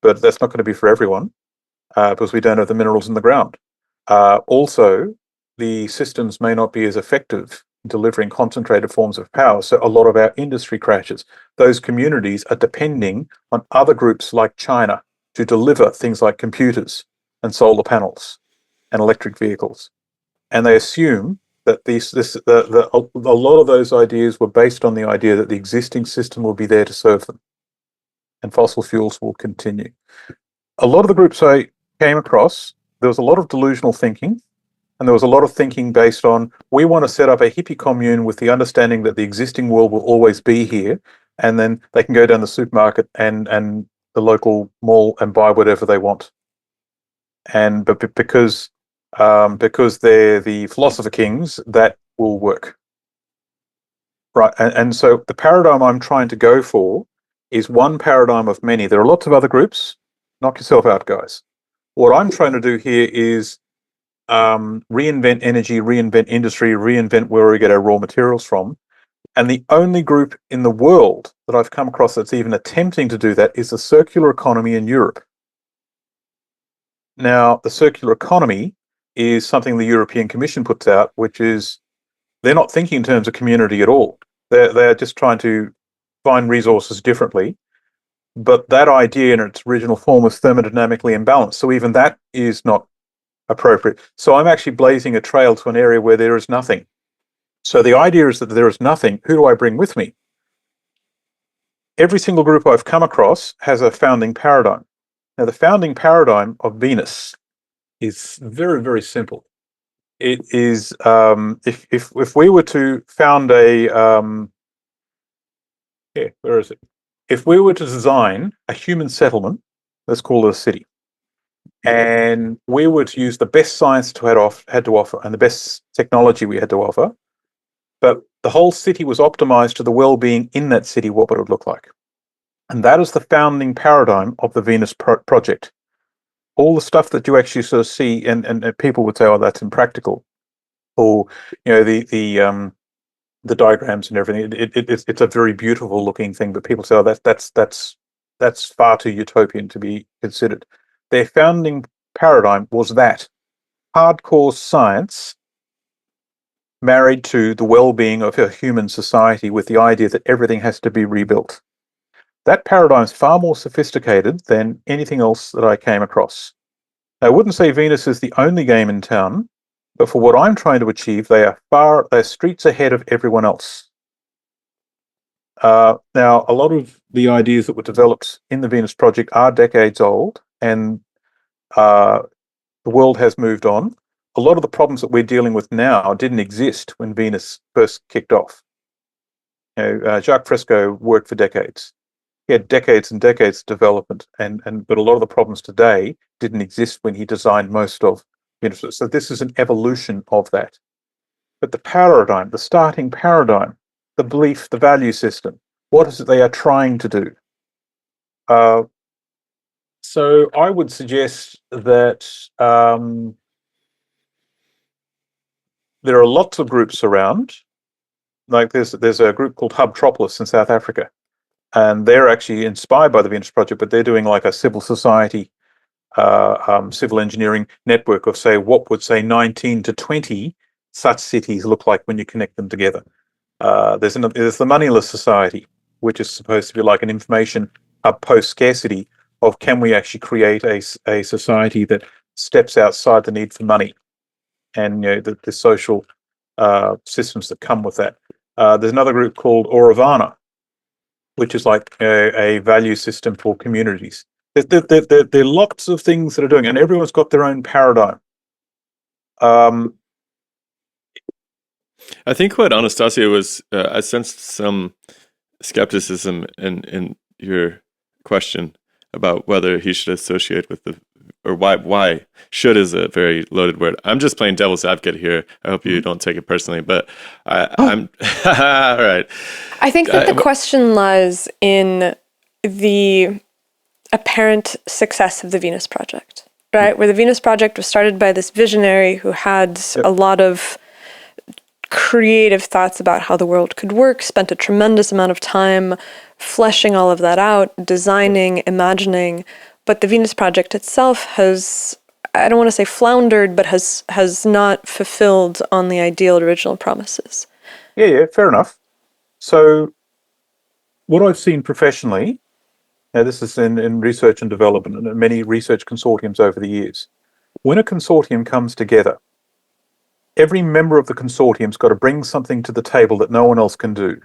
but that's not going to be for everyone because we don't have the minerals in the ground. Also, the systems may not be as effective in delivering concentrated forms of power, so a lot of our industry crashes. Those communities are depending on other groups like China to deliver things like computers and solar panels and electric vehicles. And they assume that a lot of those ideas were based on the idea that the existing system will be there to serve them, and fossil fuels will continue. A lot of the groups I came across, there was a lot of delusional thinking, and there was a lot of thinking based on, we want to set up a hippie commune with the understanding that the existing world will always be here, and then they can go down the supermarket and the local mall and buy whatever they want. But because they're the philosopher kings, that will work. Right, and so the paradigm I'm trying to go for is one paradigm of many. There are lots of other groups. Knock yourself out, guys. What I'm trying to do here is reinvent energy, reinvent industry, reinvent where we get our raw materials from. And the only group in the world that I've come across that's even attempting to do that is the circular economy in Europe. Now, the circular economy is something the European Commission puts out, which is, they're not thinking in terms of community at all. They're just trying to find resources differently. But that idea in its original form was thermodynamically imbalanced. So even that is not appropriate. So I'm actually blazing a trail to an area where there is nothing. So the idea is that there is nothing. Who do I bring with me? Every single group I've come across has a founding paradigm. Now, the founding paradigm of Venus is very, very simple. It is, if we were to found a, where is it? If we were to design a human settlement, let's call it a city, and we were to use the best science had to offer and the best technology we had to offer, but the whole city was optimized to the well-being in that city, what would it look like? And that is the founding paradigm of the Venus project. All the stuff that you actually sort of see, and people would say, "Oh, that's impractical," or the diagrams and everything. It's a very beautiful looking thing, but people say, "Oh, that's far too utopian to be considered." Their founding paradigm was that hardcore science married to the well-being of a human society, with the idea that everything has to be rebuilt. That paradigm is far more sophisticated than anything else that I came across. I wouldn't say Venus is the only game in town, but for what I'm trying to achieve, they're streets ahead of everyone else. Now, a lot of the ideas that were developed in the Venus project are decades old, and the world has moved on. A lot of the problems that we're dealing with now didn't exist when Venus first kicked off. Jacques Fresco worked for decades. He had decades and decades of development, but a lot of the problems today didn't exist when he designed most of Venus. So this is an evolution of that. But the paradigm, the starting paradigm, the belief, the value system, what is it they are trying to do? So I would suggest that there are lots of groups around. Like there's a group called Hubtropolis in South Africa, and they're actually inspired by the Venus Project, but they're doing like a civil society, civil engineering network of, say, what would, say, 19 to 20 such cities look like when you connect them together. There's the Moneyless Society, which is supposed to be like an information hub post-scarcity of, can we actually create a society that steps outside the need for money and the social systems that come with that. There's another group called Auravana, which is like a value system for communities. There are lots of things that are doing, and everyone's got their own paradigm. I think what Anastasia was, I sensed some skepticism in your question about whether he should associate with or why should is a very loaded word. I'm just playing devil's advocate here. I hope you don't take it personally, but I'm all right. I think that the question lies in the apparent success of the Venus Project, right? Where the Venus Project was started by this visionary who had a lot of creative thoughts about how the world could work, spent a tremendous amount of time fleshing all of that out, designing, imagining. But the Venus Project itself has, I don't want to say floundered, but has not fulfilled on the ideal original promises. Yeah, fair enough. So what I've seen professionally, now this is in research and development and many research consortiums over the years, when a consortium comes together, every member of the consortium's got to bring something to the table that no one else can do.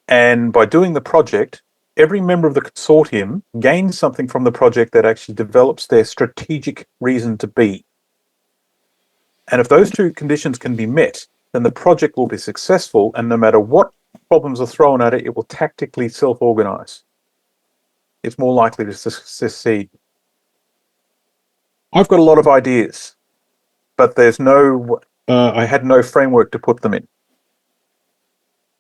And by doing the project, every member of the consortium gains something from the project that actually develops their strategic reason to be. And if those two conditions can be met, then the project will be successful, and no matter what problems are thrown at it, it will tactically self-organize. It's more likely to succeed. I've got a lot of ideas, but there's I had no framework to put them in.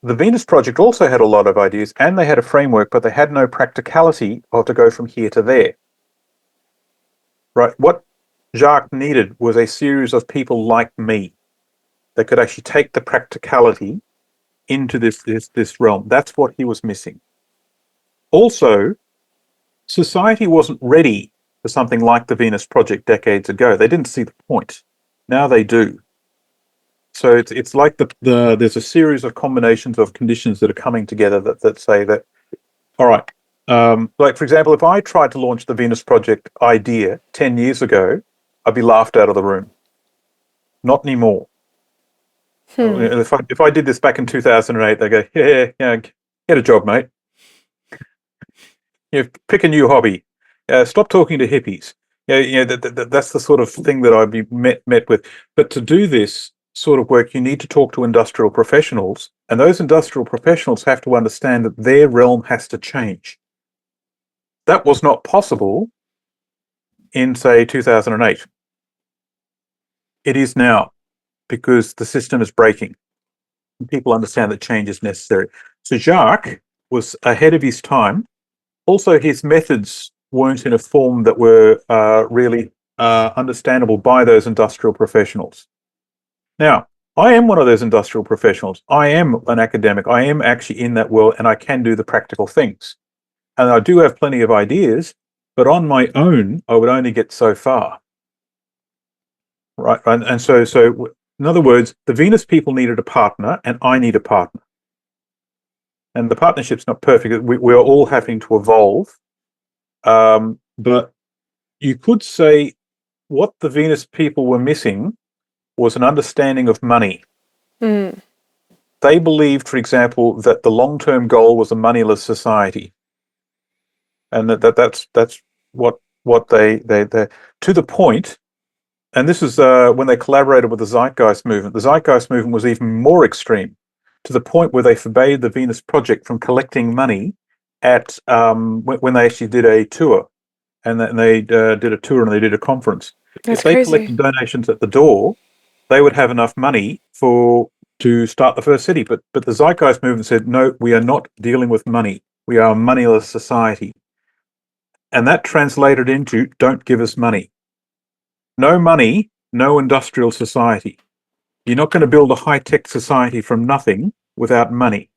The Venus project also had a lot of ideas, and they had a framework, but they had no practicality of to go from here to there. Right? What Jacques needed was a series of people like me that could actually take the practicality into this realm. That's what he was missing. Also, society wasn't ready for something like the Venus project decades ago. They didn't see the point. Now they do. So it's like there's a series of combinations of conditions that are coming together that say that, all right, like for example, if I tried to launch the Venus project idea 10 years ago, I'd be laughed out of the room. Not anymore. If I did this back in 2008, they go, yeah, get a job, mate. Pick a new hobby. Stop talking to hippies. That's the sort of thing that I'd be met with. But to do this sort of work, you need to talk to industrial professionals, and those industrial professionals have to understand that their realm has to change. That was not possible in, say, 2008. It is now, because the system is breaking. People understand that change is necessary. So Jacques was ahead of his time. Also, his methods weren't in a form that were really understandable by those industrial professionals. Now, I am one of those industrial professionals. I am an academic. I am actually in that world, and I can do the practical things. And I do have plenty of ideas, but on my own, I would only get so far. Right? And so in other words, the Venus people needed a partner, and I need a partner. And the partnership's not perfect. We're all having to evolve. But you could say what the Venus people were missing was an understanding of money. They believed, for example, that the long-term goal was a moneyless society, and that's what they to the point. And this is when they collaborated with the Zeitgeist movement. The Zeitgeist movement was even more extreme, to the point where they forbade the Venus project from collecting money at when they actually did a tour, and they did a tour and they did a conference. That's if they crazy. collected donations at the door, they would have enough money to start the first city. But the Zeitgeist movement said, no, we are not dealing with money. We are a moneyless society. And that translated into, don't give us money. No money, no industrial society. You're not going to build a high-tech society from nothing without money.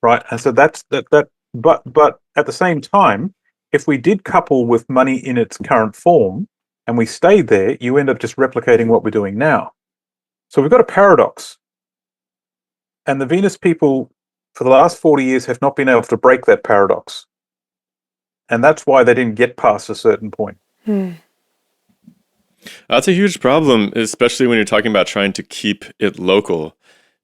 Right? And so that's that. But at the same time, if we did couple with money in its current form and we stayed there, you end up just replicating what we're doing now. So we've got a paradox. And the Venus people, for the last 40 years, have not been able to break that paradox. And that's why they didn't get past a certain point. That's a huge problem, especially when you're talking about trying to keep it local.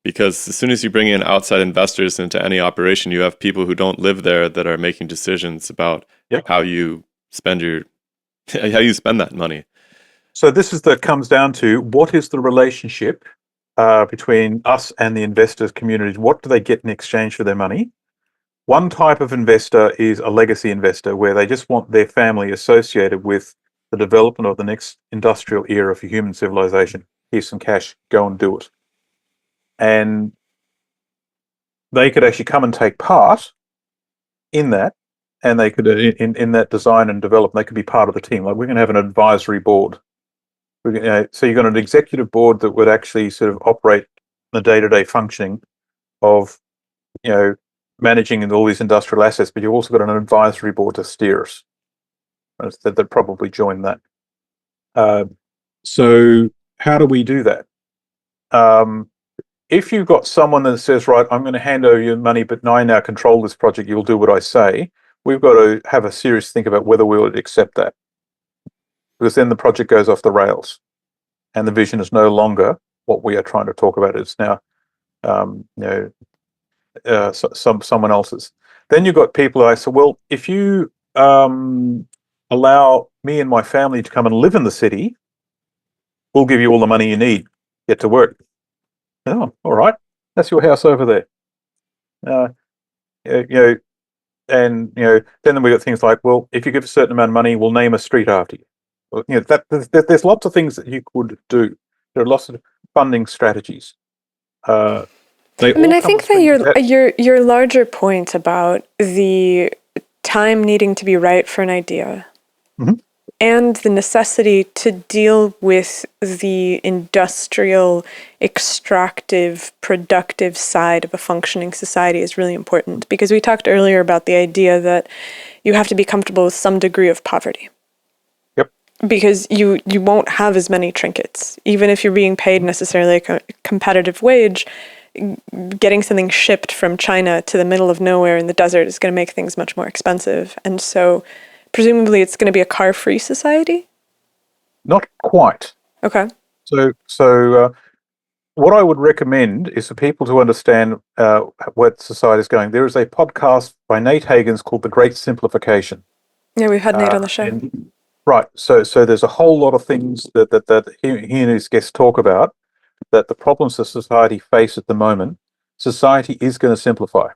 Because as soon as you bring in outside investors into any operation, you have people who don't live there that are making decisions about how you spend that money. So this is that comes down to, what is the relationship between us and the investors community? What do they get in exchange for their money? One type of investor is a legacy investor, where they just want their family associated with the development of the next industrial era for human civilization. Here's some cash, go and do it. And they could actually come and take part in that, and they could in that design and development, they could be part of the team. Like, we're going to have an advisory board. So you've got an executive board that would actually sort of operate the day-to-day functioning of, managing all these industrial assets, but you've also got an advisory board to steer us. That probably join that. So how do we do that? If you've got someone that says, right, I'm going to hand over your money, but I now control this project, you'll do what I say, we've got to have a serious think about whether we would accept that. Because then the project goes off the rails, and the vision is no longer what we are trying to talk about. It's now, someone else's. then you've got people who say, well, if you allow me and my family to come and live in the city, we'll give you all the money you need. Get to work. Oh, all right. That's your house over there. And then we got things like, well, if you give a certain amount of money, we'll name a street after you. Well, there's lots of things that you could do. There are lots of funding strategies. I think that your larger point about the time needing to be right for an idea, and the necessity to deal with the industrial, extractive, productive side of a functioning society is really important, because we talked earlier about the idea that you have to be comfortable with some degree of poverty. Yep. Because you won't have as many trinkets. Even if you're being paid necessarily a competitive wage, getting something shipped from China to the middle of nowhere in the desert is going to make things much more expensive. And so presumably it's going to be a car-free society? Not quite. Okay. So what I would recommend is for people to understand where society is going. There is a podcast by Nate Hagens called The Great Simplification. Yeah, we've had Nate on the show. Right. So there's a whole lot of things that he and his guests talk about, that the problems that society face at the moment, society is going to simplify.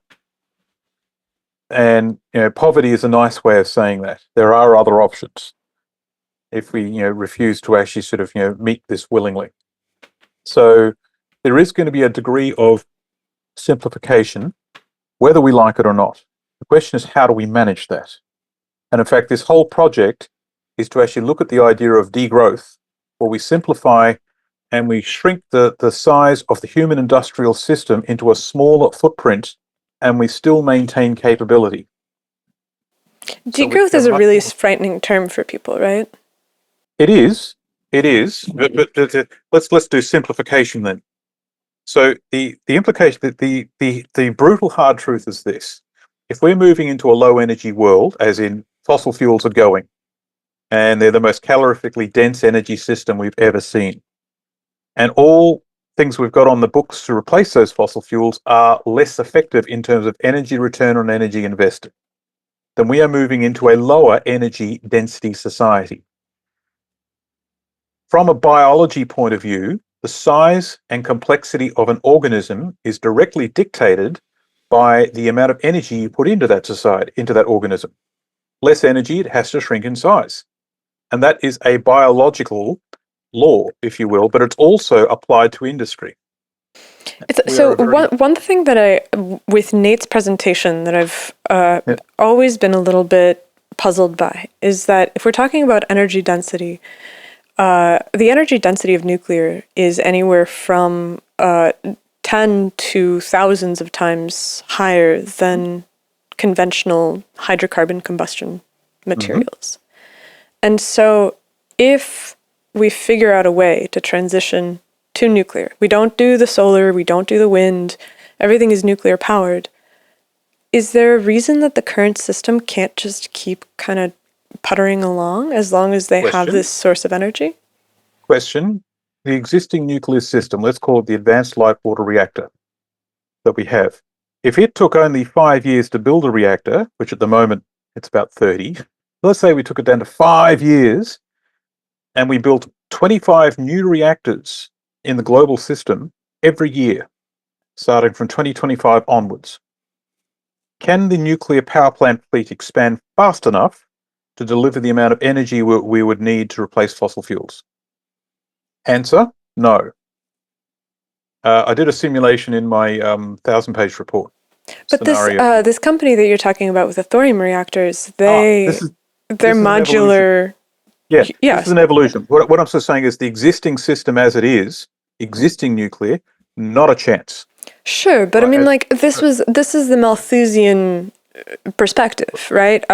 And poverty is a nice way of saying that. There are other options if we refuse to actually sort of meet this willingly. So there is going to be a degree of simplification, whether we like it or not. The question is, how do we manage that? And in fact, this whole project is to actually look at the idea of degrowth, where we simplify and we shrink the size of the human industrial system into a smaller footprint, and we still maintain capability. Degrowth is a really frightening term for people, right? It is. But let's do simplification then. So the implication, the brutal hard truth is this: if we're moving into a low energy world, as in fossil fuels are going, and they're the most calorifically dense energy system we've ever seen, and all things we've got on the books to replace those fossil fuels are less effective in terms of energy return on energy invested, then we are moving into a lower energy density society. From a biology point of view, the size and complexity of an organism is directly dictated by the amount of energy you put into that society, into that organism. Less energy, it has to shrink in size. And that is a biological law, if you will, but it's also applied to industry. So one thing that with Nate's presentation that I've always been a little bit puzzled by is that if we're talking about energy density, the energy density of nuclear is anywhere from 10 to thousands of times higher than conventional hydrocarbon combustion materials. And so if we figure out a way to transition to nuclear, we don't do the solar, we don't do the wind, everything is nuclear powered, is there a reason that the current system can't just keep kind of puttering along as long as they have this source of energy? The existing nuclear system, let's call it the advanced light water reactor that we have, if it took only 5 years to build a reactor, which at the moment it's about 30, let's say we took it down to 5 years and we built 25 new reactors in the global system every year, starting from 2025 onwards. Can the nuclear power plant fleet expand fast enough to deliver the amount of energy we would need to replace fossil fuels? Answer, no. I did a simulation in my 1,000-page report. But this company that you're talking about with the thorium reactors, they're modular. This is an evolution. What I'm sort of saying is the existing system as it is, existing nuclear, not a chance. Sure, but I mean, this is the Malthusian perspective, right?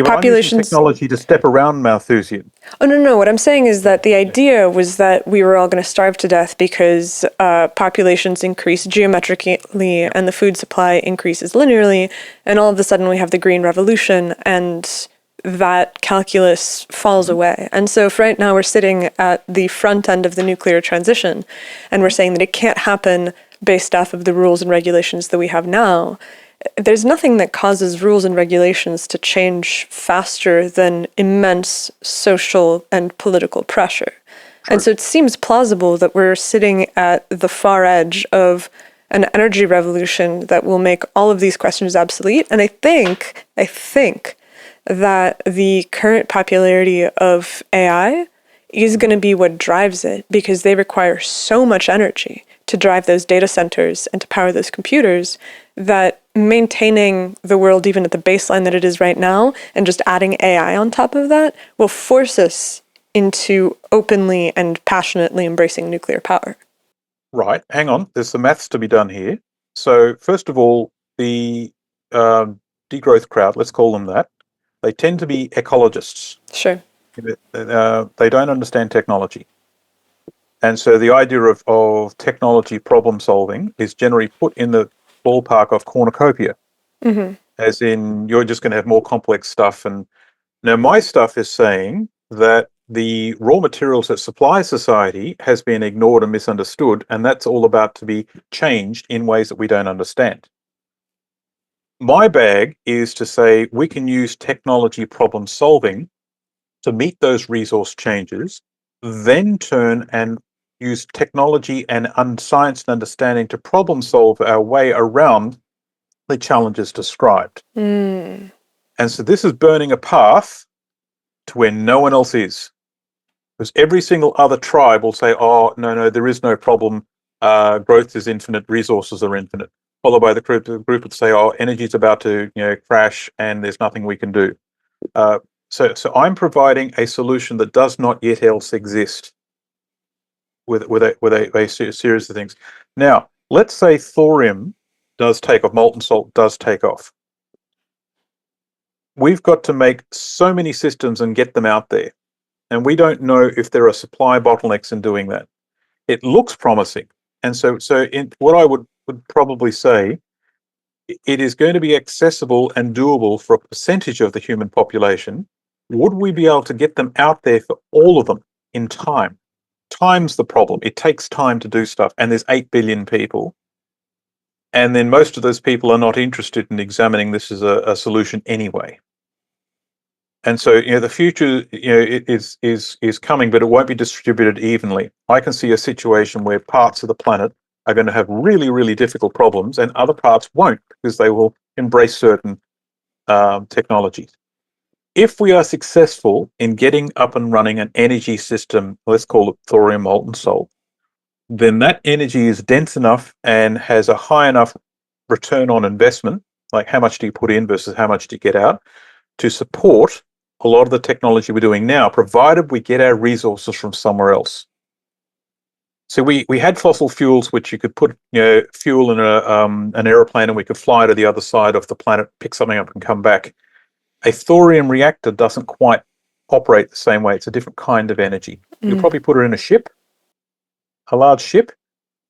Populations, technology to step around Malthusian. Oh, no. What I'm saying is that the idea was that we were all going to starve to death because populations increase geometrically and the food supply increases linearly, and all of a sudden we have the Green Revolution and that calculus falls away. And so if right now we're sitting at the front end of the nuclear transition and we're saying that it can't happen based off of the rules and regulations that we have now, there's nothing that causes rules and regulations to change faster than immense social and political pressure. And so it seems plausible that we're sitting at the far edge of an energy revolution that will make all of these questions obsolete. And I think that the current popularity of AI is going to be what drives it, because they require so much energy to drive those data centers and to power those computers, that maintaining the world even at the baseline that it is right now and just adding AI on top of that will force us into openly and passionately embracing nuclear power. Right. Hang on. There's some maths to be done here. So first of all, the degrowth crowd, let's call them that, they tend to be ecologists. Sure. They don't understand technology. And so the idea of technology problem solving is generally put in the ballpark of cornucopia, as in you're just going to have more complex stuff. And now my stuff is saying that the raw materials that supply society has been ignored and misunderstood, and that's all about to be changed in ways that we don't understand. My bag is to say we can use technology problem solving to meet those resource changes, then turn and use technology and science and understanding to problem solve our way around the challenges described. And so this is burning a path to where no one else is. Because every single other tribe will say, oh, no, there is no problem. Growth is infinite, resources are infinite. Followed by the group would say, oh, energy is about to crash and there's nothing we can do. So I'm providing a solution that does not yet else exist with a series of things. Now, let's say thorium does take off, molten salt does take off. We've got to make so many systems and get them out there. And we don't know if there are supply bottlenecks in doing that. It looks promising. And so what I would probably say, it is going to be accessible and doable for a percentage of the human population. Would we be able to get them out there for all of them in time? Time's the problem. It takes time to do stuff. And there's 8 billion people. And then most of those people are not interested in examining this as a solution anyway. And so, the future, is coming, but it won't be distributed evenly. I can see a situation where parts of the planet are going to have really, really difficult problems, and other parts won't, because they will embrace certain technologies. If we are successful in getting up and running an energy system, let's call it thorium molten salt, then that energy is dense enough and has a high enough return on investment, like how much do you put in versus how much do you get out, to support a lot of the technology we're doing now, provided we get our resources from somewhere else. So we had fossil fuels, which you could put fuel in an aeroplane and we could fly to the other side of the planet, pick something up and come back. A thorium reactor doesn't quite operate the same way. It's a different kind of energy. You'll probably put it in a ship, a large ship,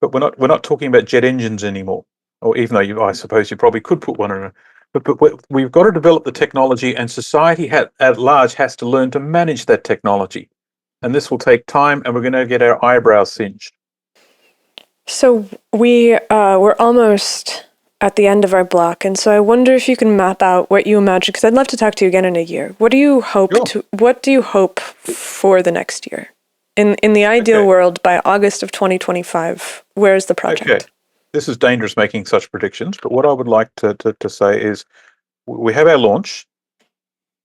but we're not talking about jet engines anymore. Or even though I suppose you probably could put one in a. But we've got to develop the technology, and society at large has to learn to manage that technology. And this will take time, and we're going to get our eyebrows singed. So we're almost at the end of our block, and so I wonder if you can map out what you imagine, because I'd love to talk to you again in a year. What do you hope What do you hope for the next year? In the ideal world, by August of 2025, where is the project? Okay. This is dangerous making such predictions, but what I would like to say is we have our launch.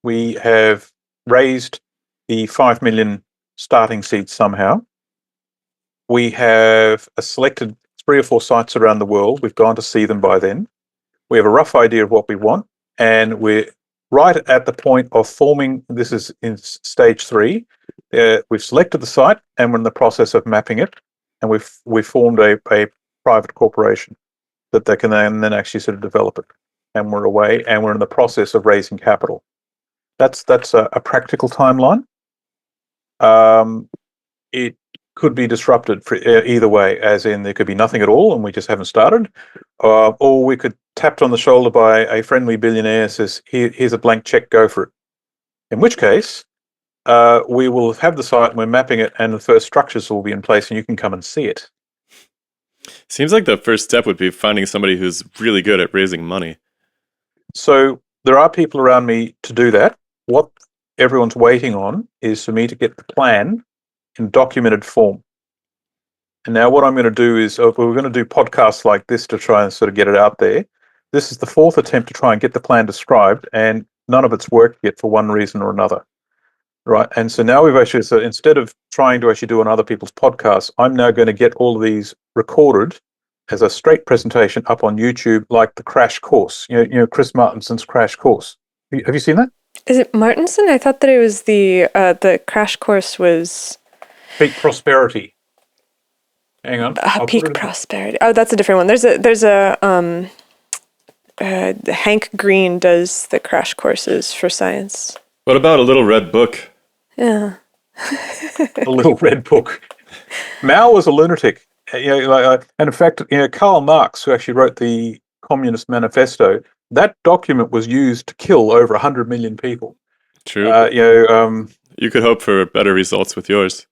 We have raised the 5 million starting seed somehow. We have selected 3 or 4 sites around the world. We've gone to see them by then. We have a rough idea of what we want, and we're right at the point of forming. This is in stage 3. We've selected the site, and we're in the process of mapping it, and we've formed a private corporation that they can then actually sort of develop it. And we're away, and we're in the process of raising capital. That's a practical timeline. It could be disrupted for either way, as in there could be nothing at all and we just haven't started, or we could tapped on the shoulder by a friendly billionaire says, here's a blank check, go for it. In which case, we will have the site and we're mapping it, and the first structures will be in place and you can come and see it. Seems like the first step would be finding somebody who's really good at raising money. So there are people around me to do that. What everyone's waiting on is for me to get the plan in documented form. And now what I'm going to do is, we're going to do podcasts like this to try and sort of get it out there. This is the fourth attempt to try and get the plan described, and none of it's worked yet for one reason or another. Right. And so now we've actually, so instead of trying to actually do on other people's podcasts, I'm now going to get all of these recorded as a straight presentation up on YouTube, like the crash course, you know, Chris Martinson's crash course. Have you seen that? Is it Martinson? I thought that it was the crash course was Peak Prosperity. Hang on. Peak Prosperity. Oh, that's a different one. There's a Hank Green does the crash courses for science. What about a little red book? Yeah. A little red book. Mao was a lunatic. And in fact, Karl Marx, who actually wrote the Communist Manifesto, that document was used to kill over 100 million people. True. You could hope for better results with yours.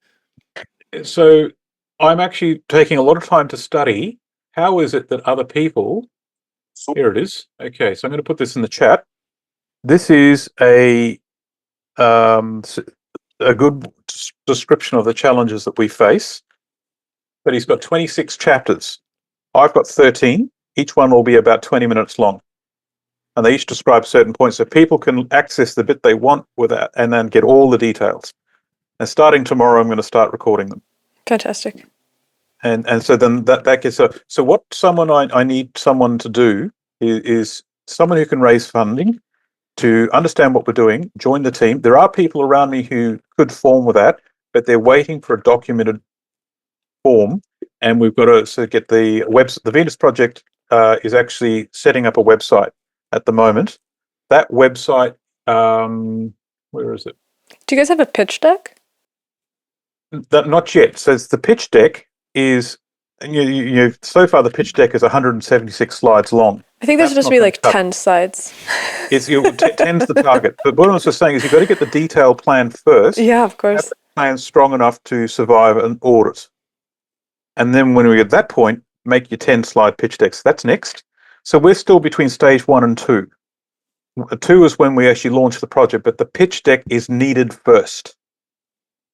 So I'm actually taking a lot of time to study how is it that other people. Here it is. Okay, so I'm going to put this in the chat. This is a good description of the challenges that we face. But he's got 26 chapters. I've got 13. Each one will be about 20 minutes long. And they each describe certain points so people can access the bit they want with that and then get all the details. And starting tomorrow, I'm going to start recording them. Fantastic. And so then that gets so what I need someone to do is someone who can raise funding to understand what we're doing, join the team. There are people around me who could form with that, but they're waiting for a documented form, and we've got to get the website. The Venus Project is actually setting up a website at the moment. That website, where is it? Do you guys have a pitch deck? Not yet. So the pitch deck is, so far the pitch deck is 176 slides long. I think there's supposed to be like 10 slides. It's 10's the target. But what I was just saying is you've got to get the detailed plan first. Yeah, of course. Have the plan strong enough to survive an audit. And then when we get that point, make your 10-slide pitch decks. That's next. So we're still between stage 1 and 2. 2 is when we actually launch the project, but the pitch deck is needed first.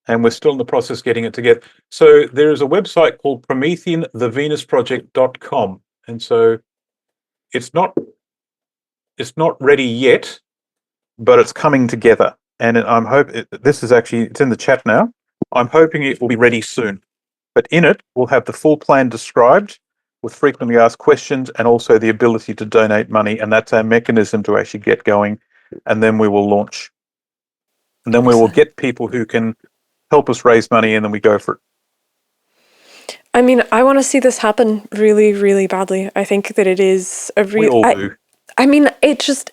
And we're still in the process of getting it together. So there is a website called Promethean, thevenusproject.com. And so it's not ready yet, but it's coming together. And I'm hoping it's in the chat now. I'm hoping it will be ready soon. But in it, we'll have the full plan described with frequently asked questions and also the ability to donate money. And that's our mechanism to actually get going. And then we will launch. And then we will get people who can help us raise money, and then we go for it. I mean, I want to see this happen really, really badly. I think that it is a We all do. I mean, it just...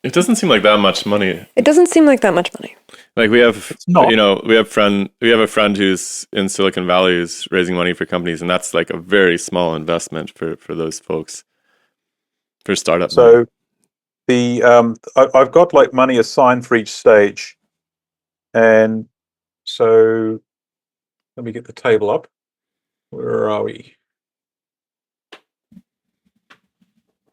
It doesn't seem like that much money. It doesn't seem like that much money. Like we have a friend who's in Silicon Valley who's raising money for companies, and that's like a very small investment for those folks for startup. So I've got like money assigned for each stage, and so let me get the table up. Where are we?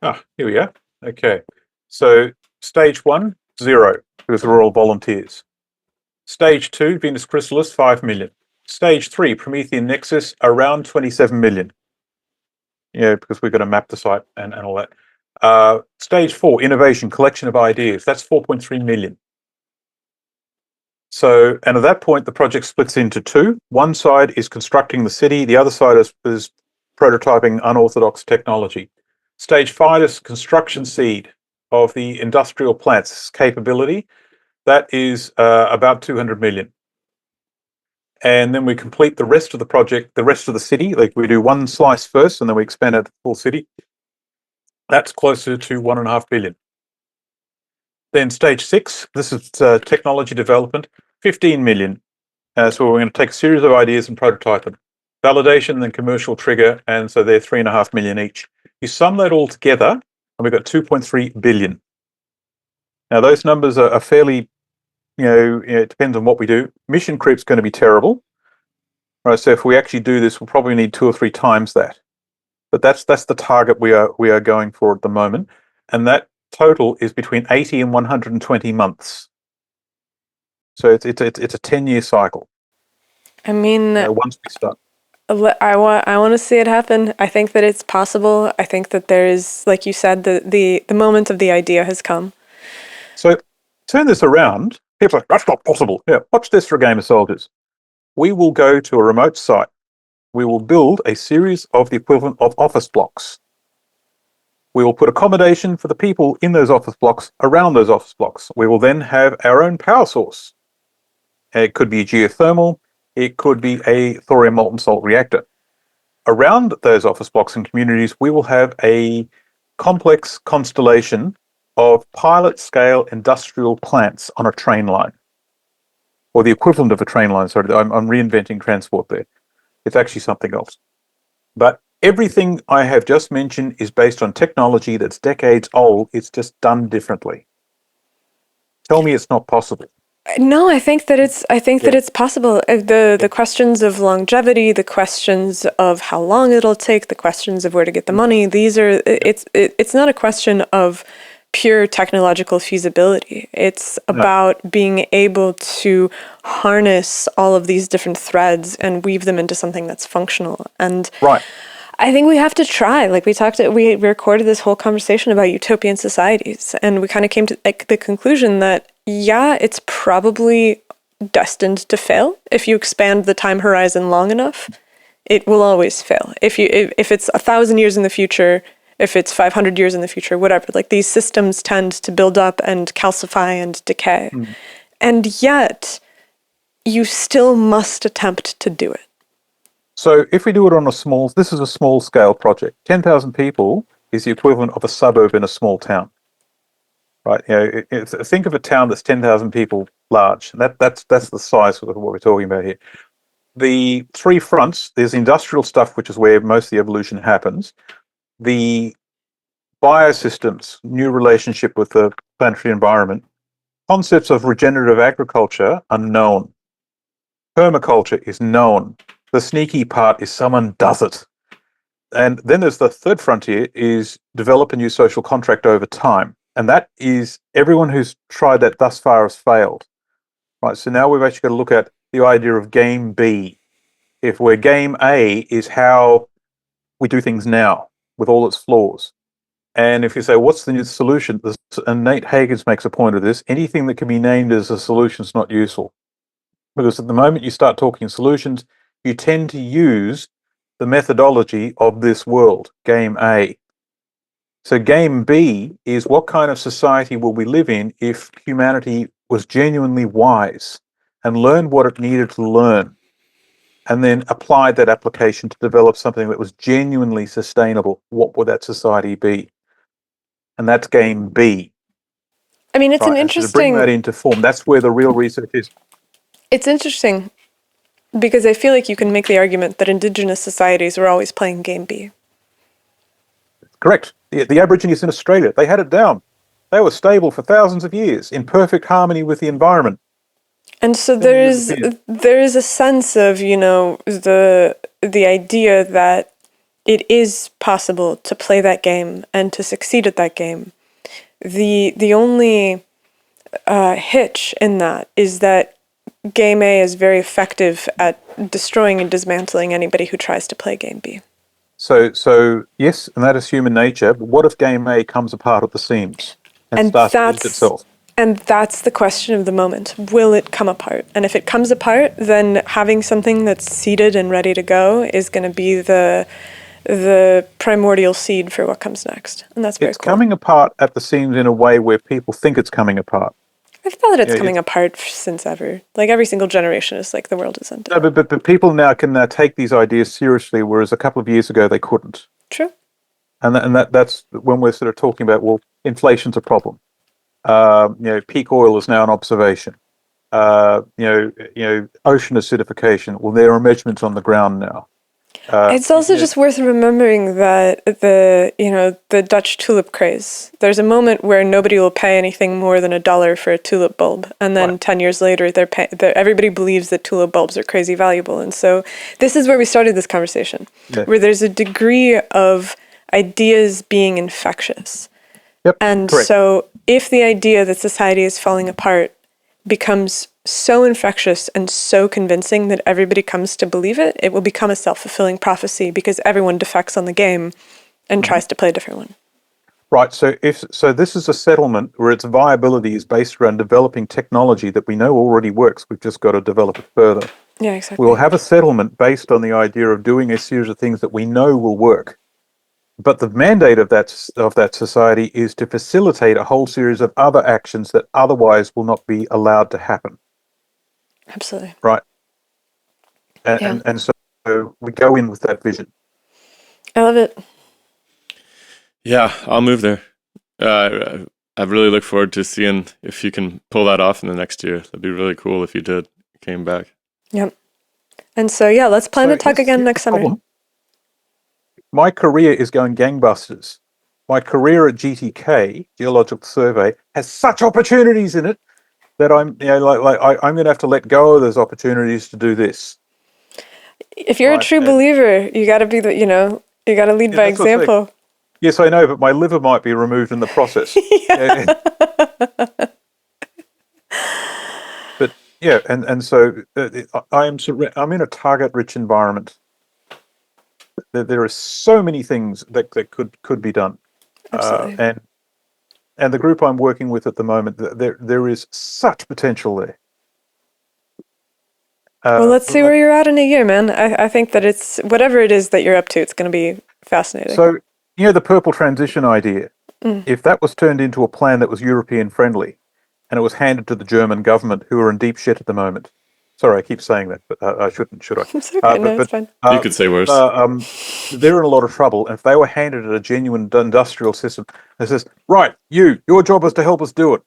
Here we are. Okay, so stage 1, 0, because we're all volunteers. Stage 2, Venus Chrysalis, 5 million. Stage 3, Promethean Nexus, around 27 million. Because we're going to map the site and all that. Stage 4, Innovation, Collection of Ideas, that's 4.3 million. So, and at that point, the project splits into 2. One side is constructing the city. The other side is prototyping unorthodox technology. Stage 5 is construction seed of the industrial plant's capability. That is about 200 million. And then we complete the rest of the project, the rest of the city. Like we do one slice first, and then we expand out the full city. That's closer to 1.5 billion. Then stage 6, this is technology development, 15 million. So we're going to take a series of ideas and prototype them. Validation, then commercial trigger, and so they're 3.5 million each. You sum that all together, and we've got 2.3 billion. Now those numbers are fairly, it depends on what we do. Mission creep's going to be terrible. Right, so if we actually do this, we'll probably need 2 or 3 times that. But that's the target we are going for at the moment. and that total is between 80 and 120 months. So it's a 10-year cycle. I mean, Once we start. I want to see it happen. I think that it's possible. I think that there is, like you said, the moment of the idea has come. So turn this around. People are like, that's not possible. Yeah, watch this for a game of soldiers. We will go to a remote site. We will build a series of the equivalent of office blocks. We will put accommodation for the people in those office blocks around those office blocks. We will then have our own power source. It could be geothermal. It could be a thorium molten salt reactor. Around those office blocks and communities, we will have a complex constellation of pilot-scale industrial plants on a train line, or the equivalent of a train line. Sorry, I'm reinventing transport there. It's actually something else. But everything I have just mentioned is based on technology that's decades old. It's just done differently. Tell me it's not possible. No, I think that it's possible. The questions of longevity, the questions of how long it'll take, the questions of where to get the money. These are it's not a question of pure technological feasibility. It's about being able to harness all of these different threads and weave them into something that's functional. And right. I think we have to try. Like we recorded this whole conversation about utopian societies, and we kind of came to the conclusion that it's probably destined to fail. If you expand the time horizon long enough, it will always fail. If it's 1,000 years in the future, if it's 500 years in the future, whatever, like these systems tend to build up and calcify and decay. And yet you still must attempt to do it. So if we do it on this is a small scale project. 10,000 people is the equivalent of a suburb in a small town. Right? Think of a town that's 10,000 people large. That's the size of what we're talking about here. The three fronts, there's industrial stuff, which is where most of the evolution happens. The biosystems, new relationship with the planetary environment, concepts of regenerative agriculture are known. Permaculture is known. The sneaky part is someone does it. And then there's the third frontier is develop a new social contract over time. And that is everyone who's tried that thus far has failed. Right. So now we've actually got to look at the idea of game B. If where game A is how we do things now with all its flaws. And if you say, what's the new solution? And Nate Hagens makes a point of this, anything that can be named as a solution is not useful. Because at the moment you start talking solutions, you tend to use the methodology of this world, game A. So game B is what kind of society will we live in if humanity was genuinely wise and learned what it needed to learn and then applied that application to develop something that was genuinely sustainable. What would that society be? And that's game B. I mean, it's an interesting... interesting... to bring that into form, that's where the real research is. It's interesting because I feel like you can make the argument that indigenous societies were always playing game B. Correct. The Aborigines in Australia, they had it down. They were stable for thousands of years in perfect harmony with the environment. And so there is a sense of, the idea that it is possible to play that game and to succeed at that game. The only hitch in that is that game A is very effective at destroying and dismantling anybody who tries to play game B. So yes, and that is human nature. But what if game A comes apart at the seams and starts to eat itself? And that's the question of the moment. Will it come apart? And if it comes apart, then having something that's seeded and ready to go is going to be the primordial seed for what comes next. And that's very cool. It's coming apart at the seams in a way where people think it's coming apart. I felt it's coming apart since ever. Like every single generation is like the world is ending. No, but people now can take these ideas seriously, whereas a couple of years ago they couldn't. True. And that's when we're sort of talking about, well, inflation's a problem. Peak oil is now an observation. Ocean acidification. Well, there are measurements on the ground now. It's also just worth remembering that the Dutch tulip craze. There's a moment where nobody will pay anything more than $1 for a tulip bulb, and then 10 years later, everybody believes that tulip bulbs are crazy valuable. And so this is where we started this conversation, where there's a degree of ideas being infectious. Yep. And correct. so if the idea that society is falling apart becomes so infectious and so convincing that everybody comes to believe it, it will become a self-fulfilling prophecy because everyone defects on the game and tries to play a different one. Right. So this is a settlement where its viability is based around developing technology that we know already works. We've just got to develop it further. Yeah, exactly. We'll have a settlement based on the idea of doing a series of things that we know will work. But the mandate of that society is to facilitate a whole series of other actions that otherwise will not be allowed to happen. Absolutely. Right. Yeah. And so we go in with that vision. I love it. Yeah, I'll move there. I really look forward to seeing if you can pull that off in the next year. That'd be really cool if you came back. Yep. And so, yeah, let's plan to talk again next summer. Problem. My career is going gangbusters. My career at GTK, Geological Survey, has such opportunities in it that I'm going to have to let go of those opportunities to do this. If you're a true believer, you got to be you got to lead by example. Yes, I know, but my liver might be removed in the process. But yeah, and so I'm in a target-rich environment. There are so many things that could be done. Absolutely. And the group I'm working with at the moment, there is such potential there. Well, let's see where you're at in a year, man. I think that it's whatever it is that you're up to, it's going to be fascinating. So, the purple transition idea, if that was turned into a plan that was European friendly and it was handed to the German government, who are in deep shit at the moment. Sorry, I keep saying that, but I shouldn't, should I? It's okay, no, it's fine. You could say worse. They're in a lot of trouble. And if they were handed a genuine industrial system that says, right, your job is to help us do it.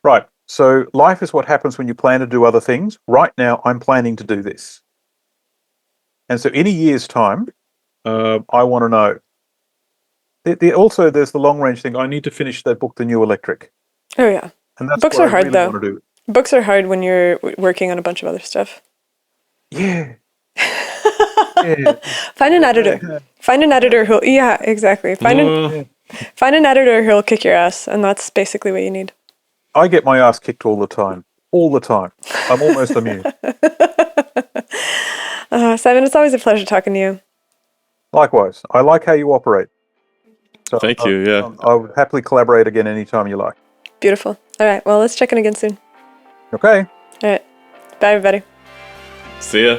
Right. So life is what happens when you plan to do other things. Right now, I'm planning to do this. And so in a year's time, I want to know. Also, there's the long-range thing. I need to finish that book, The New Electric. Oh, yeah. And that's Books what are hard, I really though. want to do. Books are hard when you're working on a bunch of other stuff. Yeah. Find an editor. Find an editor who'll... Yeah, exactly. Find an editor who'll kick your ass, and that's basically what you need. I get my ass kicked all the time. All the time. I'm almost immune. Simon, it's always a pleasure talking to you. Likewise. I like how you operate. So Thank you, yeah. I'll happily collaborate again anytime you like. Beautiful. All right, well, let's check in again soon. Okay. All right. Bye, everybody. See ya.